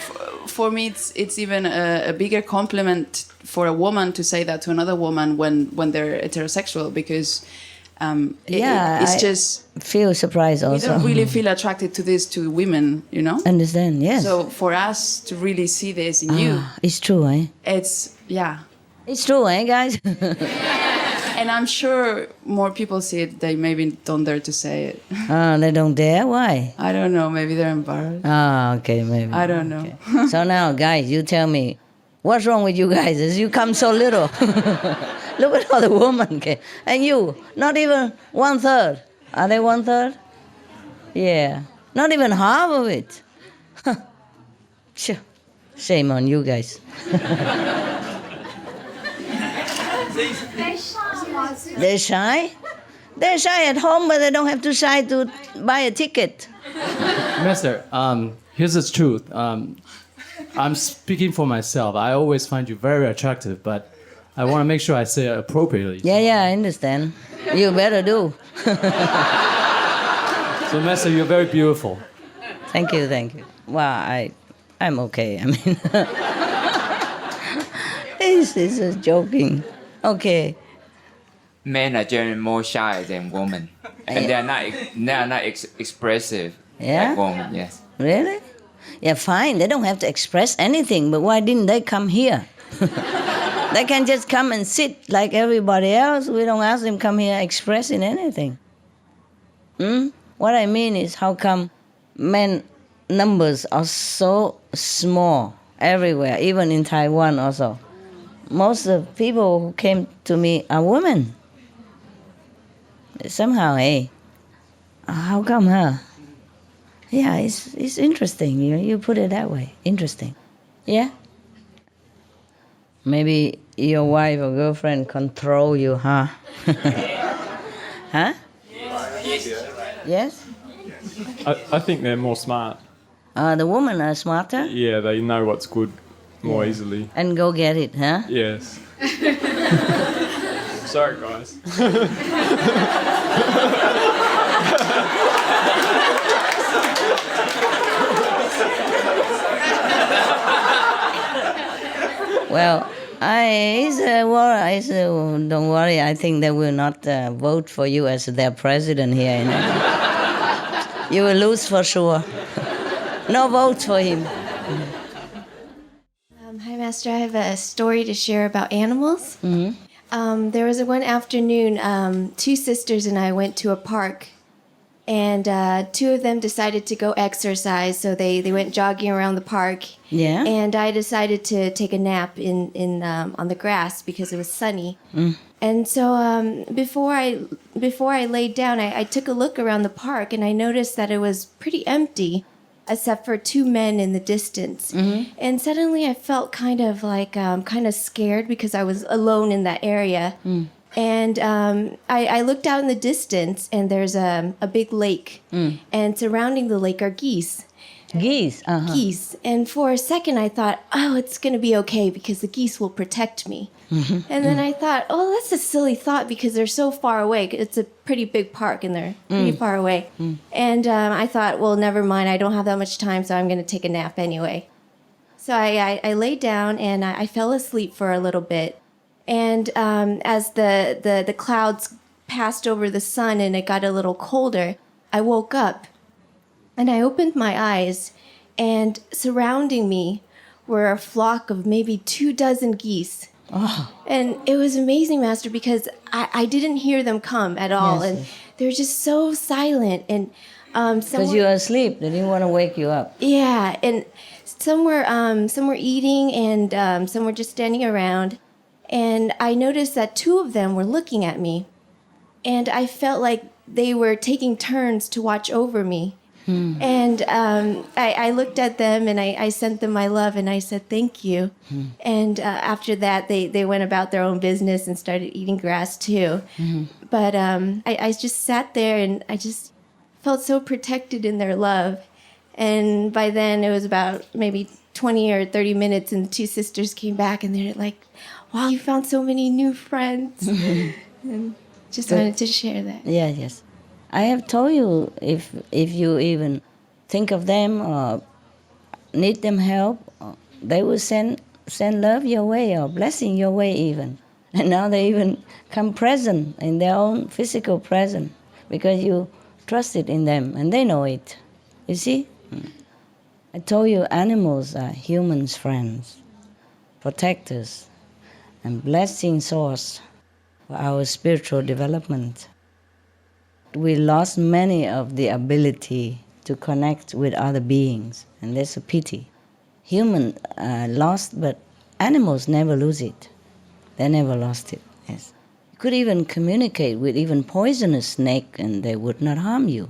for me, it's even a bigger compliment for a woman to say that to another woman when they're heterosexual, because it's just feel surprised also. We don't really feel attracted to this to women, Understand? Yes. So for us to really see this in you, it's true, eh? It's It's true, eh, guys? And I'm sure more people see it. They maybe don't dare to say it. They don't dare? Why? I don't know. Maybe they're embarrassed. Okay, maybe. I don't know. Okay. So now, guys, you tell me, what's wrong with you guys? Is you come so little. Look at all the women. Okay? And you, not even 1/3. Are they 1/3? Yeah. Not even half of it. Shame on you guys. They're shy? They're shy at home, but they don't have to shy to buy a ticket. Master, here's the truth. I'm speaking for myself. I always find you very attractive, but I want to make sure I say it appropriately. Yeah, I understand. You better do. So, Master, you're very beautiful. Thank you. Well, I'm okay. I mean, it's just joking. Okay. Men are generally more shy than women, and they are not expressive like women. Yes. Really? Yeah, fine. They don't have to express anything, but why didn't they come here? They can just come and sit like everybody else. We don't ask them come here expressing anything. What I mean is, how come men numbers are so small everywhere, even in Taiwan also? Most of the people who came to me are women. Somehow, how come, huh? Yeah, it's interesting. You put it that way. Interesting. Yeah? Maybe your wife or girlfriend control you, huh? Huh? Yes? I think they're more smart. The women are smarter? Yeah, they know what's good more easily. And go get it, huh? Yes. Sorry, guys. Well, don't worry. I think they will not vote for you as their president here. You will lose for sure. No votes for him. Hi, Master. I have a story to share about animals. Mm-hmm. There was one afternoon, two sisters and I went to a park, and two of them decided to go exercise, so they went jogging around the park. Yeah. And I decided to take a nap on the grass because it was sunny. And so before I laid down, I took a look around the park, and I noticed that it was pretty empty, except for two men in the distance. And suddenly I felt kind of scared because I was alone in that area. And I looked out in the distance, and there's a big lake, and surrounding the lake are geese. Geese. Uh-huh. Geese. And for a second I thought, oh, it's going to be okay because the geese will protect me. Mm-hmm. And then I thought, oh, that's a silly thought because they're so far away. It's a pretty big park and they're pretty far away. And I thought, well, never mind. I don't have that much time, so I'm going to take a nap anyway. So I laid down and I fell asleep for a little bit. And as the clouds passed over the sun and it got a little colder, I woke up and I opened my eyes, and surrounding me were a flock of maybe 24 geese. Oh. And it was amazing, Master, because I didn't hear them come at all. Yes, and yes. they're just so silent. And Because you were asleep, they didn't want to wake you up. yeah, and some were eating, and some were just standing around. And I noticed that 2 of them were looking at me, and I felt like they were taking turns to watch over me. And I looked at them and I sent them my love and I said thank you. And after that, they went about their own business and started eating grass too. But I just sat there and I just felt so protected in their love. And by then it was about maybe 20 or 30 minutes and the 2 sisters came back and they're like, wow, you found so many new friends. And just wanted to share that. Yeah, yes. I have told you, if you even think of them or need them help, they will send love your way or blessing your way even. And now they even come present in their own physical presence because you trusted in them and they know it. You see? I told you animals are humans' friends, protectors, and blessing source for our spiritual development. We lost many of the ability to connect with other beings, and that's a pity. Humans lost, but animals never lose it. They never lost it, yes. You could even communicate with even poisonous snake and they would not harm you.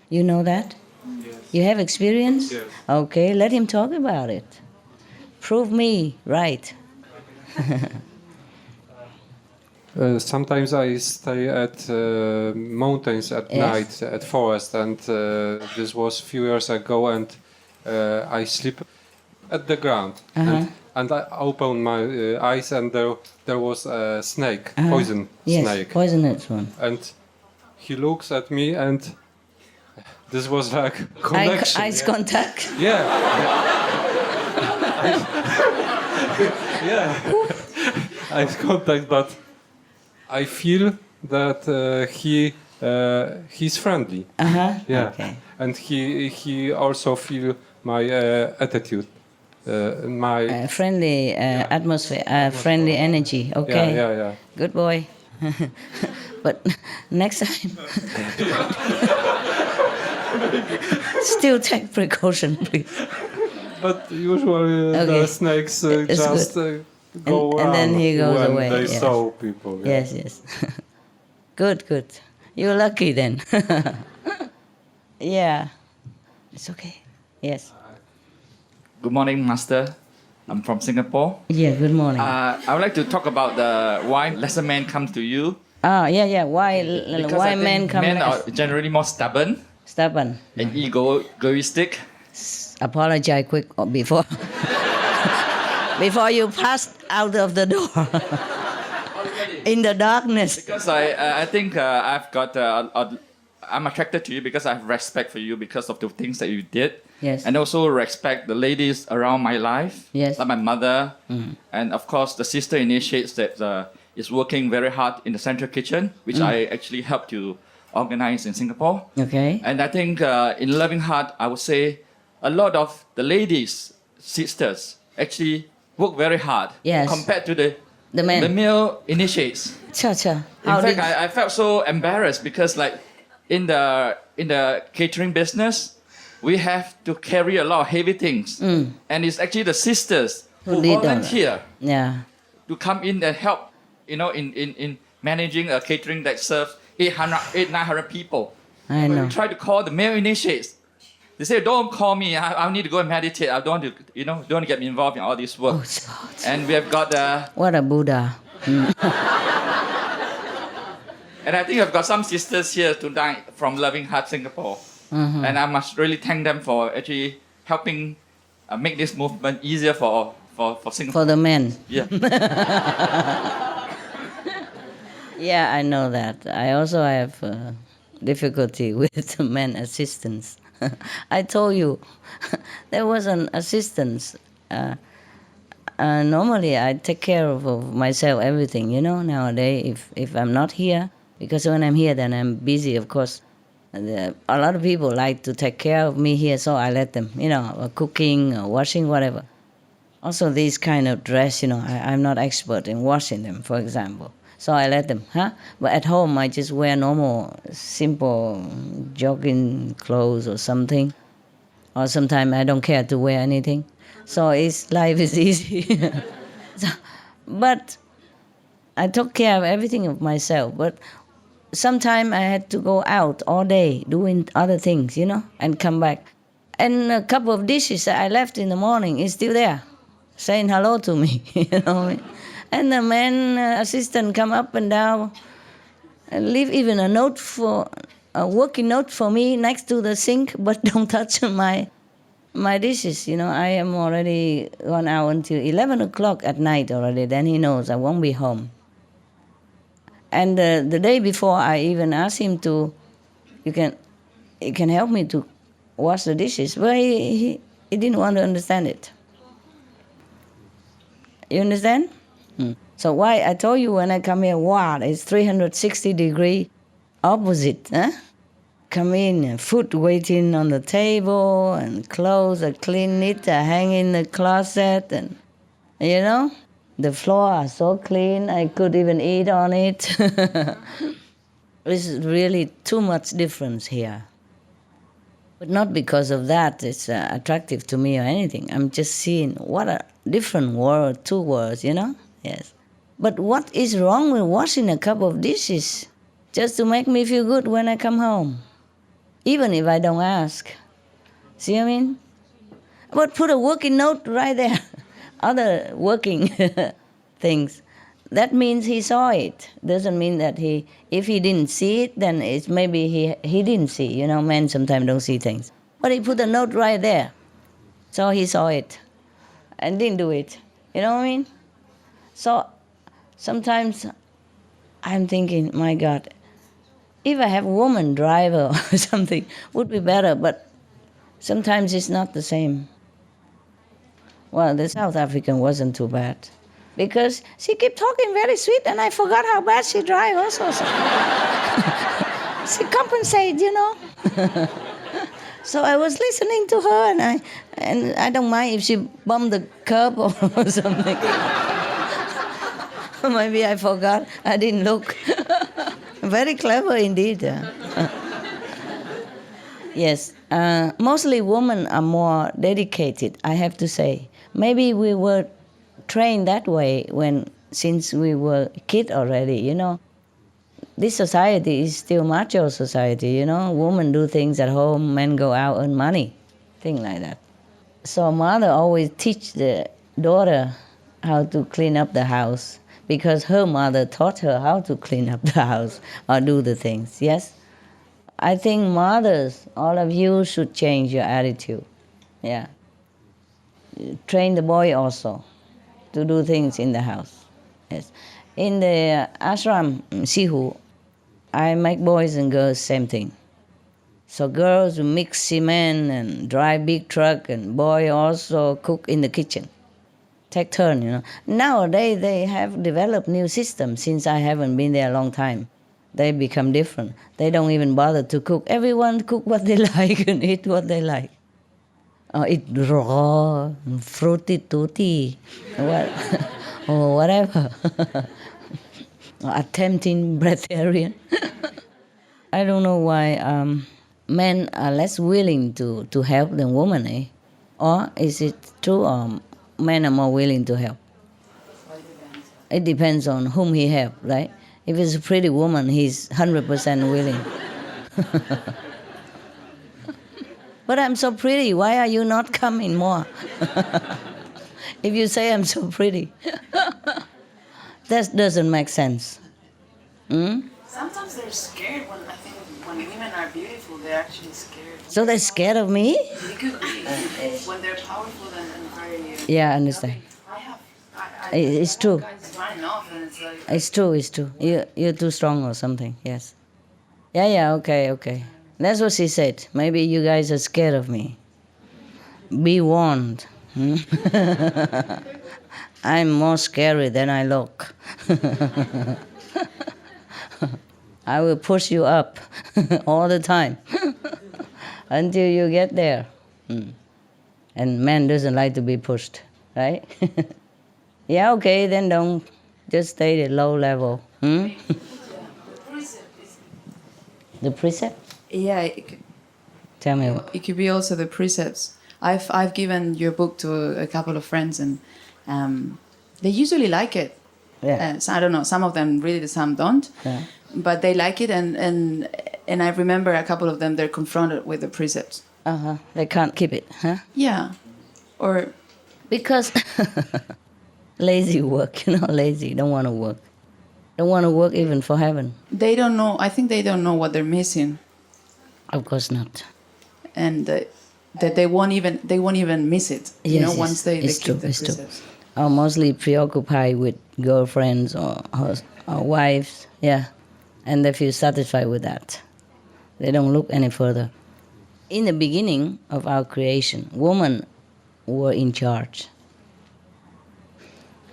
You know that? Yes. You have experience? Yes. Okay, let him talk about it. Prove me right. Sometimes I stay at mountains at night, at forest, and this was a few years ago, and I sleep at the ground. And I open my eyes, and there was a snake, poison snake. Yes, poisonous one. And he looks at me, and this was like connection. Eyes contact? Yeah. Yeah. Eyes contact, but I feel that he's friendly. Yeah. Okay. And he also feel my attitude, my friendly atmosphere, friendly energy. Okay. Yeah. Good boy. But next time, still take precaution, please. But usually the snakes just go and then he goes when away. They yes. saw people. Yeah. Yes. Good. You're lucky then. Yeah. It's okay. Yes. Good morning, Master. I'm from Singapore. Yeah, good morning. I would like to talk about why lesser men come to you. Yeah. Why men come? Men are generally more stubborn. Stubborn. And egoistic. Apologize quick before you pass out of the door in the darkness. Because I think I've got I'm attracted to you because I have respect for you because of the things that you did. Yes. And also respect the ladies around my life. Yes. Like my mother. And of course the sister initiates that is working very hard in the central kitchen, which I actually helped to organize in Singapore. Okay. And I think in Loving Heart, I would say a lot of the ladies, sisters, actually work very hard compared to the men. The male initiates. In fact, I felt so embarrassed because like in the catering business, we have to carry a lot of heavy things. And it's actually the sisters who volunteer to come in and help, in managing a catering that serves 900 people. I know. We try to call the male initiates. They say, don't call me. I need to go and meditate. I don't want to, don't want to get me involved in all this work. And we have got what a Buddha. And I think I've got some sisters here tonight from Loving Heart Singapore. And I must really thank them for actually helping make this movement easier for Singapore. For the men. Yeah. Yeah, I know that. I also have difficulty with the men assistants. I told you, there was an assistant. Normally, I take care of myself, everything, nowadays, if I'm not here. Because when I'm here, then I'm busy, of course. A lot of people like to take care of me here, so I let them, cooking, washing, whatever. Also, these kind of dress, I'm not expert in washing them, for example. So I let them, But at home, I just wear normal, simple jogging clothes or something. Or sometimes I don't care to wear anything. So life is easy. But I took care of everything of myself. But sometimes I had to go out all day doing other things, and come back. And a couple of dishes that I left in the morning is still there, saying hello to me, And the man assistant come up and down and leave even a working note for me next to the sink, but don't touch my dishes. I am already gone out until 11 o'clock at night already. Then he knows I won't be home. And the day before, I even asked him you can help me to wash the dishes. But he didn't want to understand it. You understand? So why I told you when I come here, wow, it's 360 degree opposite. Come in, food waiting on the table, and clothes are clean, neat, hang in the closet, and the floor are so clean, I could even eat on it. It's really too much difference here. But not because of that it's attractive to me or anything. I'm just seeing what a different world, two worlds, Yes. But what is wrong with washing a couple of dishes just to make me feel good when I come home? Even if I don't ask. See what I mean? But put a working note right there. Other working things. That means he saw it. Doesn't mean that if he didn't see it, then it's maybe he didn't see. Men sometimes don't see things. But he put a note right there. So he saw it and didn't do it. You know what I mean? So sometimes I'm thinking, my God, if I have a woman driver or something, would be better. But sometimes it's not the same. Well, the South African wasn't too bad. Because she kept talking very sweet, and I forgot how bad she drives also. She compensates, So I was listening to her, and I don't mind if she bumped the curb or something. Maybe I forgot. I didn't look. Very clever indeed. Yes. Mostly women are more dedicated, I have to say. Maybe we were trained that way since we were kids already, This society is still macho society, Women do things at home, men go out earn money, thing like that. So mother always teach the daughter how to clean up the house because her mother taught her how to clean up the house or do the things, yes? I think mothers, all of you should change your attitude, yeah. Train the boy also to do things in the house. Yes. In the ashram, Sihu, I make boys and girls same thing. So girls mix cement and drive big truck, and boy also cook in the kitchen. Take turn, Nowadays they have developed new systems since I haven't been there a long time. They become different. They don't even bother to cook. Everyone cook what they like and eat what they like. Eat raw, fruity tutti, or whatever. Attempting breatharian. I don't know why men are less willing to help than women, eh? Or is it true or men are more willing to help? It depends on whom he helps, right? If it's a pretty woman, he's 100% willing. But I'm so pretty, why are you not coming more? If you say I'm so pretty. That doesn't make sense. Sometimes they're scared when when women are beautiful, they're actually scared. So they're scared of me? They could be. When they're powerful and very... Yeah, I understand. It's true. Guys running off and it's like... It's true, it's true. You're too strong or something, yes. Yeah, okay. That's what she said. Maybe you guys are scared of me. Be warned. I'm more scary than I look. I will push you up all the time until you get there. And man doesn't like to be pushed, right? Yeah, okay, then don't just stay at low level. The precept? Yeah. Tell me what. It could be also the precepts. I've given your book to a couple of friends and they usually like it. Yeah. So I don't know, some of them really, some don't. Yeah. But they like it and I remember a couple of them, they're confronted with the precepts. They can't keep it, huh? Yeah. Or... Because lazy work, lazy, don't want to work. Don't want to work even for heaven. They don't know, I think they don't know what they're missing. Of course not. And that they won't even miss it, Yes, once they it's keep true, the it's true. precepts. Are mostly preoccupied with girlfriends or wives, yeah. And they feel satisfied with that. They don't look any further. In the beginning of our creation, women were in charge.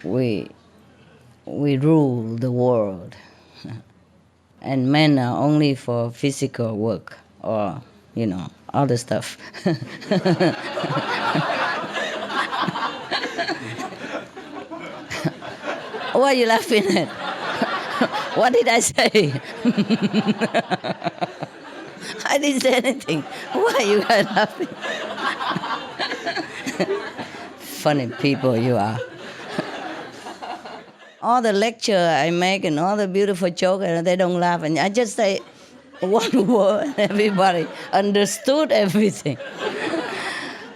We rule the world. And men are only for physical work or, other stuff. What are you laughing at? What did I say? I didn't say anything. Why are you guys laughing? Funny people you are. All the lecture I make and all the beautiful jokes, and they don't laugh. And I just say one word, and everybody understood everything.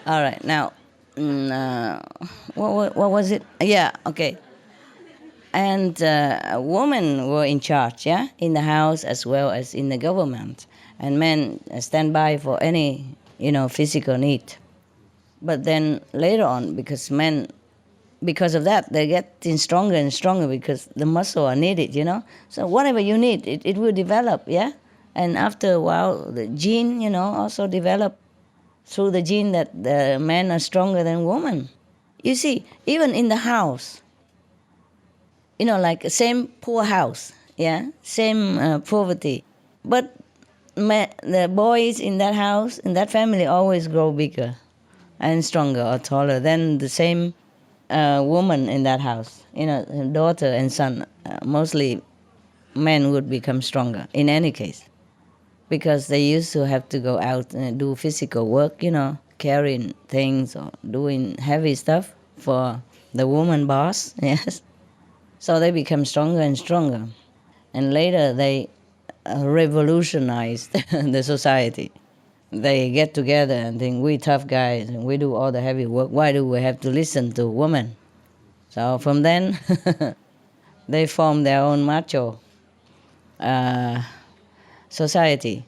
All right, now, what was it? Yeah, okay. And women were in charge, yeah, in the house as well as in the government. And men stand by for any, physical need. But then later on, because of that, they're getting stronger and stronger because the muscle are needed, So whatever you need, it will develop, yeah? And after a while, the gene, also develop through the gene that the men are stronger than women. You see, even in the house, like same poor house, yeah, same poverty. But the boys in that house, in that family, always grow bigger and stronger or taller than the same woman in that house. Daughter and son, mostly men would become stronger in any case. Because they used to have to go out and do physical work, carrying things or doing heavy stuff for the woman boss, yes. So they become stronger and stronger. And later they revolutionized the society. They get together and think, we tough guys, and we do all the heavy work. Why do we have to listen to women? So from then, they form their own macho society.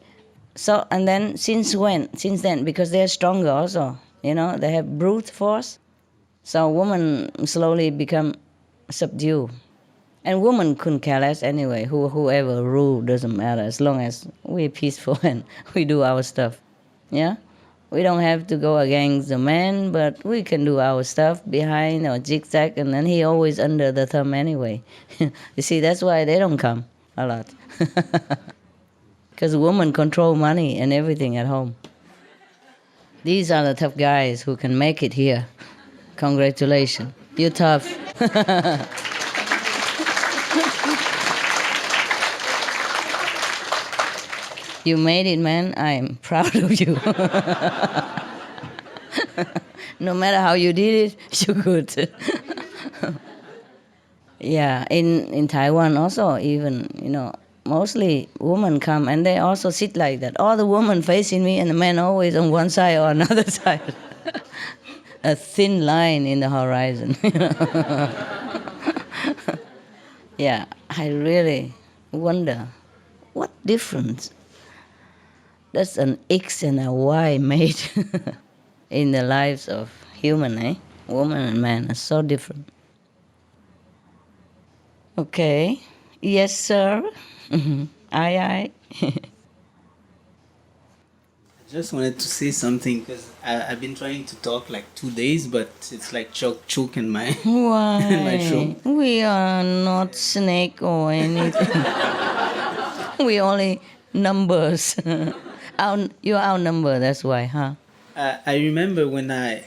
So, and then since then, because they're stronger also, they have brute force. So women slowly become subdued. And women couldn't care less anyway. Whoever rule doesn't matter as long as we're peaceful and we do our stuff. Yeah? We don't have to go against the man, but we can do our stuff behind or zigzag, and then he always under the thumb anyway. You see, that's why they don't come a lot. Because women control money and everything at home. These are the tough guys who can make it here. Congratulations. You're tough. You made it, man. I'm proud of you. No matter how you did it, you're good. Yeah, in Taiwan also, even, mostly women come and they also sit like that. All the women facing me and the men always on one side or another side. A thin line in the horizon. Yeah, I really wonder what difference That's an X and a Y made in the lives of human, eh? Woman and man are so different. Okay. Yes, sir. Aye. I just wanted to say something because I've been trying to talk like 2 days, but it's like choke in my Why? in my throat. We are not snake or anything. We only numbers. You're our number, that's why, huh? I remember when I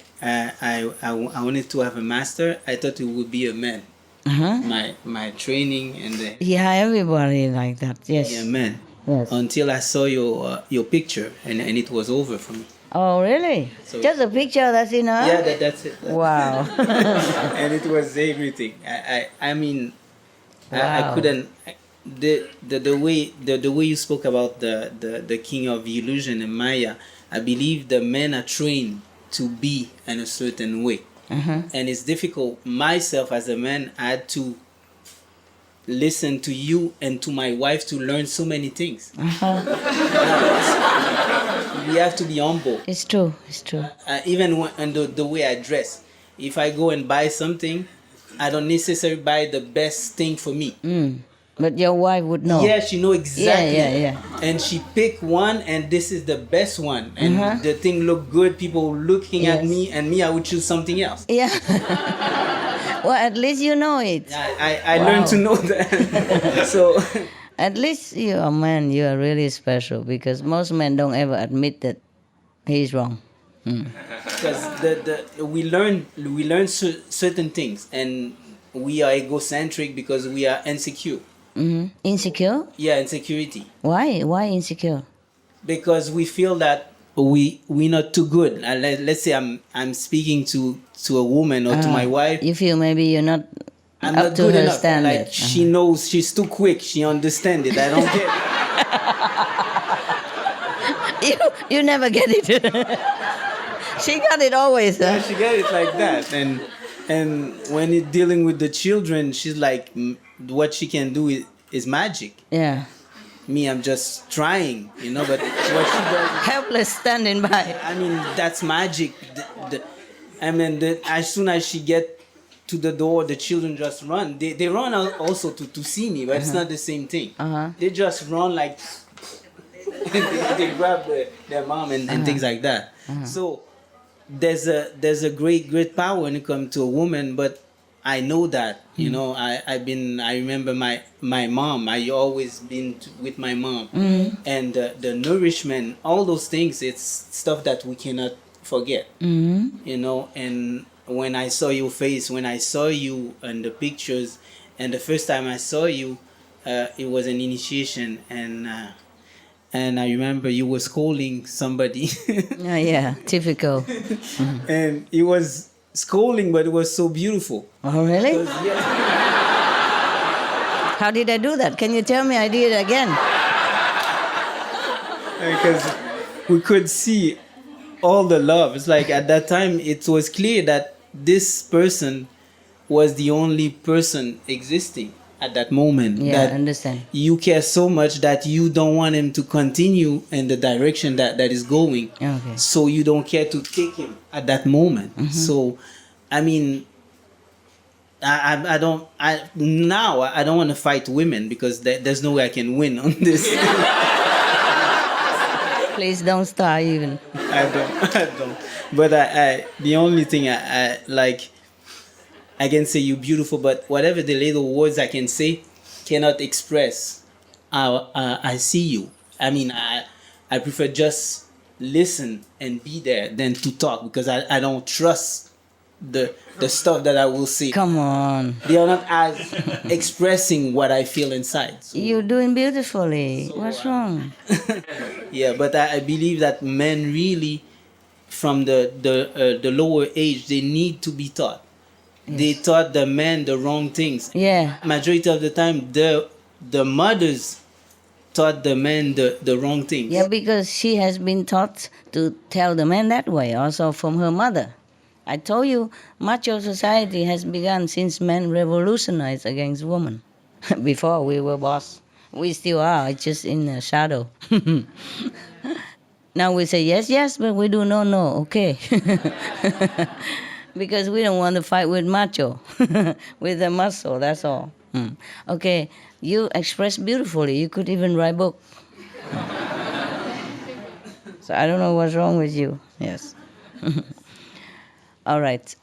wanted to have a master, I thought it would be a man. Uh-huh. My training and Yeah, everybody like that. Yes. yeah, man. Yes. Until I saw your picture and it was over for me. Oh, really? So- Just a picture, that's enough? Yeah, that's it. Wow. And it was everything. I mean, I Wow. couldn't. The way you spoke about the king of illusion and Maya, I believe the men are trained to be in a certain way, and it's difficult. Myself as a man, I had to listen to you and to my wife to learn so many things. We have to be humble. It's true. It's true. Even and the way I dress. If I go and buy something, I don't necessarily buy the best thing for me. But your wife would know. Yeah, she know exactly. Yeah. And she picked one, and this is the best one. And Uh-huh. the thing look good. People looking at Yes. me, and me, I would choose something else. Yeah. Well, at least you know it. I learned to know that. So at least you're a man. You are really special because most men don't ever admit that he's wrong. because we learn certain things, and we are egocentric because we are insecure. Insecure? Yeah, insecurity. Why? Why insecure? Because we feel that we're not too good. Let's say I'm speaking to a woman or to my wife. You feel maybe you're not I'm up not to good her enough. standard. Like she knows, she's too quick. She understands it. I don't get. You never get it. She got it always. Yeah, she get it like that. And when it's dealing with the children, she's like, what she can do is magic. Yeah. Me, I'm just trying, but what she does. Helpless standing by. I mean, that's magic. As soon as she get to the door, the children just run. They run out also to see me, but it's not the same thing. They just run like they grab their mom and things like that. So there's a great power when it comes to a woman, but I know that, I remember my mom. I always been with my mom, and the nourishment, all those things. It's stuff that we cannot forget, And when I saw your face, when I saw you in the pictures, and the first time I saw you, it was an initiation, and I remember you were scolding somebody. Yeah, typical. And it was scolding, but it was so beautiful. Oh, really? How did I do that? Can you tell me I did it again? Because we could see all the love. It's like at that time, it was clear that this person was the only person existing at that moment. Yeah, that I understand. You care so much that you don't want him to continue in the direction that is going. Okay. So you don't care to take him at that moment. So, I mean, I don't want to fight women because there's no way I can win on this. Please don't start even. I don't. But the only thing I like, I can say you're beautiful, but whatever the little words I can say cannot express how I see you. I mean, I prefer just listen and be there than to talk because I don't trust the stuff that I will say. Come on. They are not as expressing what I feel inside. So, You're doing beautifully. What's wrong? yeah, but I believe that men really, from the lower age, they need to be taught. Yes. They taught the men the wrong things. Yeah. Majority of the time, the mothers taught the men the wrong things. Yeah, because she has been taught to tell the man that way, also from her mother. I told you, macho society has begun since men revolutionized against women. Before we were boss. We still are, it's just in the shadow. Now we say yes, yes, but we do no, no, okay. Because we don't want to fight with macho, with the muscle, that's all. Okay, you express beautifully. You could even write book. So I don't know what's wrong with you. Yes. All right.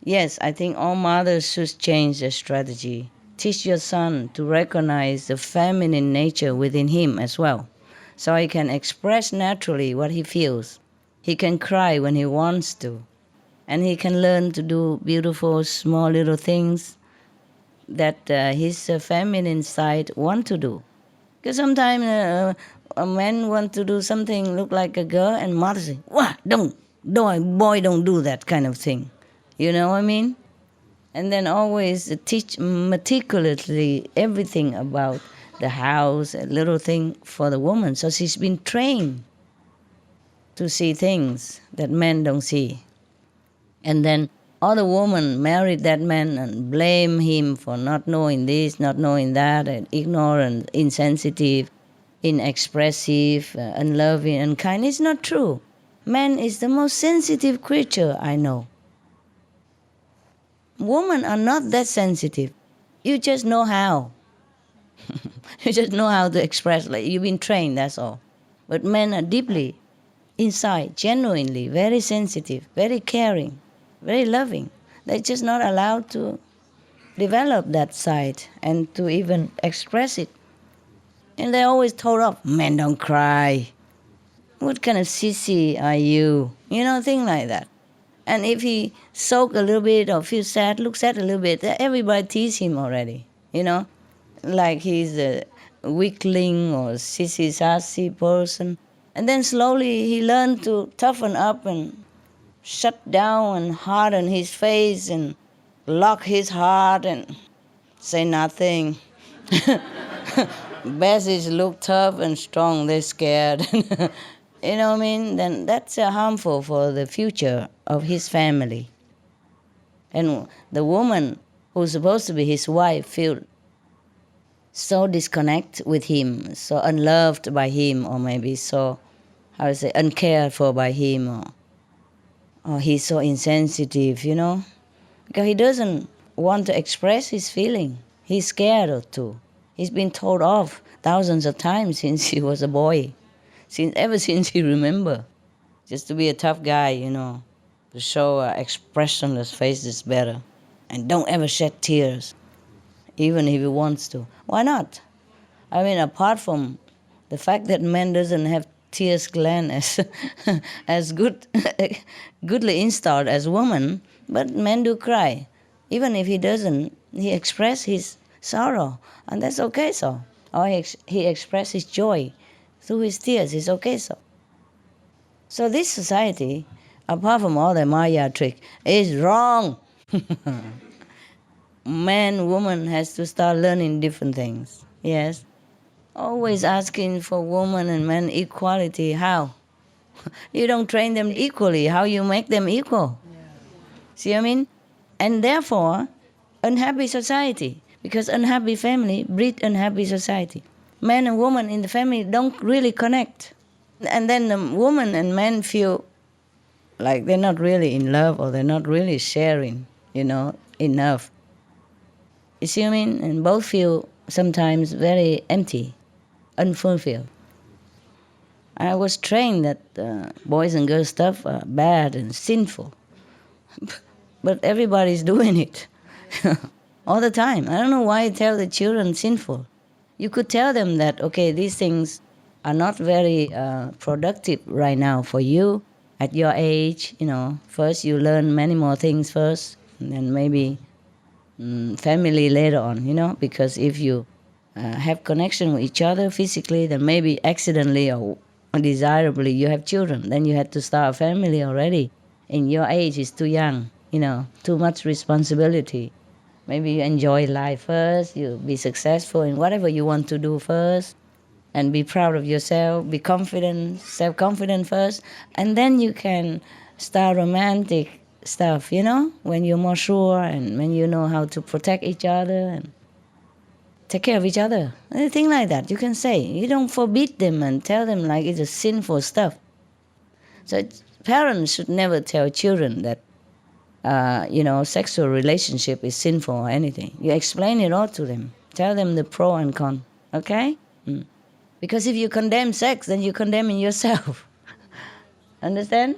Yes, I think all mothers should change their strategy. Teach your son to recognize the feminine nature within him as well, so he can express naturally what he feels. He can cry when he wants to, and he can learn to do beautiful, small little things that his feminine side want to do. Because sometimes a man want to do something look like a girl, and mother say, "What? Don't, boy, don't do that kind of thing." You know what I mean? And then always teach meticulously everything about the house, a little thing for the woman. So she's been trained to see things that men don't see. And then other women married that man and blame him for not knowing this, not knowing that, and ignorant, insensitive, inexpressive, unloving, unkind. It's not true. Man is the most sensitive creature I know. Women are not that sensitive. You just know how. You just know how to express. Like you've been trained, that's all. But men are deeply inside, genuinely, very sensitive, very caring, very loving. They're just not allowed to develop that side and to even express it. And they're always told off, men don't cry. What kind of sissy are you? You know, things like that. And if he sulk a little bit or feel sad, look sad a little bit, everybody tease him already, you know? Like he's a weakling or sissy-sassy person. And then slowly he learned to toughen up and shut down and harden his face and lock his heart and say nothing. Best is look tough and strong, they're scared. You know what I mean? Then that's harmful for the future of his family. And the woman who's supposed to be his wife feel so disconnected with him, so unloved by him, or maybe so, how to say, uncared for by him, or he's so insensitive, you know? Because he doesn't want to express his feeling. He's scared to. He's been told off thousands of times since he was a boy. Ever since he remember, just to be a tough guy, you know, to show expressionless face is better, and don't ever shed tears, even if he wants to. Why not? I mean, apart from the fact that man doesn't have tears gland as goodly installed as woman, but men do cry. Even if he doesn't, he express his sorrow, and that's okay so. Or he express his joy through his tears, it's okay so. So this society, apart from all the Maya trick, is wrong. Man, woman has to start learning different things. Yes. Always asking for woman and man equality. How? You don't train them equally. How you make them equal? Yeah. See what I mean? And therefore, unhappy society. Because unhappy family breed unhappy society. Man and woman in the family don't really connect. And then the woman and man feel like they're not really in love or they're not really sharing, you know, enough. You see what I mean? And both feel sometimes very empty, unfulfilled. I was trained that boys and girls stuff are bad and sinful. But everybody's doing it all the time. I don't know why you tell the children sinful. You could tell them that, okay, these things are not very productive right now for you at your age. You know, first you learn many more things first, and then maybe family later on, you know, because if you have connection with each other physically, then maybe accidentally or undesirably you have children. Then you have to start a family already. In your age, it's too young, you know, too much responsibility. Maybe you enjoy life first, you be successful in whatever you want to do first, and be proud of yourself, be confident, self-confident first, and then you can start romantic stuff, you know, when you're more sure and when you know how to protect each other and take care of each other. Anything like that, you can say. You don't forbid them and tell them like it's a sinful stuff. So parents should never tell children that, sexual relationship is sinful or anything. You explain it all to them. Tell them the pro and con, okay? Because if you condemn sex, then you're condemning yourself. Understand?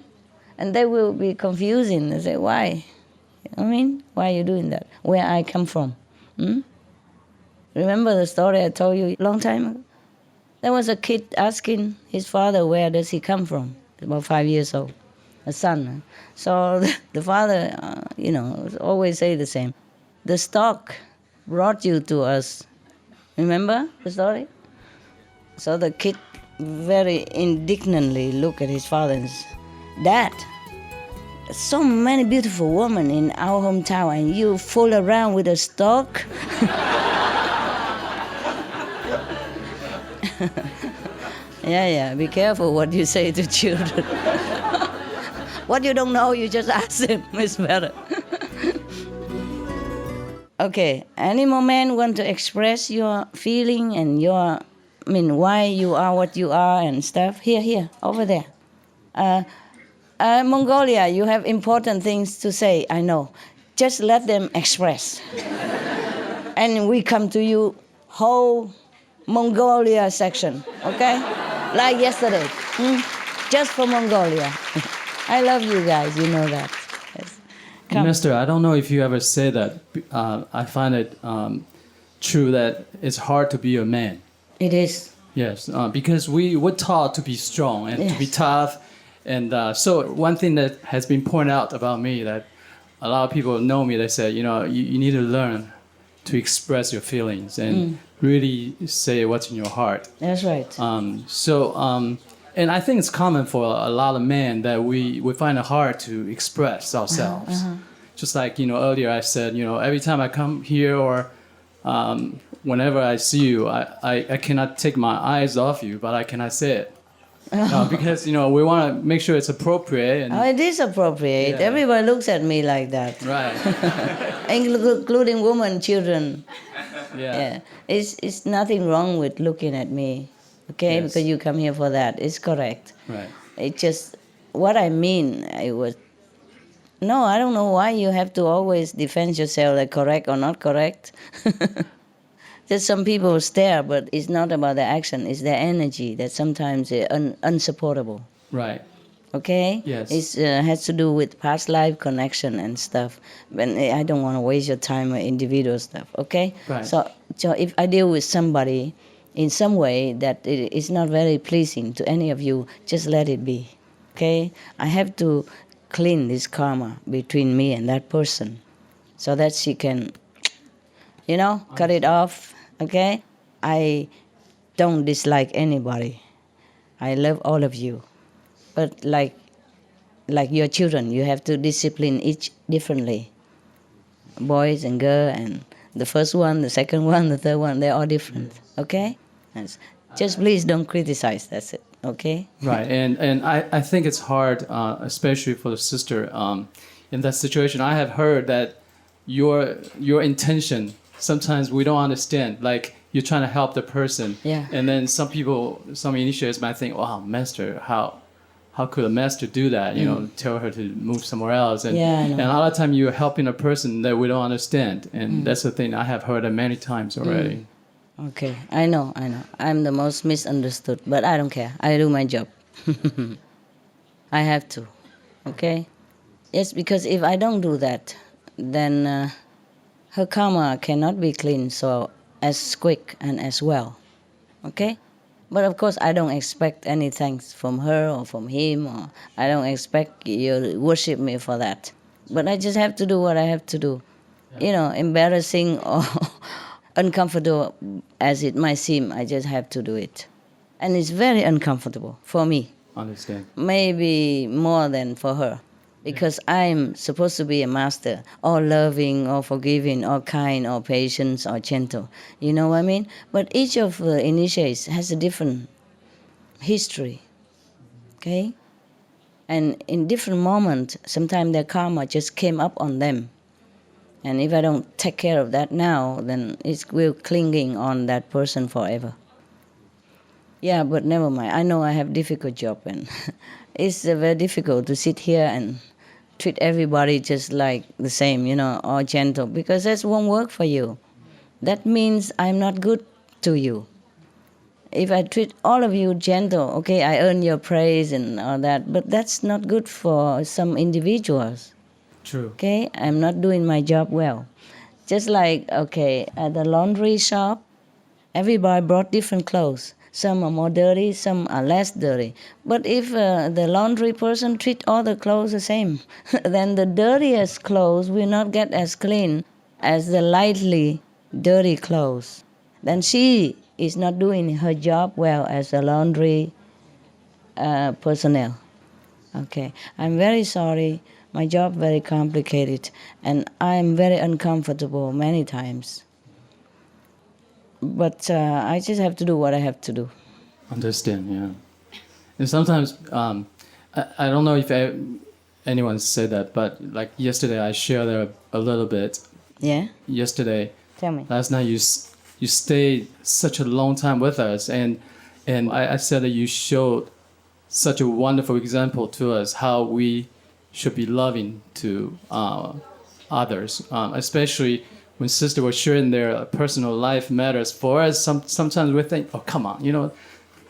And they will be confusing. They say, why? Why are you doing that? Where I come from? Remember the story I told you a long time ago? There was a kid asking his father, where does he come from? About 5 years old, a son. So the father, always say the same. The stork brought you to us. Remember the story? So the kid very indignantly looked at his father and said, Dad, so many beautiful women in our hometown and you fool around with a stork? Yeah, be careful what you say to children. What you don't know, you just ask them, it's better. Okay, any moment want to express your feeling and why you are what you are and stuff? Here, over there. Mongolia, you have important things to say, I know. Just let them express. And we come to you, whole Mongolia section, okay? Like yesterday, just for Mongolia. I love you guys, you know that. Yes. Master, I don't know if you ever say that. I find it true that it's hard to be a man. It is. Yes, because we were taught to be strong and to be tough. And so one thing that has been pointed out about me that a lot of people know me, they say, you need to learn to express your feelings and really say what's in your heart. That's right. And I think it's common for a lot of men that we find it hard to express ourselves. Just like, earlier I said, every time I come here or whenever I see you, I cannot take my eyes off you, but I cannot say it. Because, we want to make sure it's appropriate. And, it is appropriate. Yeah. Everybody looks at me like that. Right. Including women, children. Yeah. It's nothing wrong with looking at me, okay? Yes. Because you come here for that. It's correct. Right. It just, what I mean, no, I don't know why you have to always defend yourself, like correct or not correct. Just some people stare, but it's not about the action, it's their energy that sometimes is unsupportable. Right. Okay? Yes. It has to do with past life connection and stuff. But I don't want to waste your time with individual stuff, okay? Right. So if I deal with somebody in some way that it is not very pleasing to any of you, just let it be, okay? I have to clean this karma between me and that person so that she can, cut it off, okay? I don't dislike anybody. I love all of you. But like your children, you have to discipline each differently. Boys and girls, and the first one, the second one, the third one, they're all different, okay? Just please don't criticize, that's it, okay? Right, and I think it's hard, especially for the sister, in that situation. I have heard that your intention, sometimes we don't understand, like you're trying to help the person. Yeah. And then some initiates might think, wow, master, how could a master do that? Tell her to move somewhere else. And, I know. and a lot of time you're helping a person that we don't understand. And that's the thing I have heard it many times already. Okay, I know. I'm the most misunderstood, but I don't care. I do my job. I have to, okay? Yes, because if I don't do that, then her karma cannot be cleaned so as quick and as well, okay? But of course, I don't expect any thanks from her or from him, or I don't expect you to worship me for that. But I just have to do what I have to do. Embarrassing or uncomfortable as it might seem, I just have to do it. And it's very uncomfortable for me. Understand. Maybe more than for her. Because I'm supposed to be a master, or loving, or forgiving, or kind, or patient, or gentle. You know what I mean? But each of the initiates has a different history, okay? And in different moments, sometimes their karma just came up on them. And if I don't take care of that now, then it will clinging on that person forever. Yeah, but never mind. I know I have difficult job, and it's very difficult to sit here and treat everybody just like the same, or gentle, because that won't work for you. That means I'm not good to you. If I treat all of you gentle, okay, I earn your praise and all that, but that's not good for some individuals. True. Okay, I'm not doing my job well. Just like, okay, at the laundry shop, everybody brought different clothes. Some are more dirty, some are less dirty. But if the laundry person treat all the clothes the same, then the dirtiest clothes will not get as clean as the lightly dirty clothes. Then she is not doing her job well as a laundry personnel. Okay, I'm very sorry. My job very complicated, and I'm very uncomfortable many times. But I just have to do what I have to do. Understand, yeah. And sometimes, I don't know if anyone said that, but like yesterday I shared a little bit. Yeah? Yesterday. Tell me. Last night you stayed such a long time with us, and I said that you showed such a wonderful example to us how we should be loving to others, especially when sister was sharing their personal life matters for us. Sometimes we think, oh, come on,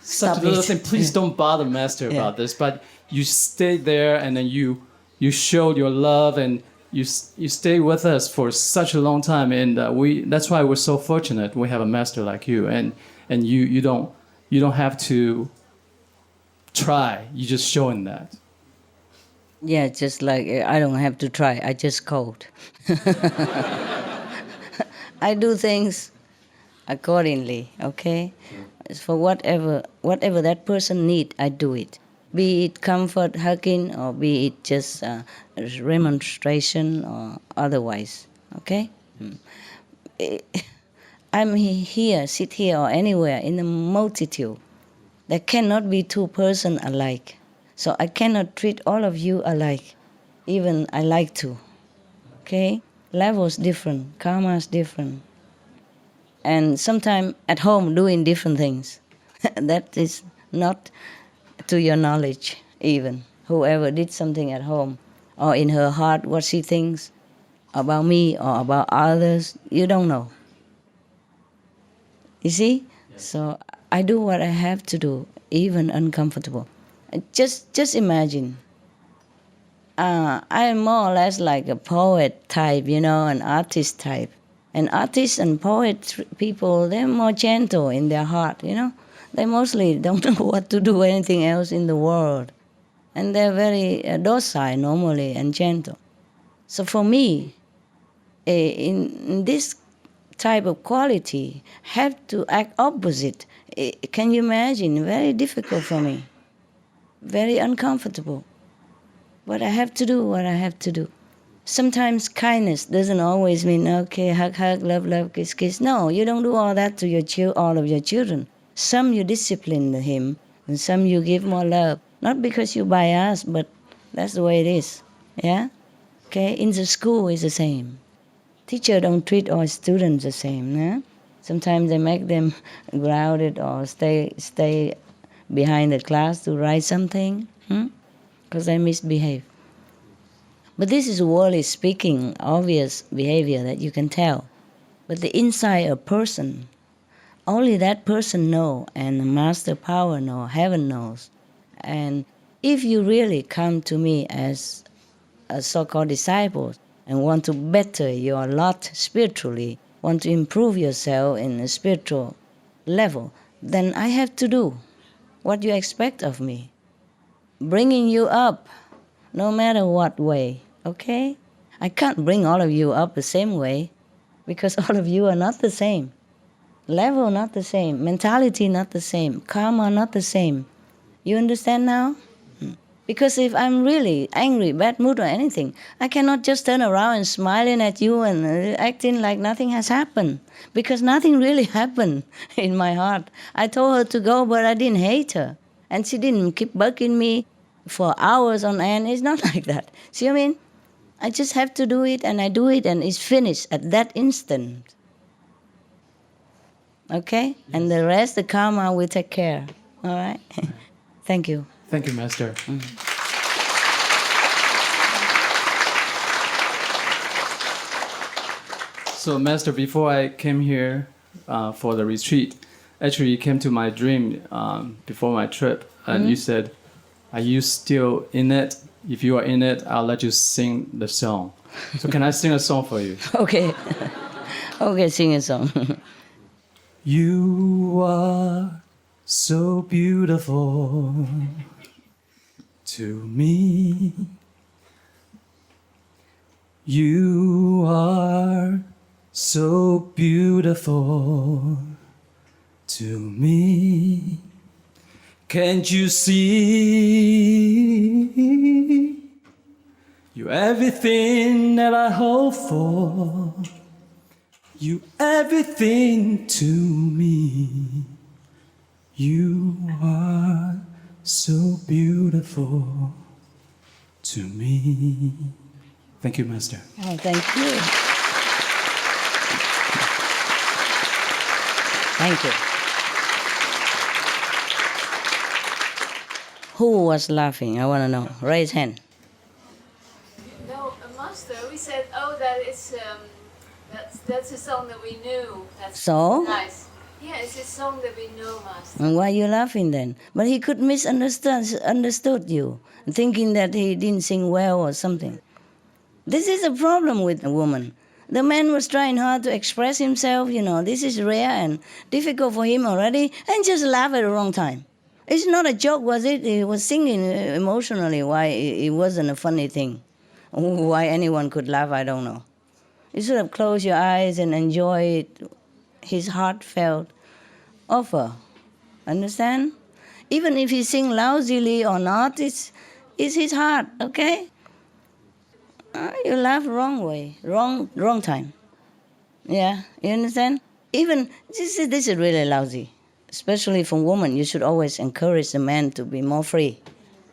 such a little thing. Please don't bother Master about this. But you stayed there, and then you showed your love, and you stayed with us for such a long time, and that's why we're so fortunate. We have a Master like you, and you don't have to try. You just showing that. Yeah, just like I don't have to try. I just code. I do things accordingly, okay? For whatever that person need, I do it. Be it comfort, hugging, or be it just remonstration or otherwise, okay? I'm here, sit here, or anywhere in a multitude. There cannot be two persons alike. So I cannot treat all of you alike, even I like to, okay? Levels different, karma's different. And sometimes at home doing different things. That is not to your knowledge even. Whoever did something at home or in her heart what she thinks about me or about others, you don't know. You see? So I do what I have to do, even uncomfortable. Just imagine. I am more or less like a poet type, an artist type. And artists and poets people, they're more gentle in their heart, They mostly don't know what to do anything else in the world. And they're very docile normally and gentle. So for me, in this type of quality, have to act opposite. Can you imagine? Very difficult for me. Very uncomfortable. But I have to do what I have to do. Sometimes kindness doesn't always mean, okay, hug, hug, love, love, kiss, kiss. No, you don't do all that to all of your children. Some you discipline him, and some you give more love. Not because you bias, but that's the way it is. Yeah? Okay? In the school, it's the same. Teacher don't treat all students the same. Yeah? Sometimes they make them grounded or stay behind the class to write something because they misbehave. But this is worldly speaking, obvious behavior that you can tell. But the inside a person, only that person know, and the master power know, heaven knows. And if you really come to me as a so-called disciple and want to better your lot spiritually, want to improve yourself in a spiritual level, then I have to do what you expect of me. Bringing you up, no matter what way, okay? I can't bring all of you up the same way because all of you are not the same. Level not the same, mentality not the same, karma not the same. You understand now? Because if I'm really angry, bad mood or anything, I cannot just turn around and smiling at you and acting like nothing has happened. Because nothing really happened in my heart. I told her to go, but I didn't hate her. And she didn't keep bugging me for hours on end. It's not like that. See what I mean? I just have to do it, and I do it, and it's finished at that instant. Okay? Yes. And the rest, the karma will take care. All right. Thank you. Thank you, Master. So, Master, before I came here for the retreat, actually you came to my dream before my trip, and you said, "Are you still in it? If you are in it, I'll let you sing the song." So, can I sing a song for you? Okay. Okay, sing a song. You are so beautiful to me. You are so beautiful to me. Can't you see? You're everything that I hope for. You everything to me. You are so beautiful to me. Thank you, Master. Oh, thank you. Thank you. Who was laughing? I want to know. Raise hand. No, Master, we said, oh, that is, that's a song that we knew. That's So? nice. Yeah, it's a song that we know, Master. And why are you laughing then? But he could understood you, thinking that he didn't sing well or something. This is a problem with a woman. The man was trying hard to express himself, this is rare and difficult for him already, and just laugh at the wrong time. It's not a joke, was it? He was singing emotionally. Why it wasn't a funny thing? Why anyone could laugh, I don't know. You should have closed your eyes and enjoyed his heartfelt offer. Understand? Even if he sing lousily or not, it's his heart, okay? You laugh wrong way, wrong time. Yeah, you understand? Even, this is really lousy. Especially for women, you should always encourage the man to be more free.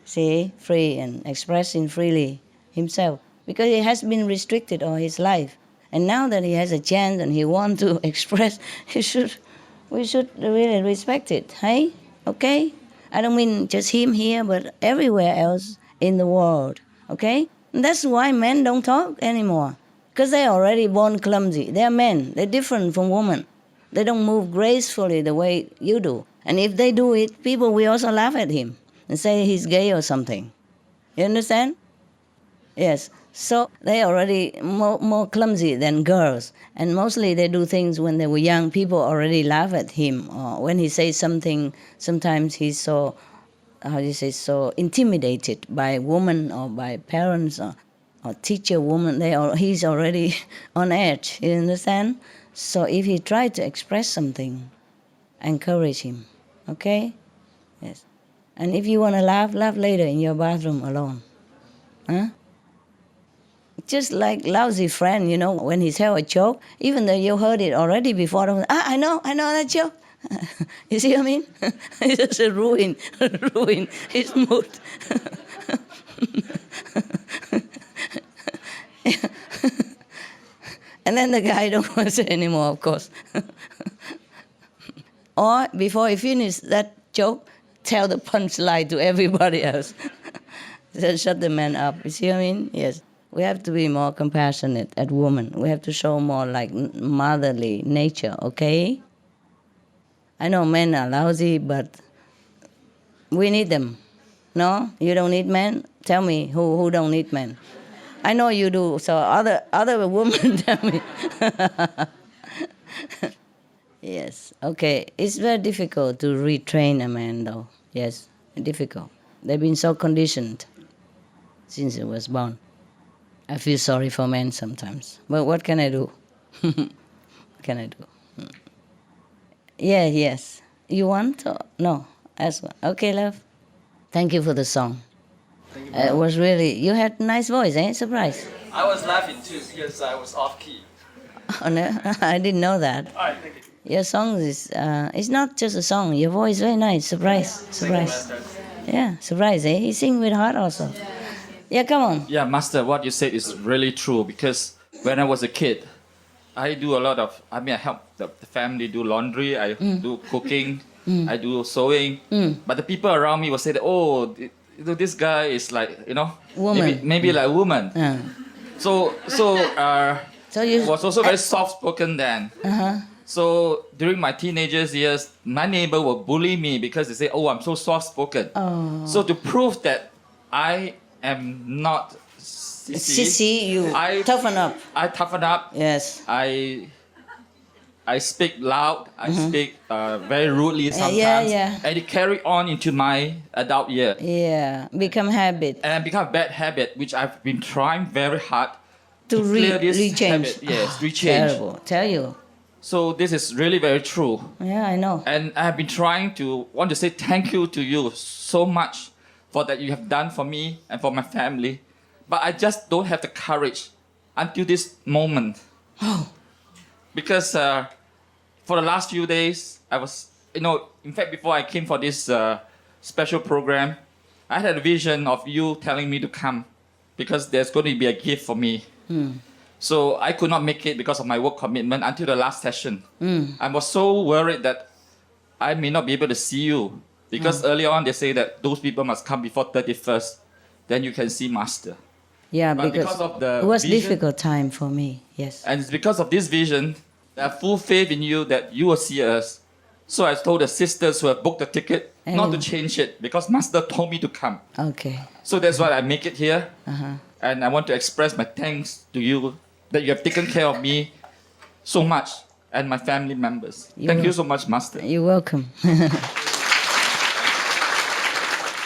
See, free and expressing freely himself. Because he has been restricted all his life. And now that he has a chance and he wants to express, we should really respect it, hey? Okay? I don't mean just him here, but everywhere else in the world, okay? And that's why men don't talk anymore. Because they're already born clumsy. They're men. They're different from women. They don't move gracefully the way you do. And if they do it, people will also laugh at him and say he's gay or something. You understand? Yes. So they're already more clumsy than girls. And mostly they do things when they were young. People already laugh at him. Or when he says something, sometimes he's so, so intimidated by a woman or by parents or teacher woman. He's already on edge. You understand? So if he tries to express something, encourage him, okay? Yes. And if you want to laugh later in your bathroom alone. Huh? Just like lousy friend, when he tells a joke, even though you heard it already before, I know that joke. You see what I mean? It's just ruin his mood. Yeah. And then the guy don't want to say anymore, of course. Or before he finishes that joke, tell the punchline to everybody else. So shut the man up. You see what I mean? Yes. We have to be more compassionate at women. We have to show more like motherly nature, okay? I know men are lousy, but we need them. No? You don't need men? Tell me who don't need men. I know you do, so other women tell me. Yes, okay. It's very difficult to retrain a man, though. Yes, difficult. They've been so conditioned since he was born. I feel sorry for men sometimes. But what can I do? What can I do? Yeah, yes. You want? No, ask one. Okay, love. Thank you for the song. It was really, you had a nice voice, eh? Surprise. I was laughing too because I was off key. Oh, no, I didn't know that. All right, thank you. Your song is, it's not just a song. Your voice is very nice. Surprise. Yeah, surprise, eh? You sing with heart also. Yeah, come on. Yeah, Master, what you said is really true because when I was a kid, I do a lot of, I help the family do laundry, I do cooking. I do sewing. But the people around me will say that, oh, this guy is like, Woman. maybe like a woman. So you was also very soft spoken then. Uh-huh. So during my teenagers years, my neighbor would bully me because they say, oh, I'm so soft spoken. Oh. So to prove that I am not Sissy, you toughen up. I toughen up. Yes. I speak loud. I speak very rudely sometimes. Yeah. And it carry on into my adult year. Yeah, become habit. And become a bad habit, which I've been trying very hard To clear this rechange. habit. Yes, rechange. Terrible. Tell you. So this is really very true. Yeah, I know. And I have been trying to want to say thank you to you so much for that you have done for me and for my family. But I just don't have the courage until this moment. Oh. Because for the last few days, I was, in fact, before I came for this special program, I had a vision of you telling me to come because there's going to be a gift for me. So I could not make it because of my work commitment until the last session. I was so worried that I may not be able to see you because earlier on they say that those people must come before 31st, then you can see Master. Yeah, But because of the it was vision, difficult time for me. Yes. and it's because of this vision, I have full faith in you that you will see us. So I told the sisters who have booked the ticket not to change it because Master told me to come. Okay. So that's why I make it here. Uh-huh. And I want to express my thanks to you that you have taken care of me so much and my family members. Thank you so much, Master. You're welcome.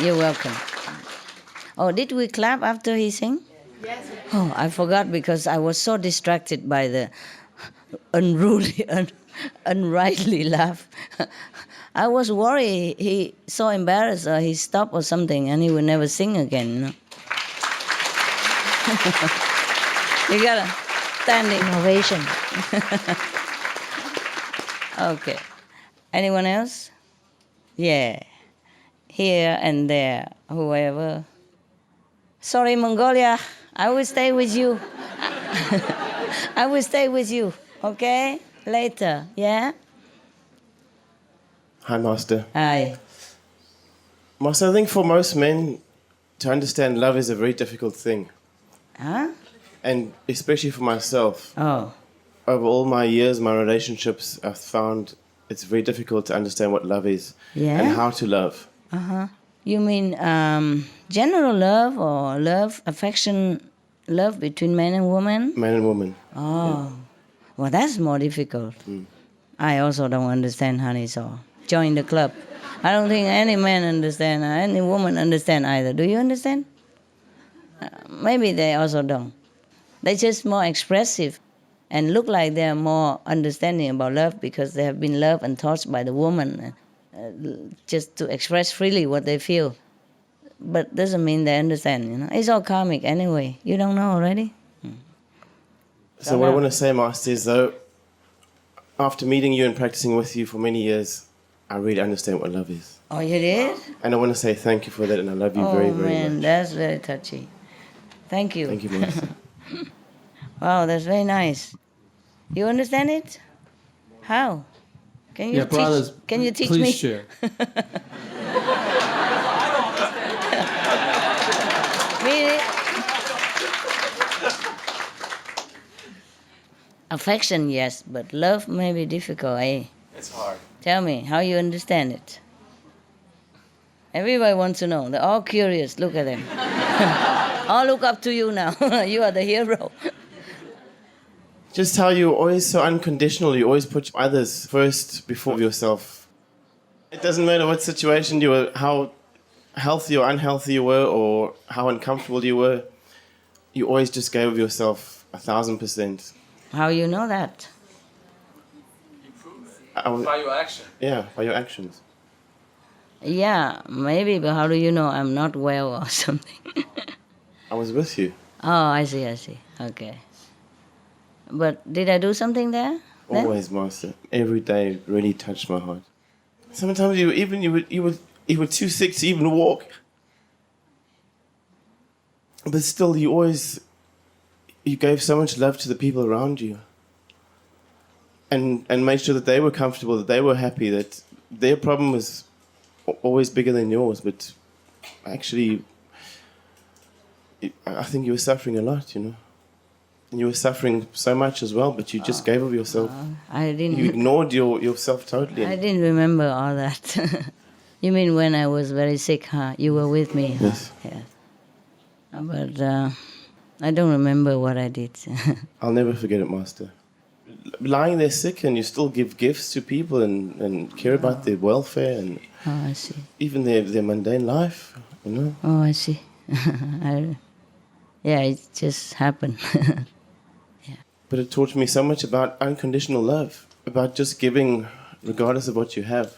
You're welcome. Oh, did we clap after he sang? Yes. Oh, I forgot because I was so distracted by the unruly, unrightly laugh. I was worried he so embarrassed or he stopped or something and he would never sing again. You got a standing ovation. Okay. Anyone else? Yeah. Here and there, whoever. Sorry, Mongolia. I will stay with you. I will stay with you, okay? Later, yeah? Hi, Master. Hi. Master, I think for most men, to understand love is a very difficult thing. Huh? And especially for myself. Oh. Over all my years, my relationships, I've found it's very difficult to understand what love is. Yeah? And how to love. Uh-huh. You mean general love or love, affection, love between man and woman? Man and woman. Oh. Well, that's more difficult. I also don't understand, honey, so join the club. I don't think any man understand, any woman understand either. Do you understand? Maybe they also don't. They're just more expressive and look like they're more understanding about love because they have been loved and taught by the woman just to express freely what they feel. But doesn't mean they understand, It's all karmic anyway. You don't know already? So what I want to say, Master, is though, after meeting you and practicing with you for many years, I really understand what love is. Oh, you did? And I want to say thank you for that, and I love you very, very man, much. That's very touchy. Thank you. Thank you, Master. Wow, that's very nice. You understand it? How? Can you Yeah, teach? brothers, Can you teach please me? share. Really? Affection, yes, but love may be difficult, eh? It's hard. Tell me how you understand it. Everybody wants to know. They're all curious. Look at them. All look up to you now. You are the hero. Just how you're always so unconditional. You always put others first before yourself. It doesn't matter what situation you were, how healthy or unhealthy you were, or how uncomfortable you were. You always just gave of yourself 1,000%. How you know that? By your action. Yeah, by your actions. Yeah, maybe, but how do you know I'm not well or something? I was with you. Oh, I see. Okay. But did I do something there? then? Always, Master. Every day really touched my heart. Sometimes you were too sick to even walk. But still, you gave so much love to the people around you. And made sure that they were comfortable, that they were happy, that their problem was always bigger than yours, but actually, I think you were suffering a lot, you know. And you were suffering so much as well, but you just gave of yourself. I didn't. You ignored yourself totally. I didn't remember all that. You mean when I was very sick, huh? You were with me, huh? Yes. Yeah. But I don't remember what I did. I'll never forget it, Master. Lying there sick and you still give gifts to people and care about their welfare and I see. even their mundane life, you know. Oh, I see. Yeah, it just happened. But it taught me so much about unconditional love, about just giving regardless of what you have.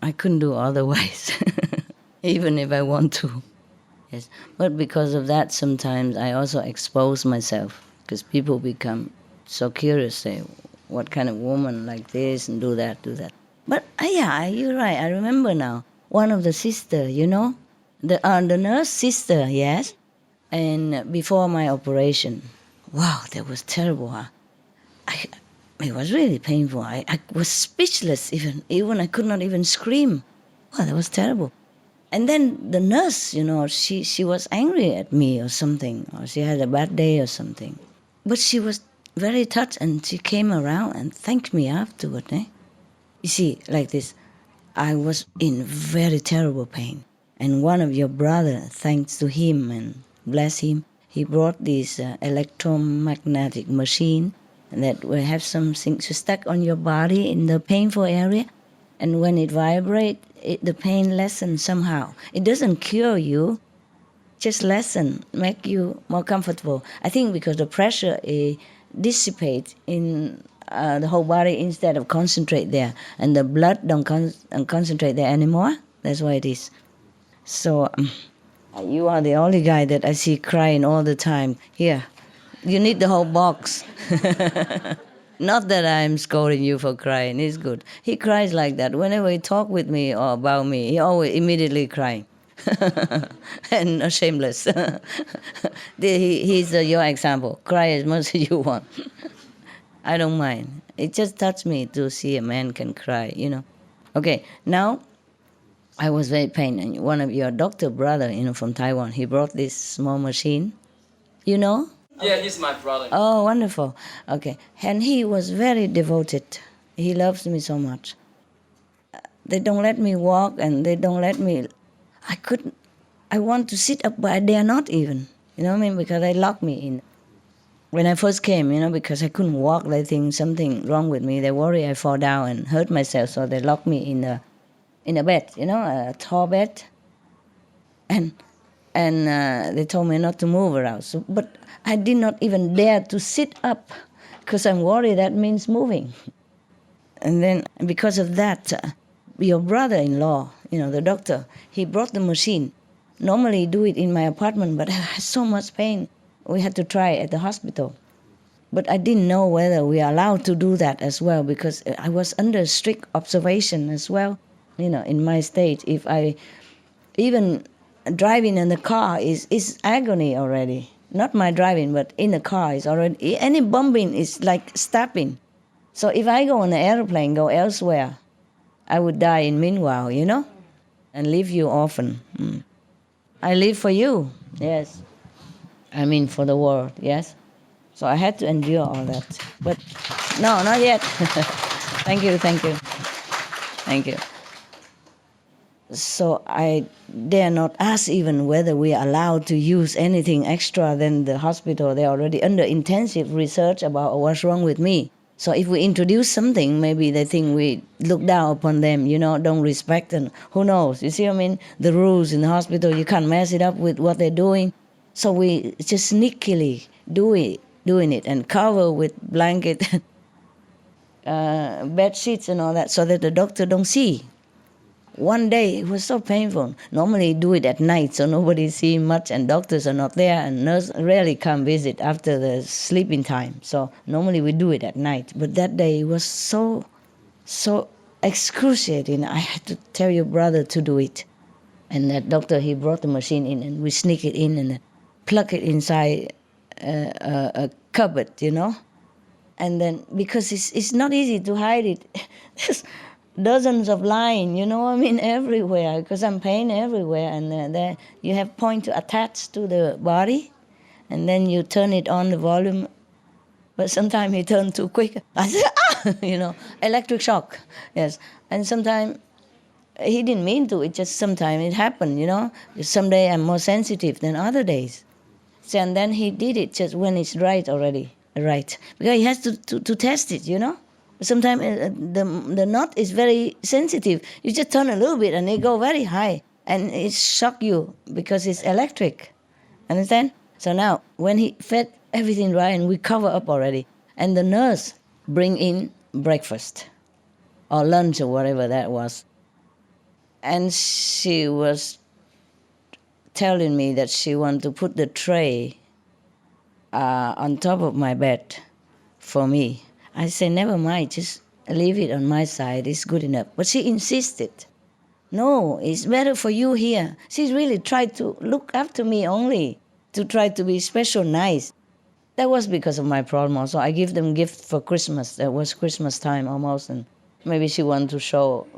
I couldn't do otherwise, even if I want to. Yes, but because of that, sometimes I also expose myself because people become so curious. Say, what kind of woman like this and do that. But yeah, you're right. I remember now. One of the sister, you know, the nurse sister, yes. And before my operation, wow, that was terrible. Huh? It was really painful. I was speechless. Even I could not even scream. Wow, that was terrible. And then the nurse, you know, she was angry at me or something, or she had a bad day or something. But she was very touched, and she came around and thanked me afterward. Eh? You see, like this, I was in very terrible pain. And one of your brother, thanks to him and bless him, he brought this electromagnetic machine that will have something to stuck on your body in the painful area. And when it vibrates, the pain lessens somehow. It doesn't cure you, just lessen, make you more comfortable. I think because the pressure dissipates in the whole body instead of concentrate there. And the blood don't concentrate there anymore. That's why it is. So you are the only guy that I see crying all the time. Here, you need the whole box. Not that I'm scolding you for crying, it's good. He cries like that. Whenever he talk with me or about me, he always immediately crying. And shameless. He's your example. Cry as much as you want. I don't mind. It just touched me to see a man can cry, you know. Okay, now I was very pained. And one of your doctor brother, you know, from Taiwan, he brought this small machine. You know? Yeah, he's my brother. Oh, wonderful. Okay. And he was very devoted. He loves me so much. They don't let me walk and they don't let me... I want to sit up, but I dare not even. You know what I mean? Because they locked me in. When I first came, you know, because I couldn't walk, they think something wrong with me. They worry I fall down and hurt myself, so they locked me in a bed, you know, a tall bed. And they told me not to move around. So, but I did not even dare to sit up because I'm worried that means moving. And then because of that, your brother-in-law, you know, the doctor, he brought the machine. Normally he do it in my apartment, but I had so much pain. We had to try it at the hospital. But I didn't know whether we are allowed to do that as well because I was under strict observation as well. You know, in my state, if I even driving in the car is agony already. Not my driving, but in the car is already, any bumping is like stabbing. So if I go on an airplane, go elsewhere, I would die in meanwhile, you know, and leave you orphan. I live for you, yes. I mean for the world, yes. So I had to endure all that. But no, not yet. Thank you. So I dare not ask even whether we are allowed to use anything extra than the hospital. They're already under intensive research about what's wrong with me. So if we introduce something, maybe they think we look down upon them, you know, don't respect them. Who knows? You see what I mean? The rules in the hospital, you can't mess it up with what they're doing. So we just sneakily doing it and cover with blanket, bed sheets and all that so that the doctor don't see. One day, it was so painful. Normally, you do it at night, so nobody sees much, and doctors are not there, and nurses rarely come visit after the sleeping time. So normally, we do it at night. But that day, it was so excruciating. I had to tell your brother to do it. And that doctor, he brought the machine in, and we sneak it in and plug it inside a cupboard, you know. And then, because it's not easy to hide it, dozens of lines, you know, I mean, everywhere, because I'm pain everywhere, and there you have point to attach to the body, and then you turn it on the volume, but sometimes you turn too quick. I said, you know, electric shock, yes. And sometimes he didn't mean to, it just sometimes it happened, you know. Some day I'm more sensitive than other days. So, and then he did it just when it's right already, right. Because he has to test it, you know. Sometimes the knot is very sensitive. You just turn a little bit and it go very high. And it shock you because it's electric. Understand? So now, when he fed everything right and we cover up already, and the nurse bring in breakfast or lunch or whatever that was. And she was telling me that she wanted to put the tray on top of my bed for me. I said, never mind, just leave it on my side, it's good enough. But she insisted, no, it's better for you here. She really tried to look after me only, to try to be special nice. That was because of my problem also. I give them gift for Christmas. That was Christmas time almost, and maybe she wanted to show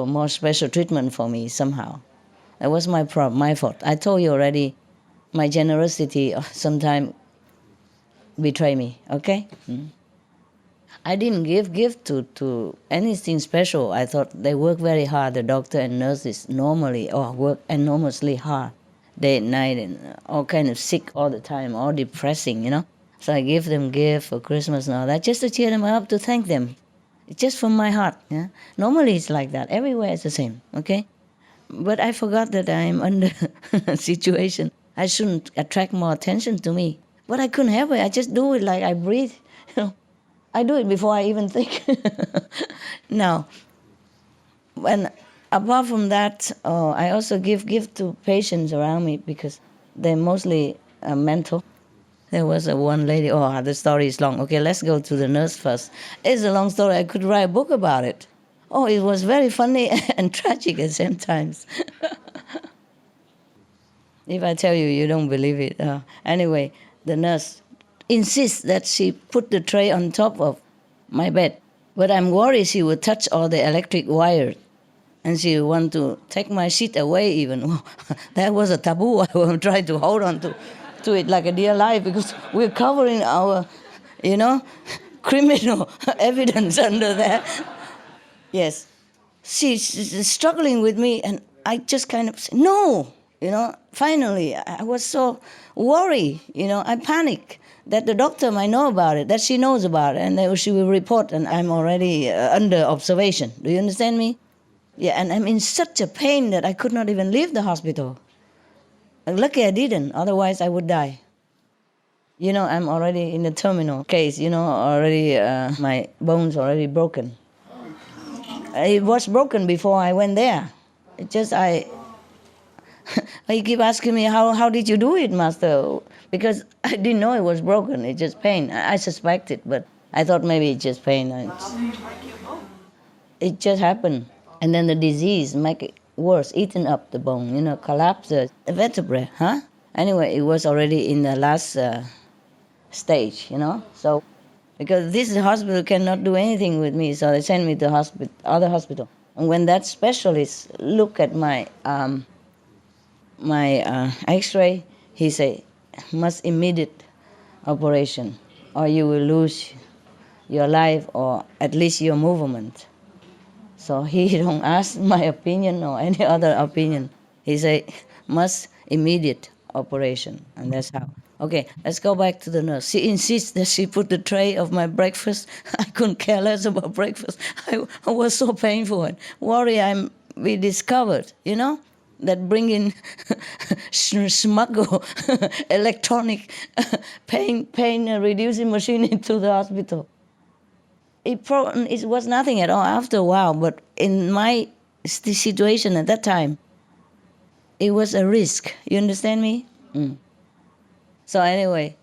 more special treatment for me somehow. That was my problem, my fault. I told you already, my generosity sometimes betray me, okay? I didn't give gift to anything special. I thought they work very hard, the doctor and nurses normally, work enormously hard, day and night, and all kind of sick all the time, all depressing, you know. So I give them gift for Christmas and all that, just to cheer them up, to thank them. It's just from my heart, yeah. Normally it's like that, everywhere it's the same, okay? But I forgot that I'm under a situation. I shouldn't attract more attention to me. But I couldn't help it. I just do it like I breathe. You know, I do it before I even think. Now, when apart from that, I also give to patients around me because they're mostly mental. There was one lady. The story is long. Okay, let's go to the nurse first. It's a long story. I could write a book about it. It was very funny and tragic at the same time. If I tell you, you don't believe it. Anyway, the nurse insists that she put the tray on top of my bed. But I'm worried she would touch all the electric wires. And she want to take my sheet away even. That was a taboo. I was trying to hold on to it like a dear life because we're covering our, criminal evidence under there. Yes. She's struggling with me, and I just kind of say, no, finally. I was so worried, I panic that the doctor might know about it, that she knows about it, and that she will report, and I'm already under observation. Do you understand me? Yeah, and I'm in such a pain that I could not even leave the hospital. Lucky I didn't, otherwise I would die. I'm already in the terminal case, already my bones already broken. It was broken before I went there. It just, he keep asking me, how did you do it, Master? Because I didn't know it was broken, it's just pain. I suspected, but I thought maybe it's just pain. It just happened. And then the disease make it worse, eaten up the bone, collapse the vertebrae, Anyway, it was already in the last stage, So, because this hospital cannot do anything with me, so they sent me to other hospital. And when that specialist look at my X-ray, he say, must immediate operation, or you will lose your life or at least your movement. So he don't ask my opinion or any other opinion. He say, must immediate operation, and that's how. Okay, let's go back to the nurse. She insists that she put the tray of my breakfast. I couldn't care less about breakfast. I was so painful and worried I'm be discovered, that bring in smuggle electronic pain reducing machine into the hospital. It was nothing at all after a while, but in my situation at that time, it was a risk. You understand me? So anyway,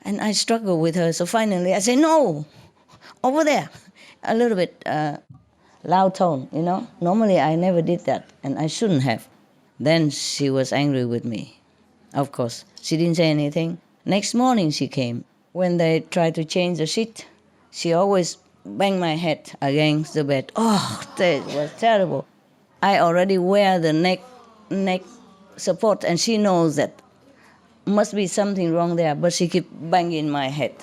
and I struggled with her. So finally I said, no, over there. A little bit loud tone, Normally I never did that, and I shouldn't have. Then she was angry with me. Of course, she didn't say anything. Next morning she came. When they tried to change the sheet, she always bang my head against the bed. Oh, that was terrible. I already wear the neck support, and she knows that must be something wrong there, but she keep banging my head.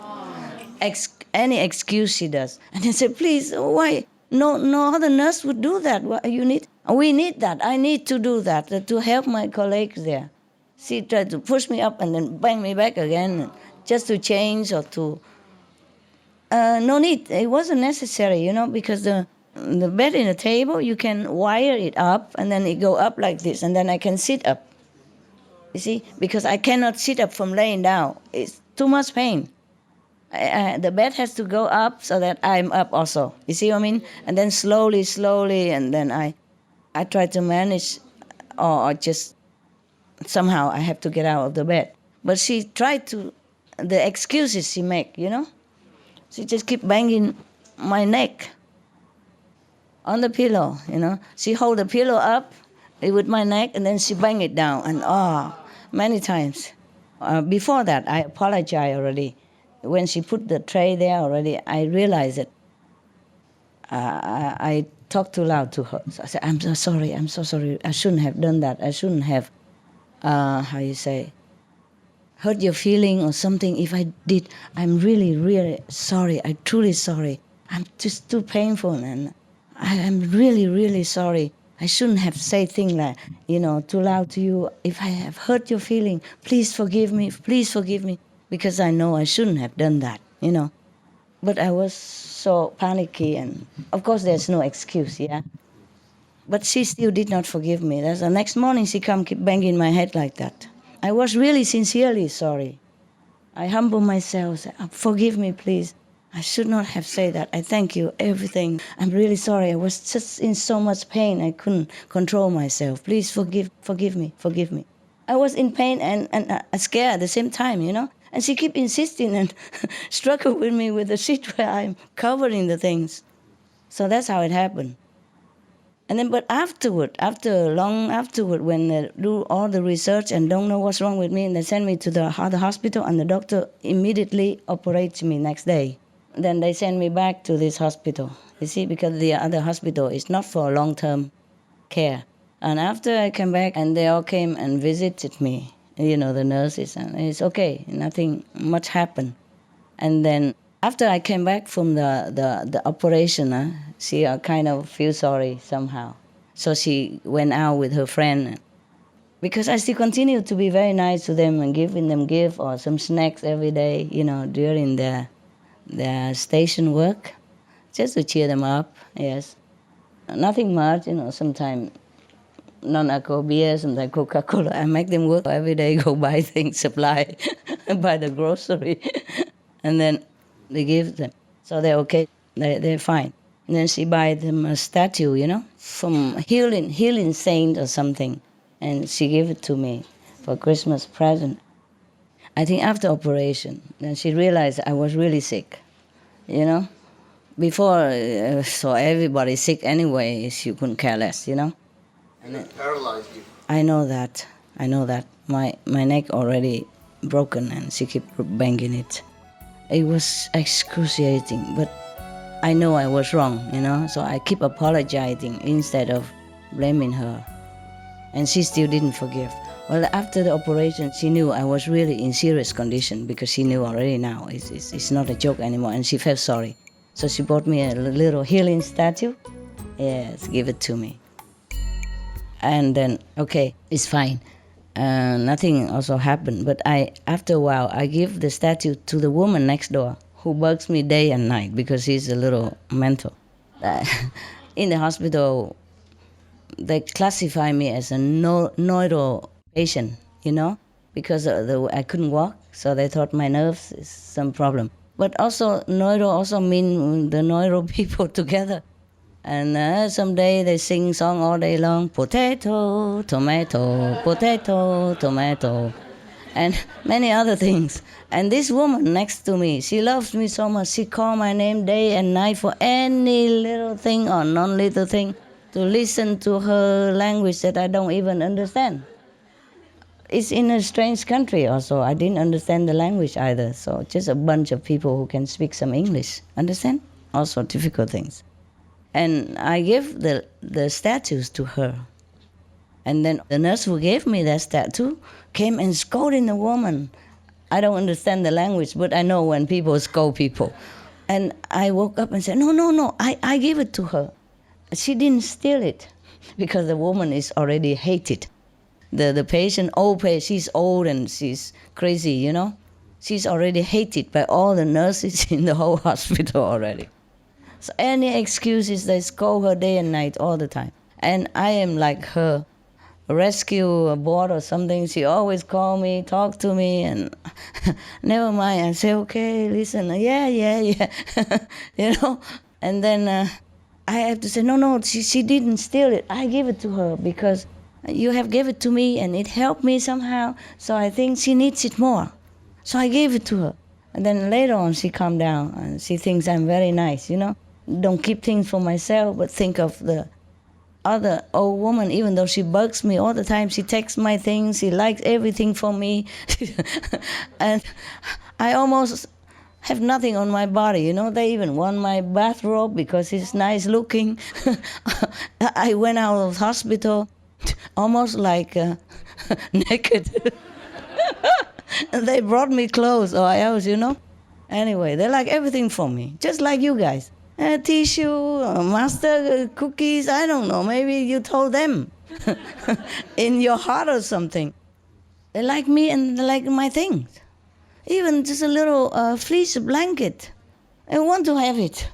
Any excuse she does. And I said, please, why? No other nurse would do that. We need that. I need to do that to help my colleagues there. She tried to push me up and then bang me back again, just to change or to... no need. It wasn't necessary, because the bed in the table, you can wire it up, and then it go up like this, and then I can sit up. You see, because I cannot sit up from laying down. It's too much pain. The bed has to go up so that I'm up also. You see what I mean? And then slowly, and then I try to manage, or just somehow I have to get out of the bed. But she tried to, the excuses she make, she just keep banging my neck on the pillow, She hold the pillow up with my neck, and then she bang it down, and many times. Before that, I apologize already. When she put the tray there already, I realized that I talked too loud to her. So I said, I'm so sorry. I shouldn't have done that. I shouldn't have, hurt your feeling or something. If I did, I'm really, really sorry. I'm truly sorry. I'm just too painful, and I'm really, really sorry. I shouldn't have said things like, too loud to you. If I have hurt your feeling, please forgive me, because I know I shouldn't have done that, But I was so panicky, and of course there's no excuse, yeah? But she still did not forgive me. That's the next morning she keep banging my head like that. I was really sincerely sorry. I humble myself, said, forgive me, please. I should not have said that. I thank you, everything. I'm really sorry. I was just in so much pain. I couldn't control myself. Please forgive me. I was in pain and scared at the same time, And she kept insisting and struggled with me with the sheet where I'm covering the things. So that's how it happened. And then, but long afterward, when they do all the research and don't know what's wrong with me, and they send me to the other hospital, and the doctor immediately operates me next day. Then they send me back to this hospital, you see, because the other hospital is not for long-term care. And after I came back, and they all came and visited me, the nurses, and it's okay, nothing much happened. And then after I came back from the operation, she kind of feel sorry somehow. So she went out with her friend, because I still continue to be very nice to them and giving them gift or some snacks every day, during their station work, just to cheer them up, yes. Nothing much, sometimes non-alcohol beer, sometimes Coca-Cola. I make them work every day, go buy things, supply, buy the grocery, and then they give them. So they're okay, they're fine. And then she buy them a statue, from healing saint or something, and she gave it to me for Christmas present. I think after operation, then she realized I was really sick, Before, so everybody's sick anyway, she couldn't care less, And it paralyzed you. I know that. My neck already broken, and she kept banging it. It was excruciating, but I know I was wrong, so I keep apologizing instead of blaming her. And she still didn't forgive. Well, after the operation, she knew I was really in serious condition, because she knew already now it's not a joke anymore, and she felt sorry. So she bought me a little healing statue. Yes, give it to me. And then, okay, it's fine. Nothing also happened. But after a while, I give the statue to the woman next door, who bugs me day and night because she's a little mental. In the hospital, they classify me as a neuro patient, because I couldn't walk, so they thought my nerves is some problem. But also, neuro also mean the neuro people together. And someday they sing song all day long, potato, tomato, potato, tomato, and many other things. And this woman next to me, she loves me so much, she call my name day and night for any little thing or non-little thing, to listen to her language that I don't even understand. It's in a strange country also. I didn't understand the language either, so just a bunch of people who can speak some English. Understand? also difficult things. And I gave the statues to her. And then the nurse who gave me that statue came and scolded the woman. I don't understand the language, but I know when people scold people. And I woke up and said, no, I gave it to her. She didn't steal it because the woman is already hated. The patient, she's old and she's crazy, you know. She's already hated by all the nurses in the whole hospital already. So any excuses, they scold her day and night all the time. And I am like her rescue board or something. She always call me, talk to me, and never mind. I say, okay, listen, yeah. You know. And then I have to say, no, she didn't steal it. I gave it to her because you have gave it to me and it helped me somehow. So I think she needs it more. So I gave it to her. And then later on she calmed down and she thinks I'm very nice, you know. Don't keep things for myself, but think of the other old woman, even though she bugs me all the time. She takes my things, she likes everything for me. And I almost have nothing on my body, you know. They even want my bathrobe because it's nice looking. I went out of hospital almost like naked. And they brought me clothes or else, you know. Anyway, they like everything for me, just like you guys. Tissue, master cookies, I don't know, maybe you told them in your heart or something. They like me and they like my things. Even just a little fleece blanket. I want to have it.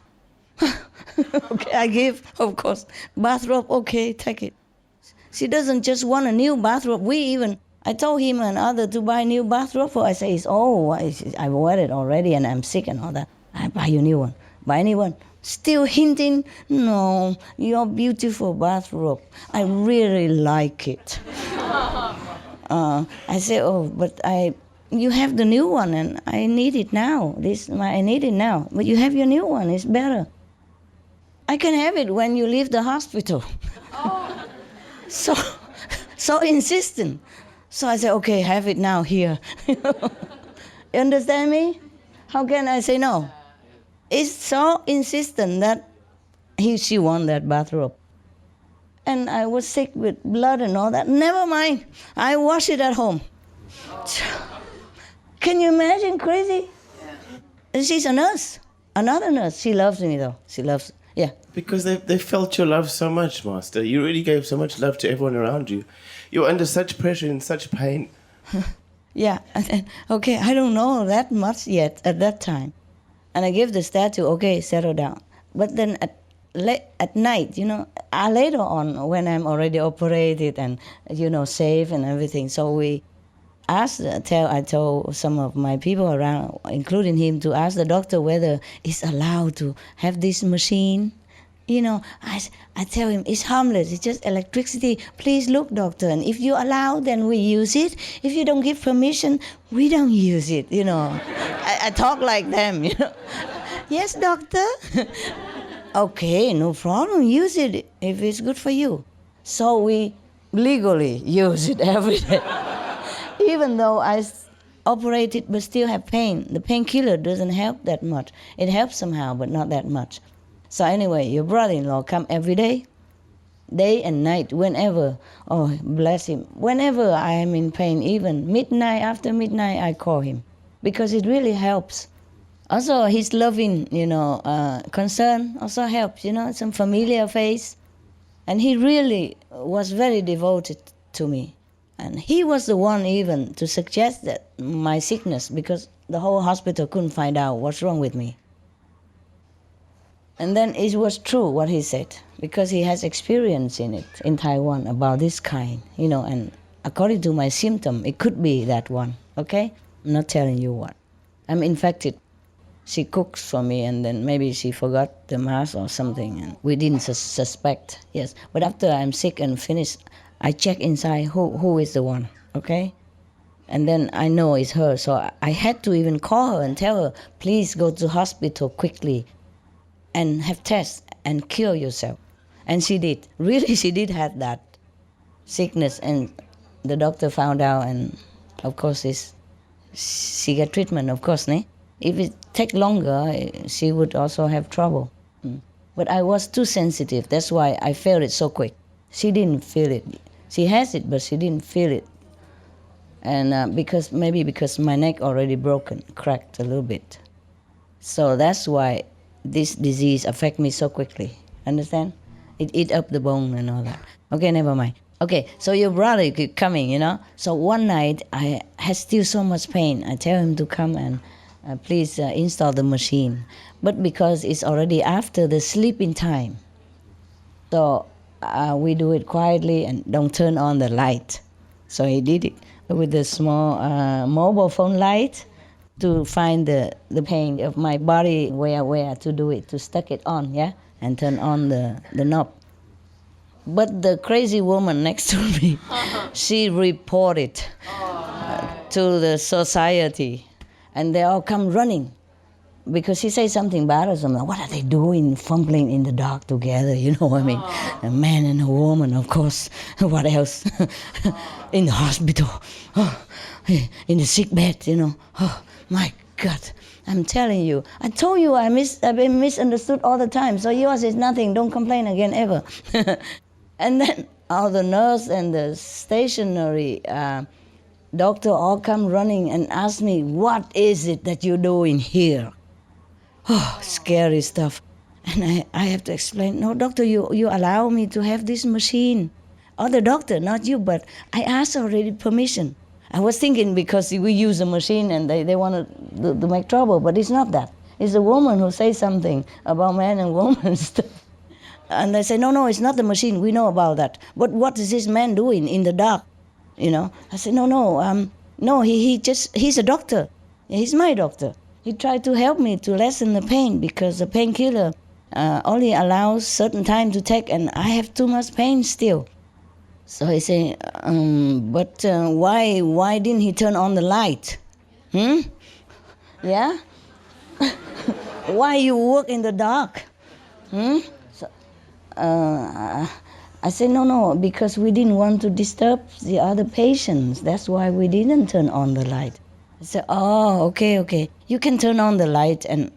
Okay, I give, of course. Bathrobe, okay, take it. She doesn't just want a new bathrobe. I told him and other to buy a new bathrobe for. I say, it's old. I wear it already and I'm sick and all that. I buy you a new one. Buy a new one. Still hinting, no, your beautiful bathrobe. I really like it. I say, but you have the new one and I need it now. I need it now. But you have your new one, it's better. I can have it when you leave the hospital. So insistent. So I say, okay, have it now here. You understand me? How can I say no? It's so insistent that she won that bathrobe. And I was sick with blood and all that. Never mind. I wash it at home. Can you imagine? Crazy? Yeah. She's a nurse. Another nurse. She loves me though. Yeah. Because they felt your love so much, Master. You really gave so much love to everyone around you. You were under such pressure and such pain. Yeah. And then, okay, I don't know that much yet at that time. And I give the statue, okay, settle down. But then at night, you know, later on, when I'm already operated and, you know, safe and everything, so we I told some of my people around, including him, to ask the doctor whether it's allowed to have this machine. You know, I tell him, it's harmless, it's just electricity. Please look, doctor, and if you allow, then we use it. If you don't give permission, we don't use it, you know. I talk like them, you know. Yes, doctor. Okay, no problem, use it if it's good for you. So we legally use it every day. Even though I operated but still have pain. The painkiller doesn't help that much. It helps somehow, but not that much. So anyway, your brother-in-law come every day and night, whenever. Oh, bless him. Whenever I am in pain, even midnight, after midnight, I call him. Because it really helps. Also, his loving, you know, concern also helps, you know, some familiar face. And he really was very devoted to me. And he was the one even to suggest that my sickness, because the whole hospital couldn't find out what's wrong with me. And then it was true what he said, because he has experience in it, in Taiwan, about this kind, you know, and according to my symptom, it could be that one, okay? I'm not telling you what. I'm infected. She cooks for me, and then maybe she forgot the mask or something, and we didn't suspect, yes. But after I'm sick and finished, I check inside who is the one, okay? And then I know it's her, so I had to even call her and tell her, please go to hospital quickly and have tests and cure yourself. And she did. Really, she did have that sickness, and the doctor found out, and of course she got treatment, of course, né? If it take longer, she would also have trouble. But I was too sensitive. That's why I felt it so quick. She didn't feel it. She has it, but she didn't feel it. And because my neck already broken, cracked a little bit. So that's why this disease affect me so quickly. Understand? It eat up the bone and all that. Okay, never mind. Okay, so your brother keep coming, So one night I had still so much pain. I tell him to come and please install the machine. But because it's already after the sleeping time, so we do it quietly and don't turn on the light. So he did it with the small mobile phone light to find the pain of my body, where to do it, to stuck it on, and turn on the knob. But the crazy woman next to me, she reported to the society, and they all come running because she says something bad or something. What are they doing, fumbling in the dark together? You know what I mean? A man and a woman, of course. What else? In the hospital, in the sick bed, Oh my God! I'm telling you. I told you I've been misunderstood all the time. So yours is nothing. Don't complain again ever. And then all the nurse and the stationary doctor all come running and ask me, what is it that you're doing here? Oh, scary stuff. And I have to explain, no, doctor, you allow me to have this machine. Other doctor, not you, but I asked already permission. I was thinking because we use a machine and they want to make trouble, but it's not that. It's a woman who says something about man and woman stuff. And they say, no, it's not the machine. We know about that. But what is this man doing in the dark? I said, no, he's a doctor. He's my doctor. He tried to help me to lessen the pain because the painkiller only allows certain time to take, and I have too much pain still. So he said, but why didn't he turn on the light? Yeah? Why you work in the dark? I said, no, because we didn't want to disturb the other patients. That's why we didn't turn on the light. I said, oh, okay. You can turn on the light. And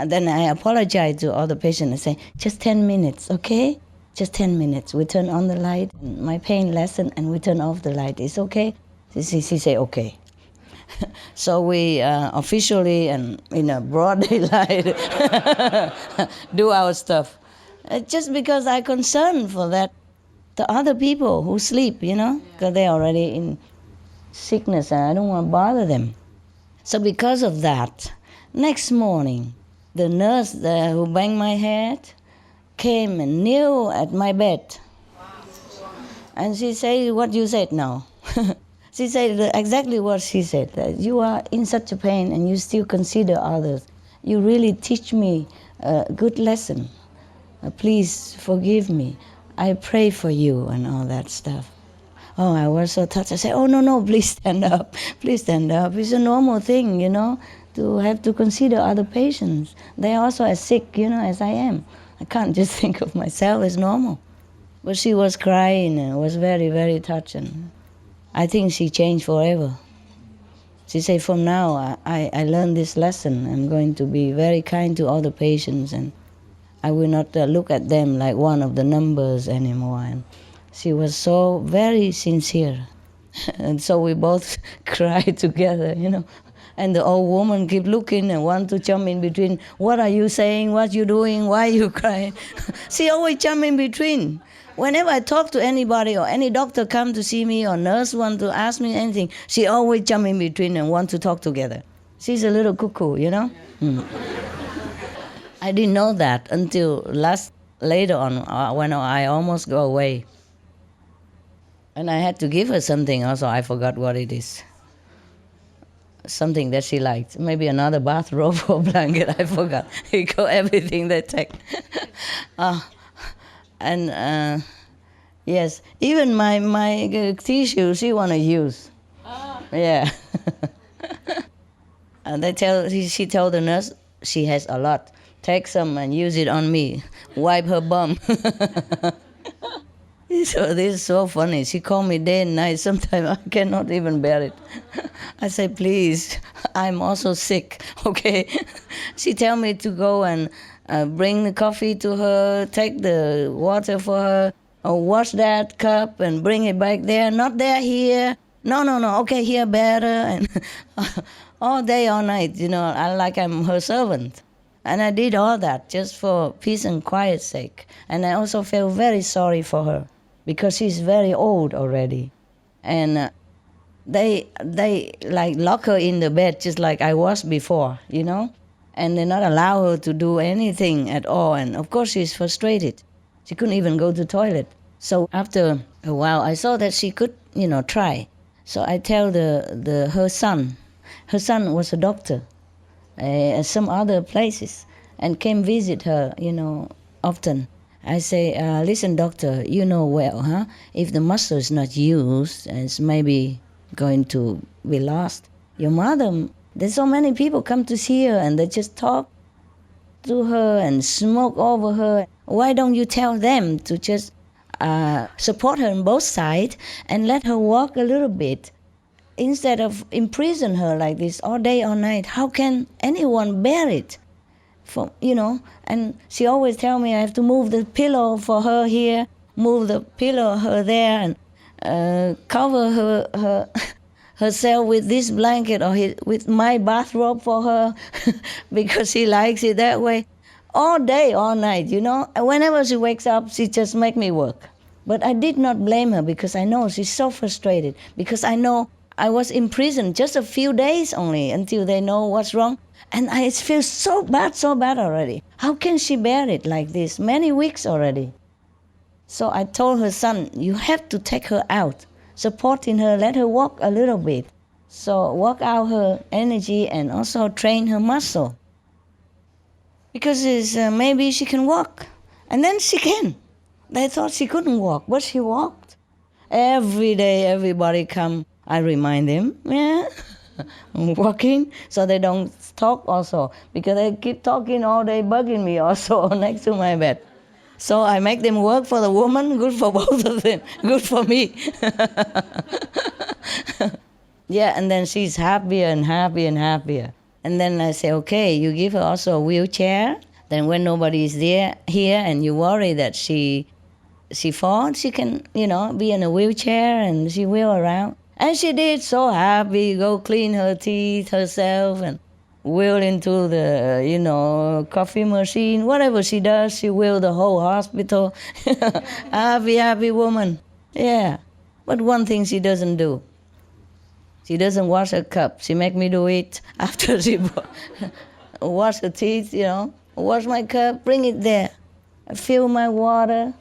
then I apologize to all the patients. I say, just 10 minutes, okay? Just 10 minutes. We turn on the light, and my pain lessened, and we turn off the light. It's okay? She said, okay. So we officially and in a broad daylight do our stuff. Just because I'm concerned for that, the other people who sleep, because they're already in sickness and I don't want to bother them. So because of that, next morning, the nurse who banged my head came and knelt at my bed. And she said, what you said now? She said exactly what she said, that you are in such a pain and you still consider others. You really teach me a good lesson. Please forgive me. I pray for you and all that stuff. Oh, I was so touched. I said, oh, no, please stand up. Please stand up. It's a normal thing, to have to consider other patients. They are also as sick, as I am. I can't just think of myself as normal. But she was crying and was very, very touching. I think she changed forever. She said, from now, I learned this lesson. I'm going to be very kind to all the patients, and I will not look at them like one of the numbers anymore. And she was so very sincere. And so we both cried together, And the old woman keep looking and want to jump in between. What are you saying? What you doing? Why are you crying? She always jump in between. Whenever I talk to anybody or any doctor come to see me or nurse want to ask me anything, she always jump in between and want to talk together. She's a little cuckoo, I didn't know that until later on when I almost go away. And I had to give her something also. I forgot what it is. Something that she liked. Maybe another bathrobe or blanket. I forgot. He got everything they take. Yes, even my tissue she want to use. Yeah. And she told the nurse she has a lot. Take some and use it on me. Wipe her bum. So this is so funny. She called me day and night. Sometimes I cannot even bear it. I say, please, I'm also sick, okay? She tell me to go and bring the coffee to her, take the water for her, or wash that cup and bring it back there. Not there, here. No, okay, here better. And all day, all night, I like I'm her servant. And I did all that just for peace and quiet's sake. And I also feel very sorry for her because she's very old already. And they like lock her in the bed just like I was before, and they not allow her to do anything at all. And of course she's frustrated. She couldn't even go to the toilet. So after a while, I saw that she could, try. So I tell her son. Her son was a doctor at some other places and came visit her, often. I say, listen, doctor, you know well, huh? If the muscle is not used, it's maybe going to be lost. Your mother, there's so many people come to see her and they just talk to her and smoke over her. Why don't you tell them to just support her on both sides and let her walk a little bit instead of imprison her like this all day, all night? How can anyone bear it? And she always tell me I have to move the pillow for her here, move the pillow her there, and cover her herself with this blanket or with my bathrobe for her because she likes it that way. All day, all night, And whenever she wakes up, she just make me work. But I did not blame her because I know she's so frustrated, because I know I was in prison just a few days only until they know what's wrong. And I feel so bad already. How can she bear it like this? Many weeks already. So I told her son, you have to take her out, supporting her, let her walk a little bit. So work out her energy and also train her muscle. Because maybe she can walk. And then she can. They thought she couldn't walk, but she walked. Every day, everybody come. I remind them, I'm walking, so they don't talk also, because they keep talking all day, bugging me also next to my bed. So I make them work for the woman, good for both of them, good for me. Yeah, and then she's happier and happier and happier. And then I say, okay, you give her also a wheelchair. Then when nobody is here and you worry that she falls, she can, be in a wheelchair and she wheel around. And she did, so happy, go clean her teeth herself and wheel into the, coffee machine. Whatever she does, she wheel the whole hospital. Happy woman. Yeah. But one thing she doesn't do. She doesn't wash her cup. She make me do it after she wash her teeth, Wash my cup, bring it there. Fill my water.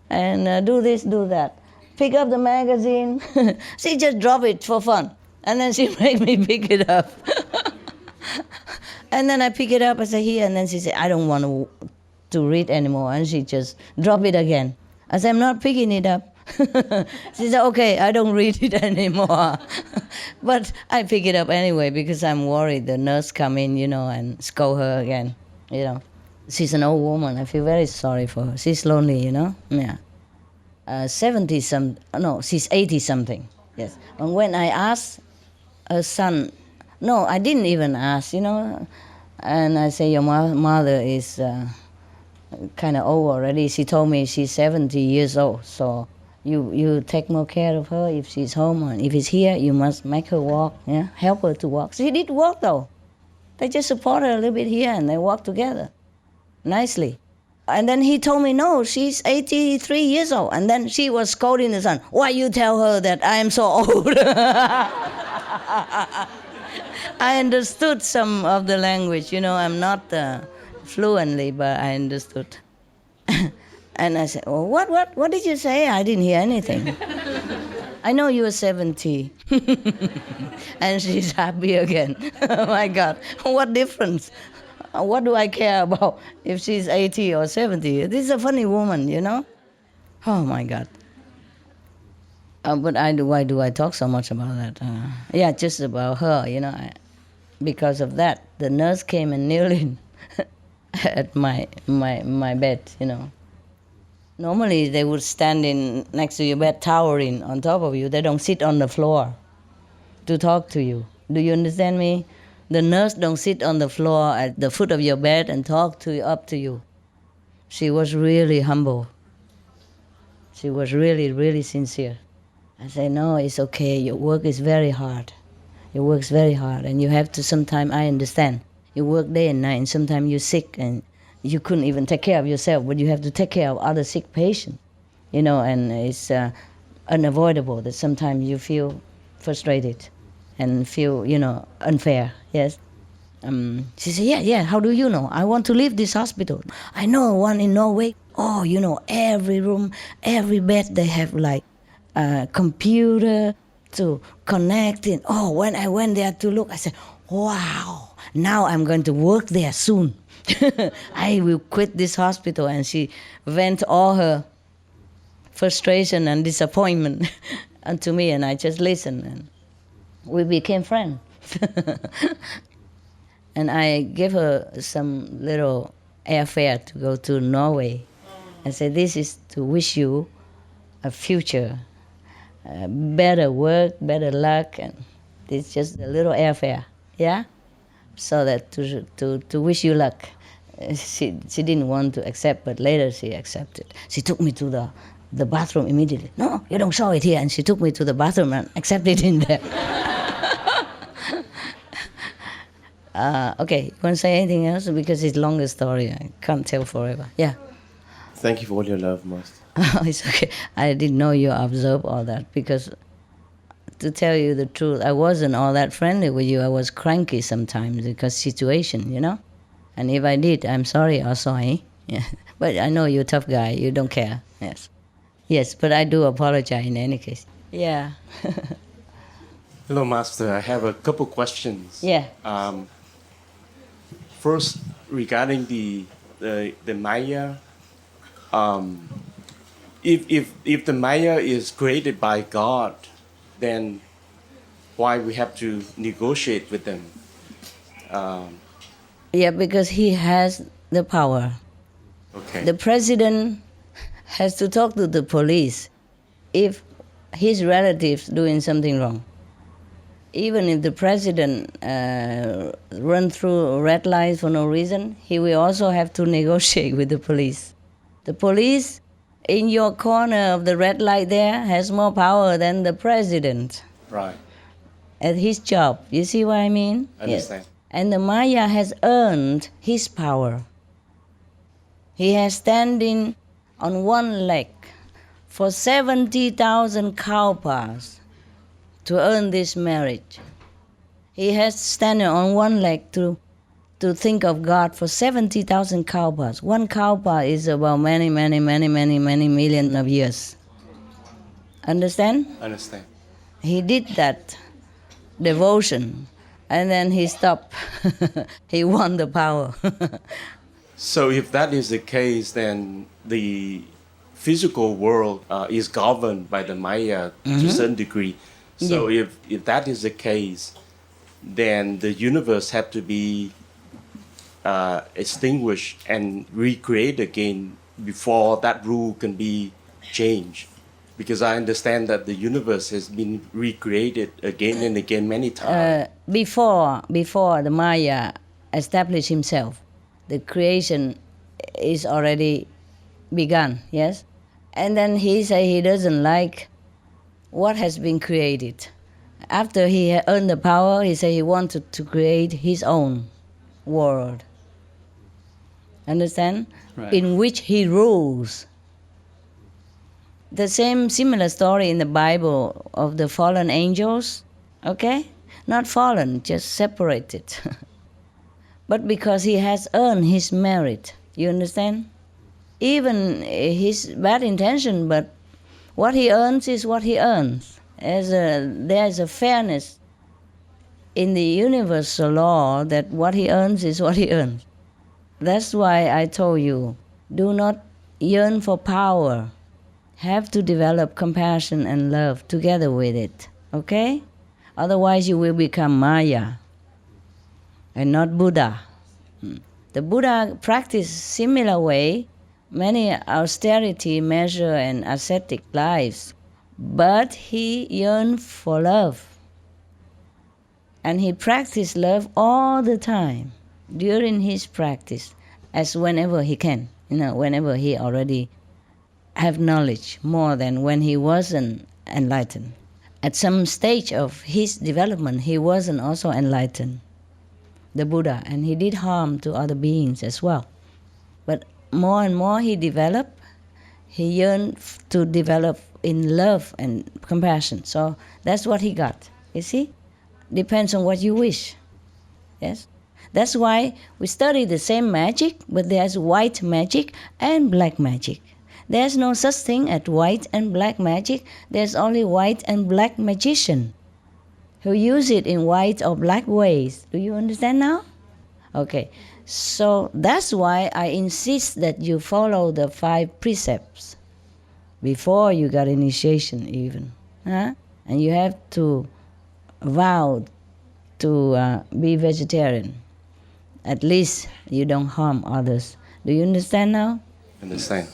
And do this, do that. Pick up the magazine. She just drop it for fun. And then she make me pick it up. And then I pick it up, I say, here. And then she say, I don't want to read anymore. And she just drop it again. I say, I'm not picking it up. She said, okay, I don't read it anymore. But I pick it up anyway because I'm worried the nurse come in, and scold her again, She's an old woman. I feel very sorry for her. She's lonely, Yeah. she's 80 something. Yes. And when I asked her son, no, I didn't even ask, And I say, your mother is kind of old already. She told me she's 70 years old. So you take more care of her if she's home. And if it's here, you must make her walk, help her to walk. She did walk, though. They just support her a little bit here, and they walk together nicely. And then he told me, no, she's 83 years old. And then she was scolding the son. Why you tell her that I am so old? I understood some of the language. I'm not fluently, but I understood. And I said, oh, what did you say? I didn't hear anything. I know you're 70. And she's happy again. Oh, my God. What difference? What do I care about if she's 80 or 70? This is a funny woman, Oh, my God. But why do I talk so much about that? Just about her, because of that, the nurse came and kneeled in at my bed, Normally, they would stand in next to your bed, towering on top of you. They don't sit on the floor to talk to you. Do you understand me? The nurse don't sit on the floor at the foot of your bed and talk to you, up to you. She was really humble. She was really, really sincere. I say, no, it's okay. Your work is very hard. Your work's very hard, and you have to. Sometimes I understand. You work day and night, and sometimes you're sick, and you couldn't even take care of yourself, but you have to take care of other sick patients, and it's unavoidable that sometimes you feel frustrated and feel, unfair, yes. She said, yeah, how do you know? I want to leave this hospital. I know one in Norway. Oh, every room, every bed, they have like a computer to connect in. Oh, when I went there to look, I said, wow, now I'm going to work there soon. I will quit this hospital. And she vent all her frustration and disappointment unto me, and I just listened, and we became friends. And I gave her some little airfare to go to Norway. I said, this is to wish you a future, better work, better luck, and it's just a little airfare, yeah? So that to wish you luck. She didn't want to accept, but later she accepted. She took me to the bathroom immediately. No, you don't show it here. And she took me to the bathroom and accepted in there. Okay, you want to say anything else? Because it's a longer story. I can't tell forever. Yeah. Thank you for all your love, Master. It's okay. I didn't know you observed all that, because to tell you the truth, I wasn't all that friendly with you. I was cranky sometimes because situation, And if I did, I'm sorry also, eh? Yeah. But I know you're a tough guy. You don't care. Yes. Yes, but I do apologize in any case. Yeah. Hello, Master. I have a couple questions. Yeah. First, regarding the Maya, if the Maya is created by God, then why we have to negotiate with them? Yeah, because he has the power. Okay. The president has to talk to the police if his relatives doing something wrong. Even if the president run through red lights for no reason, he will also have to negotiate with the police. The police in your corner of the red light there has more power than the president. Right. At his job. You see what I mean? I understand. Yes. And the Maya has earned his power. He has standing on one leg for 70,000 cowpaths to earn this marriage. He has standing on one leg to think of God for 70,000 cowpaths. One cowpath is about many million of years. Understand? Understand. He did that devotion, and then he stopped. He won the power. So if that is the case, then the physical world is governed by the Maya to a certain degree. So if that is the case, then the universe have to be extinguished and recreated again before that rule can be changed. Because I understand that the universe has been recreated again and again many times. Before the Maya established himself, the creation is already begun, yes? And then he say he doesn't like what has been created. After he had earned the power, he said he wanted to create his own world. Understand? Right. In which he rules. The similar story in the Bible of the fallen angels, okay? Not fallen, just separated. But because he has earned his merit, you understand? Even his bad intention, but what he earns is what he earns. There's a fairness in the universal law that what he earns is what he earns. That's why I told you, do not yearn for power. Have to develop compassion and love together with it, okay? Otherwise you will become Maya and not Buddha. The Buddha practiced similar way, many austerity measure and ascetic lives, but he yearned for love. And he practiced love all the time during his practice, as whenever he can, whenever he already have knowledge more than when he wasn't enlightened. At some stage of his development, he wasn't also enlightened, the Buddha, and he did harm to other beings as well. But more and more he developed, he yearned to develop in love and compassion. So that's what he got, you see? Depends on what you wish, yes? That's why we study the same magic, but there's white magic and black magic. There's no such thing as white and black magic. There's only white and black magician who use it in white or black ways. Do you understand now? Okay, so that's why I insist that you follow the 5 precepts before you got initiation even. Huh? And you have to vow to be vegetarian. At least you don't harm others. Do you understand now? Understand.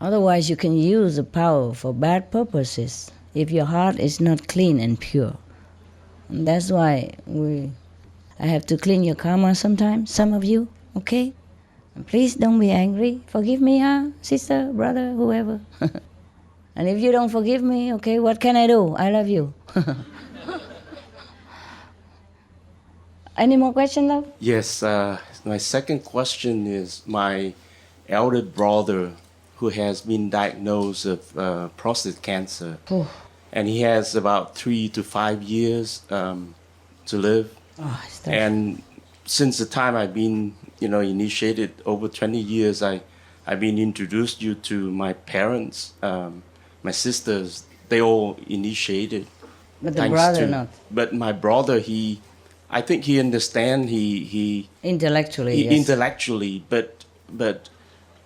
Otherwise you can use the power for bad purposes if your heart is not clean and pure. And that's why I have to clean your karma sometimes, some of you, okay? And please don't be angry. Forgive me, huh? Sister, brother, whoever. And if you don't forgive me, okay, what can I do? I love you. Any more questions, love? Yes, my second question is my elder brother who has been diagnosed with prostate cancer. Oh. And he has about 3 to 5 years to live. Oh, and since the time I've been, initiated over 20 years, I've been introduced you to my parents, my sisters. They all initiated. But the brother not. But my brother, I think he understands. He intellectually. Yes. Intellectually, but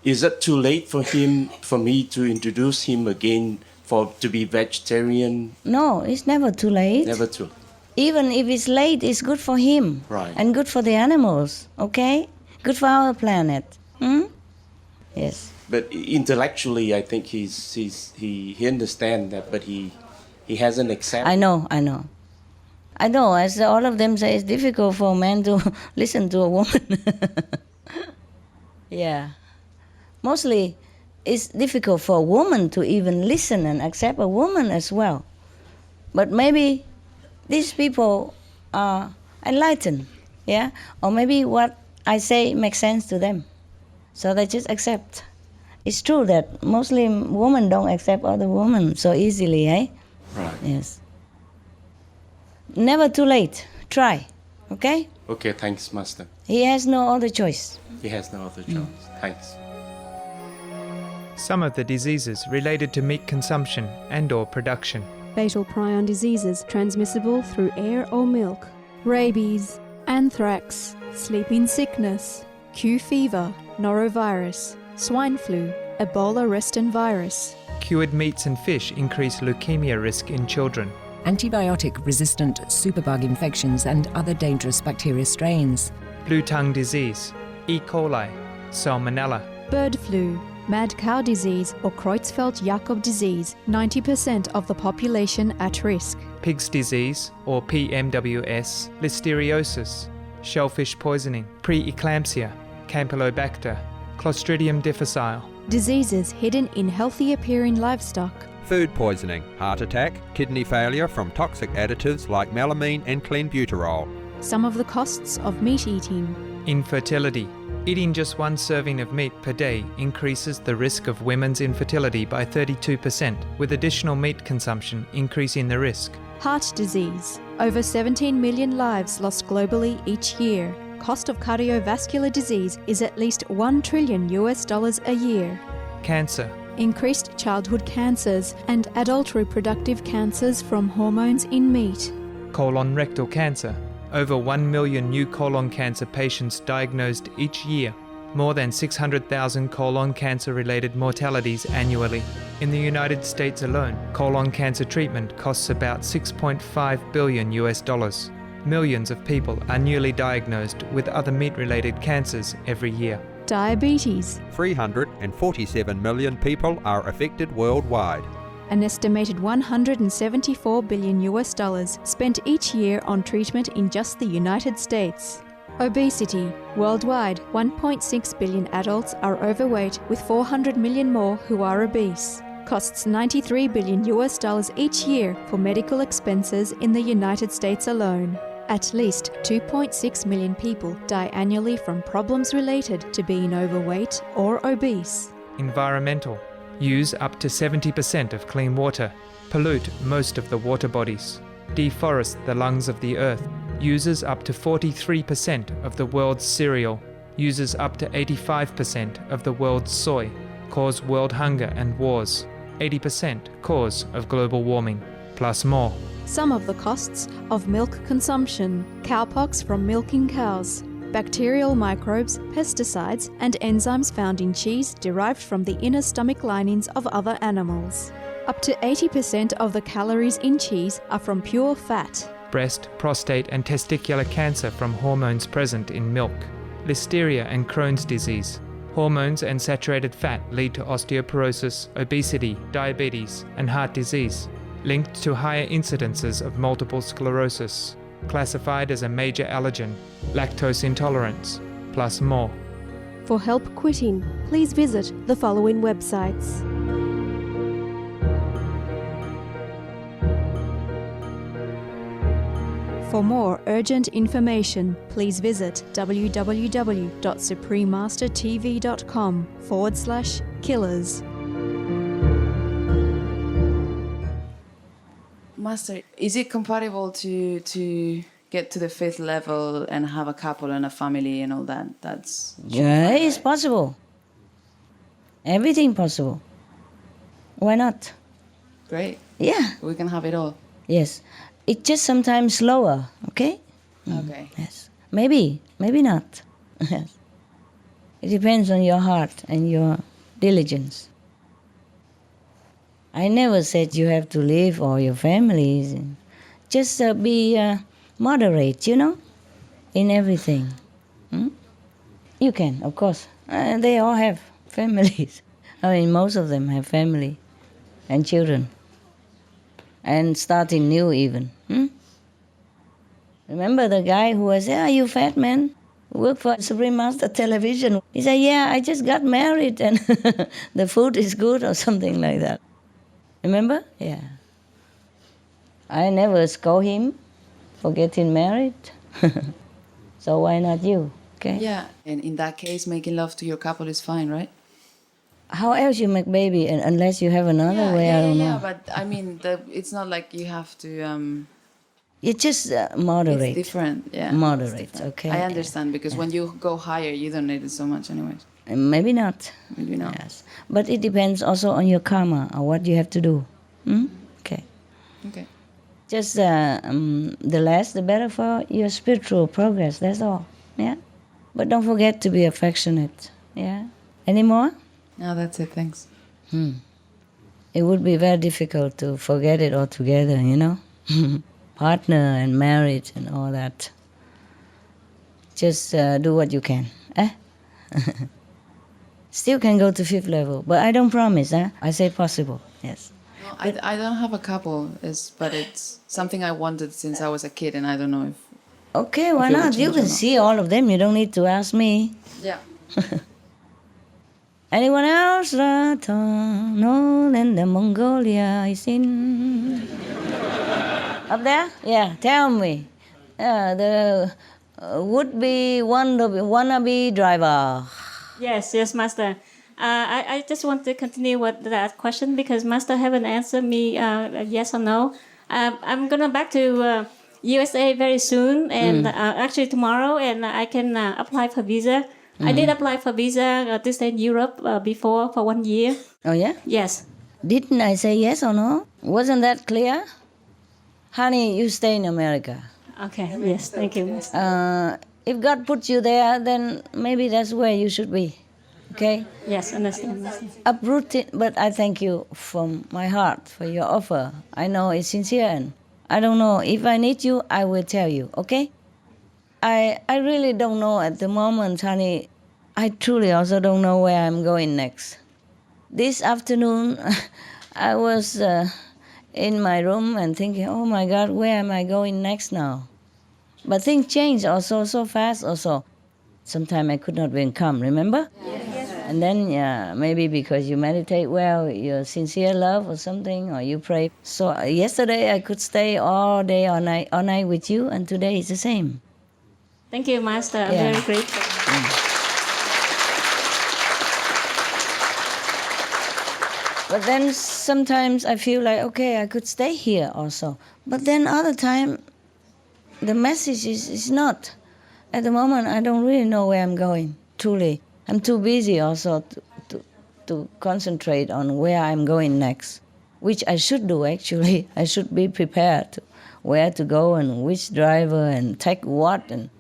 is it too late for me to introduce him again to be vegetarian? No, it's never too late. Never too. Even if it's late, it's good for him. Right. And good for the animals, okay? Good for our planet. Yes. But intellectually, I think he understands that, but he hasn't accepted. I know. As all of them say, it's difficult for a man to listen to a woman. Yeah. Mostly, it's difficult for a woman to even listen and accept a woman as well. But maybe these people are enlightened, yeah? Or maybe what I say makes sense to them. So they just accept. It's true that mostly women don't accept other women so easily, eh? Right. Yes. Never too late. Try, okay? Okay, thanks, Master. He has no other choice. He has no other choice. Thanks. Some of the diseases related to meat consumption and/or production. Fatal prion diseases transmissible through air or milk. Rabies, anthrax, sleeping sickness, Q fever, norovirus, swine flu, Ebola reston virus. Cured meats and fish increase leukemia risk in children. Antibiotic-resistant superbug infections and other dangerous bacteria strains. Blue tongue disease, E. coli, Salmonella. Bird flu, mad cow disease or Creutzfeldt-Jakob disease, 90% of the population at risk. Pig's disease, or PMWS, listeriosis, shellfish poisoning, preeclampsia, Campylobacter, Clostridium difficile. Diseases hidden in healthy appearing livestock. Food poisoning, heart attack, kidney failure from toxic additives like melamine and clenbuterol. Some of the costs of meat eating. Infertility. Eating just 1 serving of meat per day increases the risk of women's infertility by 32%, with additional meat consumption increasing the risk. Heart disease. Over 17 million lives lost globally each year. Cost of cardiovascular disease is at least $1 trillion a year. Cancer. Increased childhood cancers and adult reproductive cancers from hormones in meat. Colon rectal cancer. Over 1 million new colon cancer patients diagnosed each year. More than 600,000 colon cancer-related mortalities annually. In the United States alone, colon cancer treatment costs about $6.5 billion. Millions of people are newly diagnosed with other meat-related cancers every year. Diabetes. 347 million people are affected worldwide. An estimated $174 billion spent each year on treatment in just the United States. Obesity. Worldwide, 1.6 billion adults are overweight, with 400 million more who are obese. Costs $93 billion each year for medical expenses in the United States alone. At least 2.6 million people die annually from problems related to being overweight or obese. Environmental. Use up to 70% of clean water. Pollute most of the water bodies. Deforest the lungs of the earth. Uses up to 43% of the world's cereal. Uses up to 85% of the world's soy. Cause world hunger and wars. 80% cause of global warming. Plus more. Some of the costs of milk consumption: cowpox from milking cows, bacterial microbes, pesticides, and enzymes found in cheese derived from the inner stomach linings of other animals. Up to 80% of the calories in cheese are from pure fat. Breast, prostate, and testicular cancer from hormones present in milk. Listeria and Crohn's disease. Hormones and saturated fat lead to osteoporosis, obesity, diabetes, and heart disease, linked to higher incidences of multiple sclerosis, classified as a major allergen, lactose intolerance, plus more. For help quitting, please visit the following websites. For more urgent information, please visit www.suprememastertv.com/killers. Master, is it compatible to get to the fifth level and have a couple and a family and all that? Yeah, it's possible. Everything possible. Why not? Great. Yeah. We can have it all. Yes. It's just sometimes slower, okay? Okay. Yes. Maybe not. Yes. It depends on your heart and your diligence. I never said you have to leave all your families. Just be moderate, in everything. You can, of course. They all have families. I mean, most of them have family and children. And starting new even. Remember the guy who was, you fat man, work for Supreme Master Television. He said, I just got married and the food is good or something like that. Remember? Yeah. I never scold him for getting married. So why not you? Okay? Yeah, and in that case, making love to your couple is fine, right? How else you make baby unless you have another way? I don't know. Yeah, but I mean, it's not like you have to. You just moderate. It's different, yeah. Moderate, okay. I understand, because when you go higher, you don't need it so much anyways. Maybe not. Maybe not. Yes. But it depends also on your karma or what you have to do. Okay. Okay. Just the less, the better for your spiritual progress. That's all. Yeah. But don't forget to be affectionate. Yeah. Any more? No, that's it. Thanks. It would be very difficult to forget it altogether, Partner and marriage and all that. Just do what you can. Still can go to fifth level, but I don't promise. I say possible. Yes. No, I don't have a couple, but it's something I wanted since I was a kid, and I don't know if. Okay, why not? You can see all of them. You don't need to ask me. Yeah. Anyone else? No, then the Mongolia is in. Up there? Yeah, tell me. The would-be wannabe driver. Yes, Master. I just want to continue with that question because Master haven't answered me yes or no. I'm gonna back to USA very soon, and actually tomorrow, and I can apply for visa. I did apply for visa to stay in Europe before for 1 year. Oh yeah? Yes. Didn't I say yes or no? Wasn't that clear? Honey, you stay in America. Okay, yes, thank you. If God puts you there, then maybe that's where you should be. Okay? Yes, understand. Uproot it, but I thank you from my heart for your offer. I know it's sincere, and I don't know. If I need you, I will tell you, okay? I really don't know at the moment, honey, I truly also don't know where I'm going next. This afternoon, I was in my room and thinking, oh my God, where am I going next now? But things change also so fast also. Sometimes I could not even come, remember? Yes. And then, yeah, maybe because you meditate well, your sincere love or something, or you pray. So yesterday I could stay all day, all night with you, and today it's the same. Thank you, Master. I'm very grateful. But then sometimes I feel like, okay, I could stay here also. But then other time, the message is not. At the moment, I don't really know where I'm going, truly. I'm too busy also to concentrate on where I'm going next, which I should do, actually. I should be prepared where to go and which driver and take what and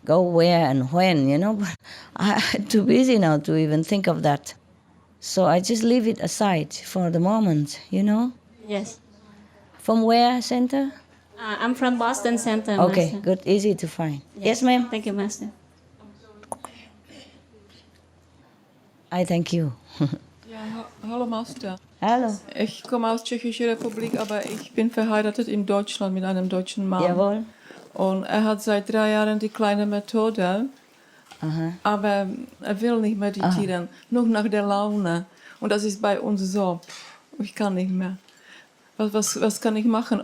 go where and when, But I'm too busy now to even think of that. So I just leave it aside for the moment, Yes. From where, Center? I'm from Boston Center, Okay, Master. good, easy to find. Yes, ma'am? Thank you, Master. I thank you. Ja, hallo Master. Hallo. Ich komme aus Tschechischer Republik, aber ich bin verheiratet in Deutschland mit einem deutschen Mann. Jawohl. Und er hat seit 3 Jahren die kleine Methode, aber er will nicht meditieren, nur nach der Laune. Und das ist bei uns so. Ich kann nicht mehr. Was kann ich machen?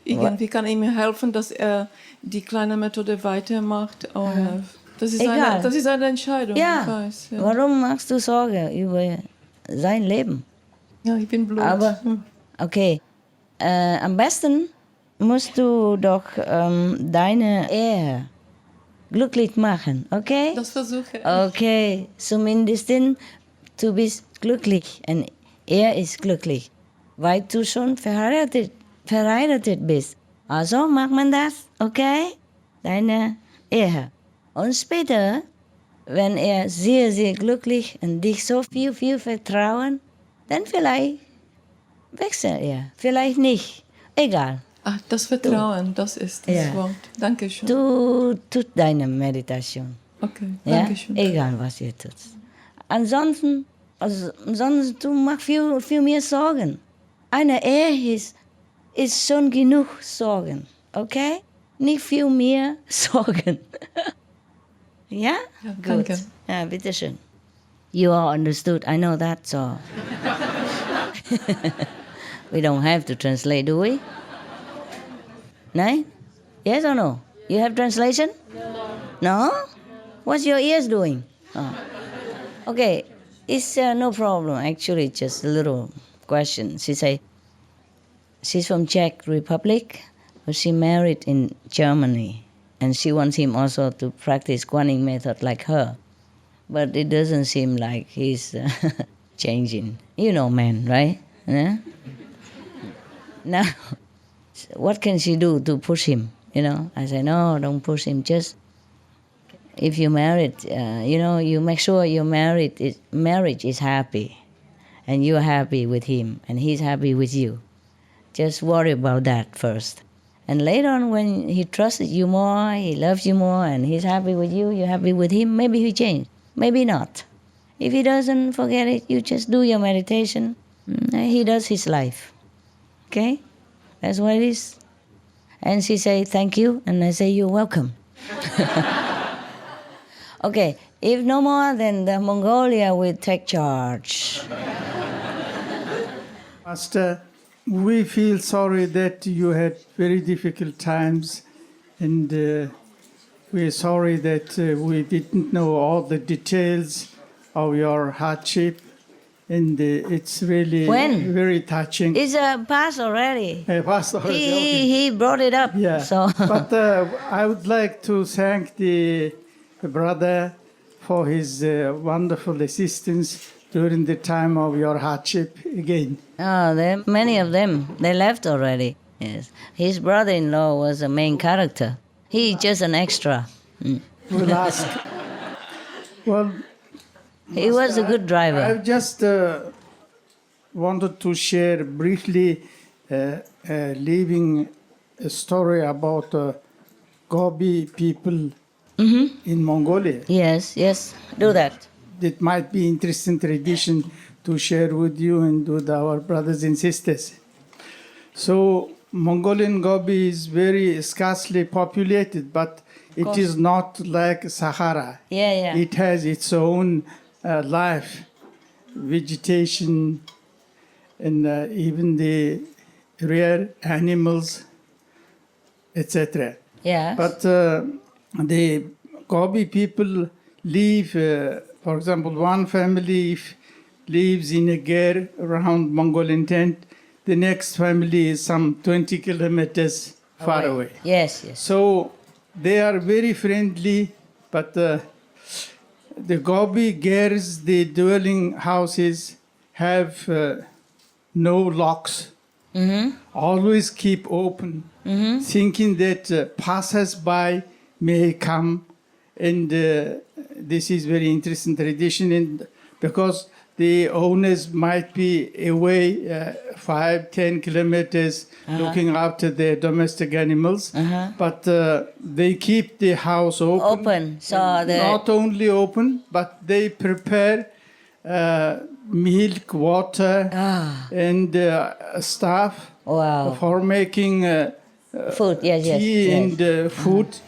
Irgendwie kann ich mir helfen, dass er die kleine Methode weitermacht. Und das ist eine Entscheidung. Ja. Ich weiß, ja. Warum machst du Sorge über sein Leben? Ja, ich bin blut. Aber, okay, am besten musst du doch deine Ehe glücklich machen, okay? Das versuche ich. Okay, zumindest du bist glücklich und er ist glücklich, weil du schon verheiratet bist. Also macht man das, okay? Deine Ehe. Und später, wenn er sehr, sehr glücklich und dich so viel vertrauen, dann vielleicht wechselt er, vielleicht nicht, egal. Ach, das Vertrauen, das ist das Wort. Dankeschön. Du tust deine Meditation. Okay, Ja? Dankeschön. Egal, was ihr tut. Ansonsten du machst viel mehr Sorgen. Eine Ehe ist schon genug Sorgen, okay? Nicht viel mehr Sorgen. Ja? Ja, Gut. danke. Ja, bitteschön. You all understood, I know that, so... We don't have to translate, do we? No? Yes or no? You have translation? No? What's your ears doing? Oh. Okay, it's no problem, actually, just a little question. She say, she's from Czech Republic, but she married in Germany, and she wants him also to practice Guanyin method like her. But it doesn't seem like he's changing. You know men, right? Yeah? Now, what can she do to push him? I say, no, don't push him. Just if you're married, you make sure your marriage is happy, and you're happy with him, and he's happy with you. Just worry about that first. And later on, when he trusts you more, he loves you more, and he's happy with you, you're happy with him, maybe he changed, maybe not. If he doesn't, forget it. You just do your meditation. He does his life. Okay? That's what it is. And she say, thank you, and I say, you're welcome. Okay, if no more, then the Mongolia will take charge. Master, we feel sorry that you had very difficult times, and we're sorry that we didn't know all the details of your hardship, and it's really very touching. It's past already. Past already. He brought it up. Yeah. So. But I would like to thank the brother for his wonderful assistance during the time of your hardship again. Oh, many of them, they left already. Yes. His brother-in-law was the main character. He's just an extra. We'll ask. Well, he was a good driver. I just wanted to share briefly leaving a story about Gobi people in Mongolia. Yes, yes, do that. It might be interesting tradition to share with you and with our brothers and sisters. So Mongolian Gobi is very scarcely populated, but it is not like Sahara. Yeah, yeah. It has its own life, vegetation, and even the rare animals, etc. Yes. But the Gobi people live, for example, one family lives in a ger around Mongolian tent. The next family is some 20 kilometers far away. Yes, yes. So they are very friendly, but the Gobi gers, the dwelling houses, have no locks. Always keep open, thinking that passers-by may come. And this is very interesting tradition, and because the owners might be away 5-10 kilometers looking after their domestic animals, but they keep the house open. So not only open, but they prepare milk, water, and stuff for making food. Yes, tea yes, and food.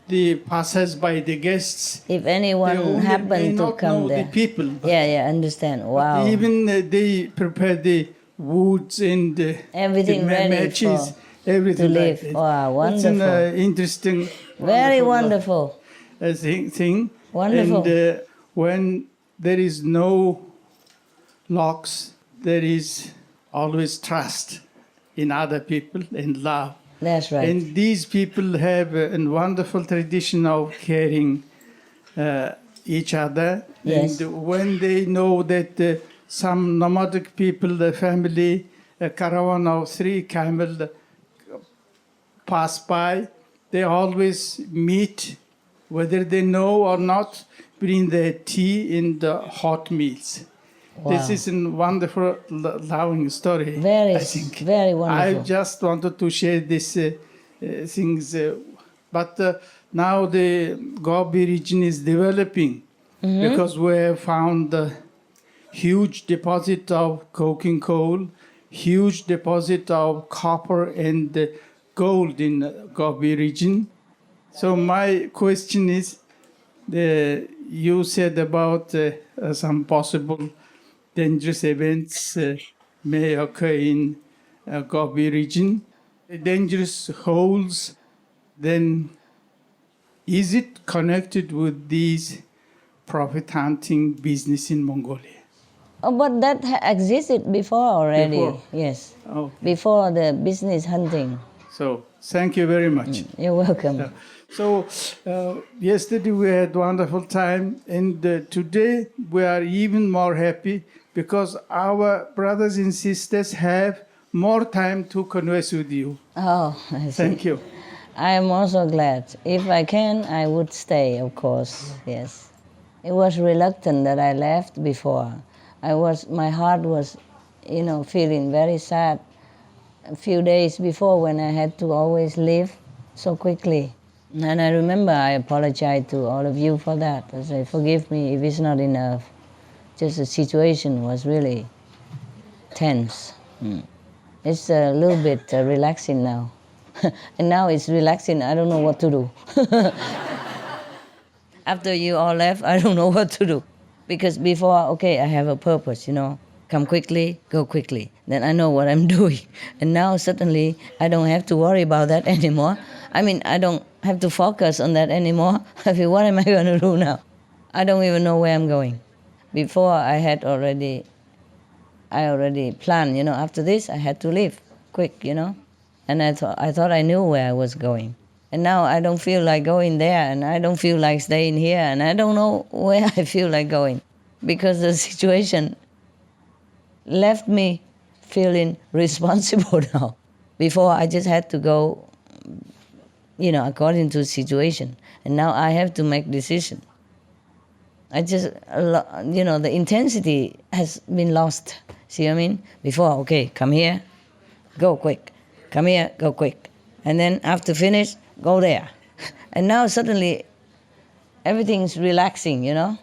The passers-by, the guests. If anyone happened to come there. The people. Yeah, understand. Wow. Even they prepare the woods and everything the ready matches, everything to live. like that. Wow, wonderful. It's an interesting, very wonderful thing. Wonderful. And when there is no locks, there is always trust in other people and love. That's right. And these people have a wonderful tradition of caring each other. Yes. And when they know that some nomadic people, the family, a caravan of 3 camels pass by, they always meet, whether they know or not, bring the tea and the hot meals. Wow. This is a wonderful, loving story. Very, I think. very wonderful. I just wanted to share these things. But now the Gobi region is developing because we have found a huge deposit of coking coal, huge deposit of copper and gold in the Gobi region. So my question is, you said about some possible dangerous events may occur in Gobi region. Dangerous holes, then is it connected with these profit hunting business in Mongolia? Oh, but that existed before already. Before? Yes. Oh. Before the business hunting. So thank you very much. You're welcome. So yesterday we had wonderful time, and today we are even more happy because our brothers and sisters have more time to converse with you. Oh, I see. Thank you. I am also glad. If I can, I would stay, of course, yes. It was reluctant that I left before. My heart was, feeling very sad a few days before when I had to always leave so quickly. And I remember I apologized to all of you for that. I said, forgive me if it's not enough. Just the situation was really tense. It's a little bit relaxing now. And now it's relaxing, I don't know what to do. After you all left, I don't know what to do. Because before, okay, I have a purpose, come quickly, go quickly. Then I know what I'm doing. And now suddenly I don't have to worry about that anymore. I mean, I don't have to focus on that anymore. I feel, what am I going to do now? I don't even know where I'm going. Before I already planned, after this I had to leave quick, And I thought I knew where I was going. And now I don't feel like going there, and I don't feel like staying here, and I don't know where I feel like going. Because the situation left me feeling responsible now. Before I just had to go, according to the situation. And now I have to make decision. The intensity has been lost. See what I mean? Before, okay, come here, go quick. Come here, go quick. And then after finish, go there. And now suddenly everything's relaxing, you know.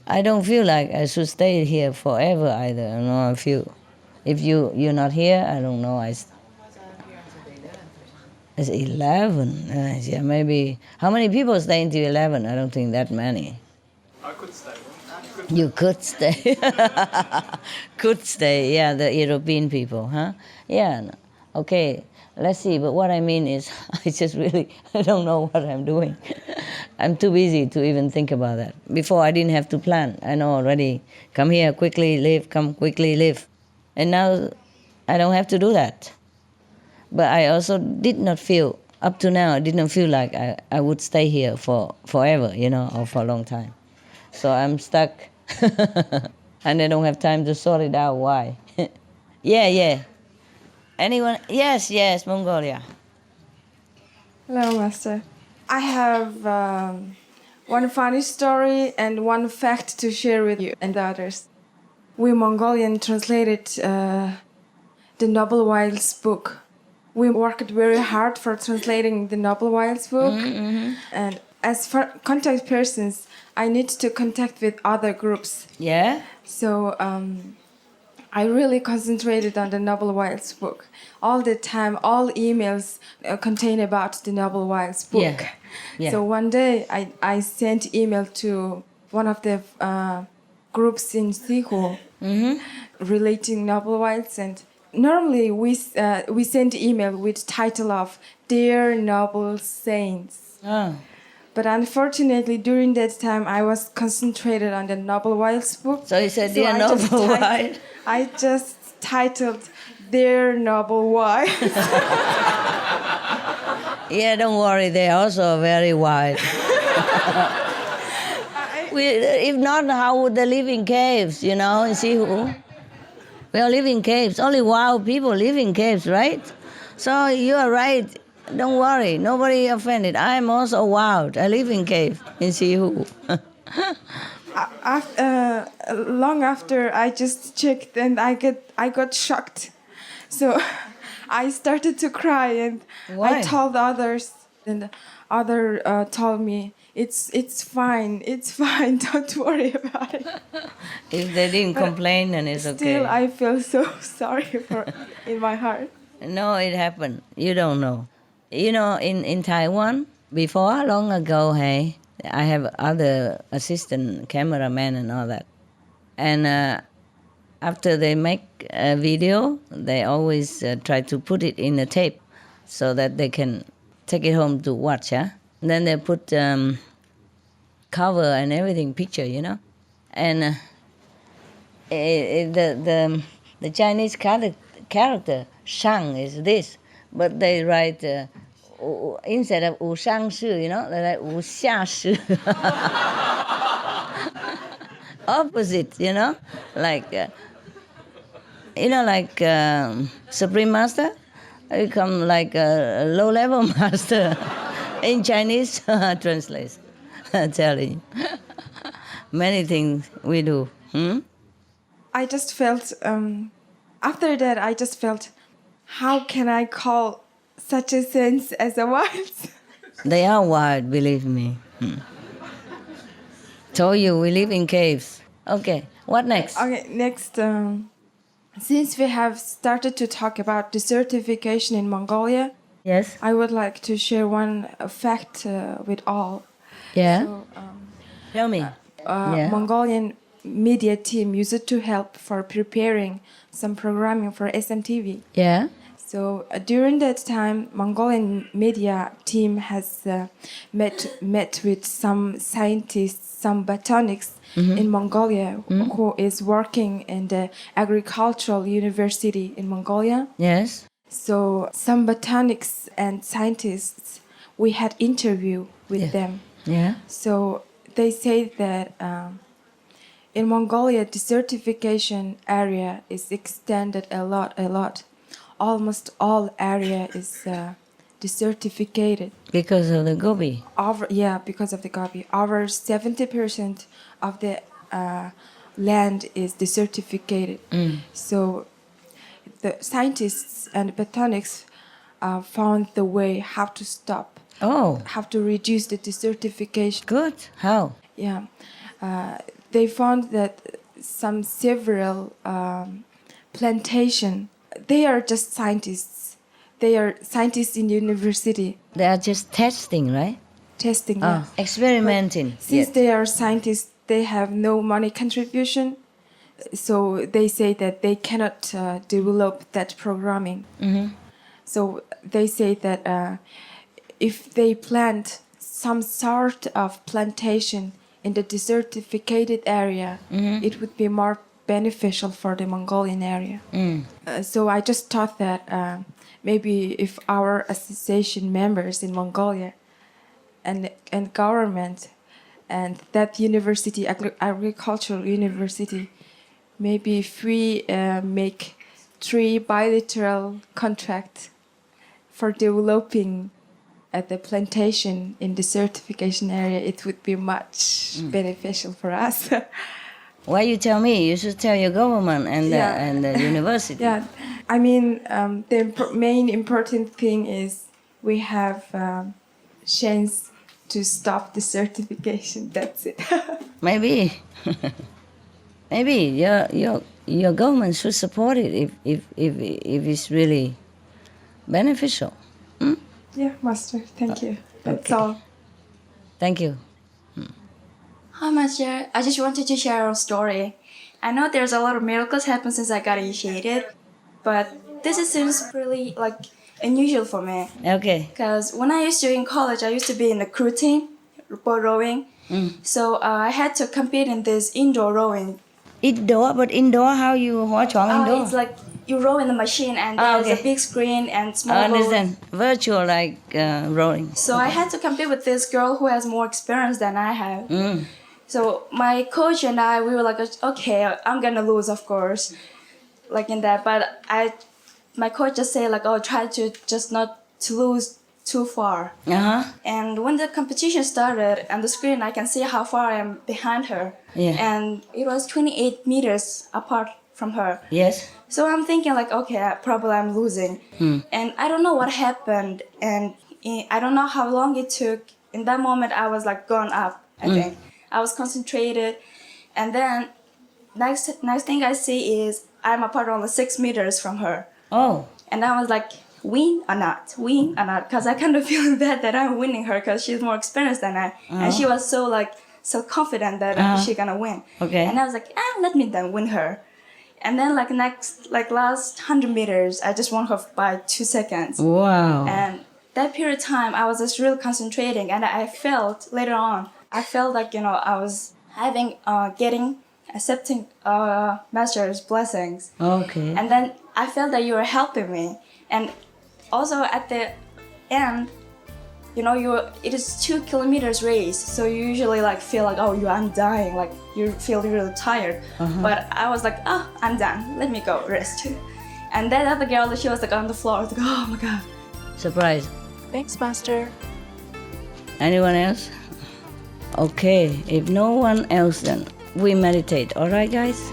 I don't feel like I should stay here forever either. I don't know, I feel, if you're not here, I don't know. It's 11. Yeah, maybe. How many people stay until 11? I don't think that many. I could stay. You could stay. Could stay, yeah, the European people, huh? Yeah, no. Okay, let's see. But what I mean is, I just really, I don't know what I'm doing. I'm too busy to even think about that. Before, I didn't have to plan. I know already, come here, quickly leave, come quickly leave. And now, I don't have to do that. But I also did not feel, up to now, I did not feel like I would stay here for forever, you know, or for a long time. So I'm stuck. And I don't have time to sort it out why. Yeah. Anyone? Yes, Mongolia. Hello, Master. I have one funny story and one fact to share with you and the others. We Mongolian translated the Noble Wilds book. We worked very hard for translating the Noble Wilds book. Mm-hmm. And as for contact persons, I need to contact with other groups. Yeah? So I really concentrated on the Noble Wilds book. All the time, all emails contain about the Noble Wilds book. Yeah. So one day I sent email to one of the groups in Sihu relating Noble Wilds, and normally we send email with title of Dear Noble Saints. Oh. But unfortunately, during that time, I was concentrated on the Noble Wilds book. So you said, Dear Noble Wild? I just titled, Dear Noble Wild. Yeah, don't worry, they're also very wild. If not, how would they live in caves, you know, in Sihu? We all live in caves. Only wild people live in caves, right? So you are right. Don't worry, nobody offended. I'm also wild. I live in cave in Sihu. Long after, I just checked and I got shocked. So I started to cry and Why? I told others, and other told me, it's fine, don't worry about it. If they didn't complain, then it's okay. Still, I feel so sorry for in my heart. No, it happened. You don't know. You know, in Taiwan, before, long ago, hey, I have other assistant cameramen and all that. And after they make a video, they always try to put it in a tape so that they can take it home to watch, yeah? And then they put cover and everything, picture, you know? And the Chinese character, Shang, is this. But they write, instead of 武上士, you know, they write 武下士. Opposite, you know, like, like Supreme Master, become like a low-level master in Chinese translation. I'm telling you. Many things we do. I just felt, after that, I just felt, how can I call such a sense as a wild? They are wild, believe me. Told you, we live in caves. Okay, what next? Okay, next. Since we have started to talk about desertification in Mongolia, yes, I would like to share one fact with all. Yeah. So, tell me. Yeah. Mongolian media team used to help for preparing some programming for SMTV. Yeah. So during that time, Mongolian media team has met with some scientists, some botanics in Mongolia who is working in the agricultural university in Mongolia. Yes. So some botanics and scientists, we had interview with them. Yeah. So they say that in Mongolia, desertification area is extended a lot. Almost all area is desertificated. Because of the Gobi? Because of the Gobi. Over 70% of the land is desertificated. So the scientists and botanics found the way how to stop have to reduce the desertification. Good. How? Yeah. They found that several plantation, they are just scientists. They are scientists in university. They are just testing, right? Testing, yeah. Experimenting. But since they are scientists, they have no money contribution. So they say that they cannot develop that programming. Mm-hmm. So they say that if they plant some sort of plantation in the desertificated area, it would be more beneficial for the Mongolian area. So I just thought that maybe if our association members in Mongolia and government and that university, agricultural university, maybe if we make 3 bilateral contracts for developing at the plantation in the certification area, it would be much beneficial for us. Why you tell me? You should tell your government and the university. Yeah, I mean, the main important thing is we have chance to stop the certification. That's it. Maybe. Maybe your government should support it if it's really beneficial. Yeah, Master. Thank you. That's all. Thank you. Hi, Master. I just wanted to share a story. I know there's a lot of miracles happen since I got initiated, but this seems really unusual for me. Okay. Because when I used to in college, I used to be in the crew team, boat rowing. So I had to compete in this indoor rowing. Indoor, but indoor, how you watch on indoor? It's like you row in the machine and there's a big screen and small I understand. Virtual rowing. So I had to compete with this girl who has more experience than I have. So my coach and I, we were like, okay, I'm gonna lose, of course, in that. But my coach just said try to just not to lose too far. And when the competition started, on the screen I can see how far I am behind her. Yeah. And it was 28 meters apart from her. Yes. So I'm thinking okay, probably I'm losing. And I don't know what happened, and I don't know how long it took. In that moment, I was gone up, I think. I was concentrated. And then next thing I see is I'm apart only 6 meters from her. Oh. And I was like, win or not? Because I kind of feeling bad that I'm winning her because she's more experienced than I. And she was so confident that she's gonna win. Okay. And I was like, let me then win her. And then last 100 meters, I just won her by 2 seconds. Wow. And that period of time, I was just really concentrating, and I felt later on, I felt I was accepting Master's blessings. Okay. And then I felt that you were helping me. And also at the end, it is 2 kilometers race, so you usually feel I'm dying, you feel really tired. But I was like, I'm done, let me go rest. And that other girl, she was on the floor, I was oh my god. Surprise. Thanks, Master. Anyone else? Okay, if no one else, then we meditate. All right, guys?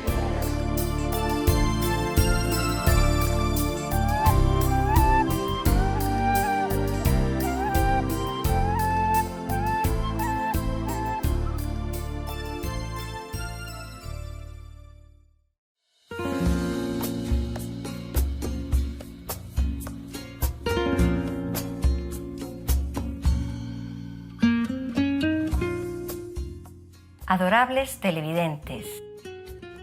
Adorables televidentes,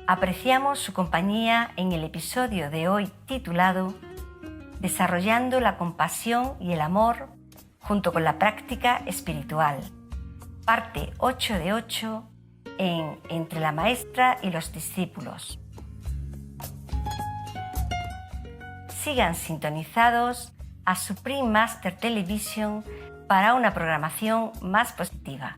apreciamos su compañía en el episodio de hoy titulado Desarrollando la compasión y el amor junto con la práctica espiritual, parte 8 de 8 en Entre la maestra y los discípulos. Sigan sintonizados a Supreme Master Television para una programación más positiva.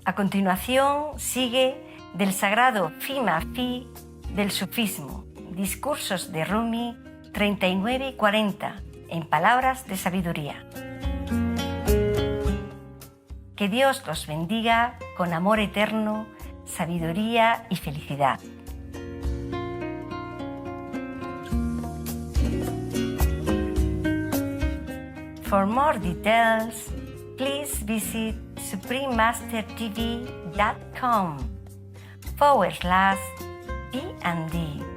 A continuación sigue del sagrado Fima Fi del sufismo, discursos de Rumi 39 y 40 en palabras de sabiduría. Que Dios los bendiga con amor eterno, sabiduría y felicidad. For more details, please visit suprememastertv.com/P&D.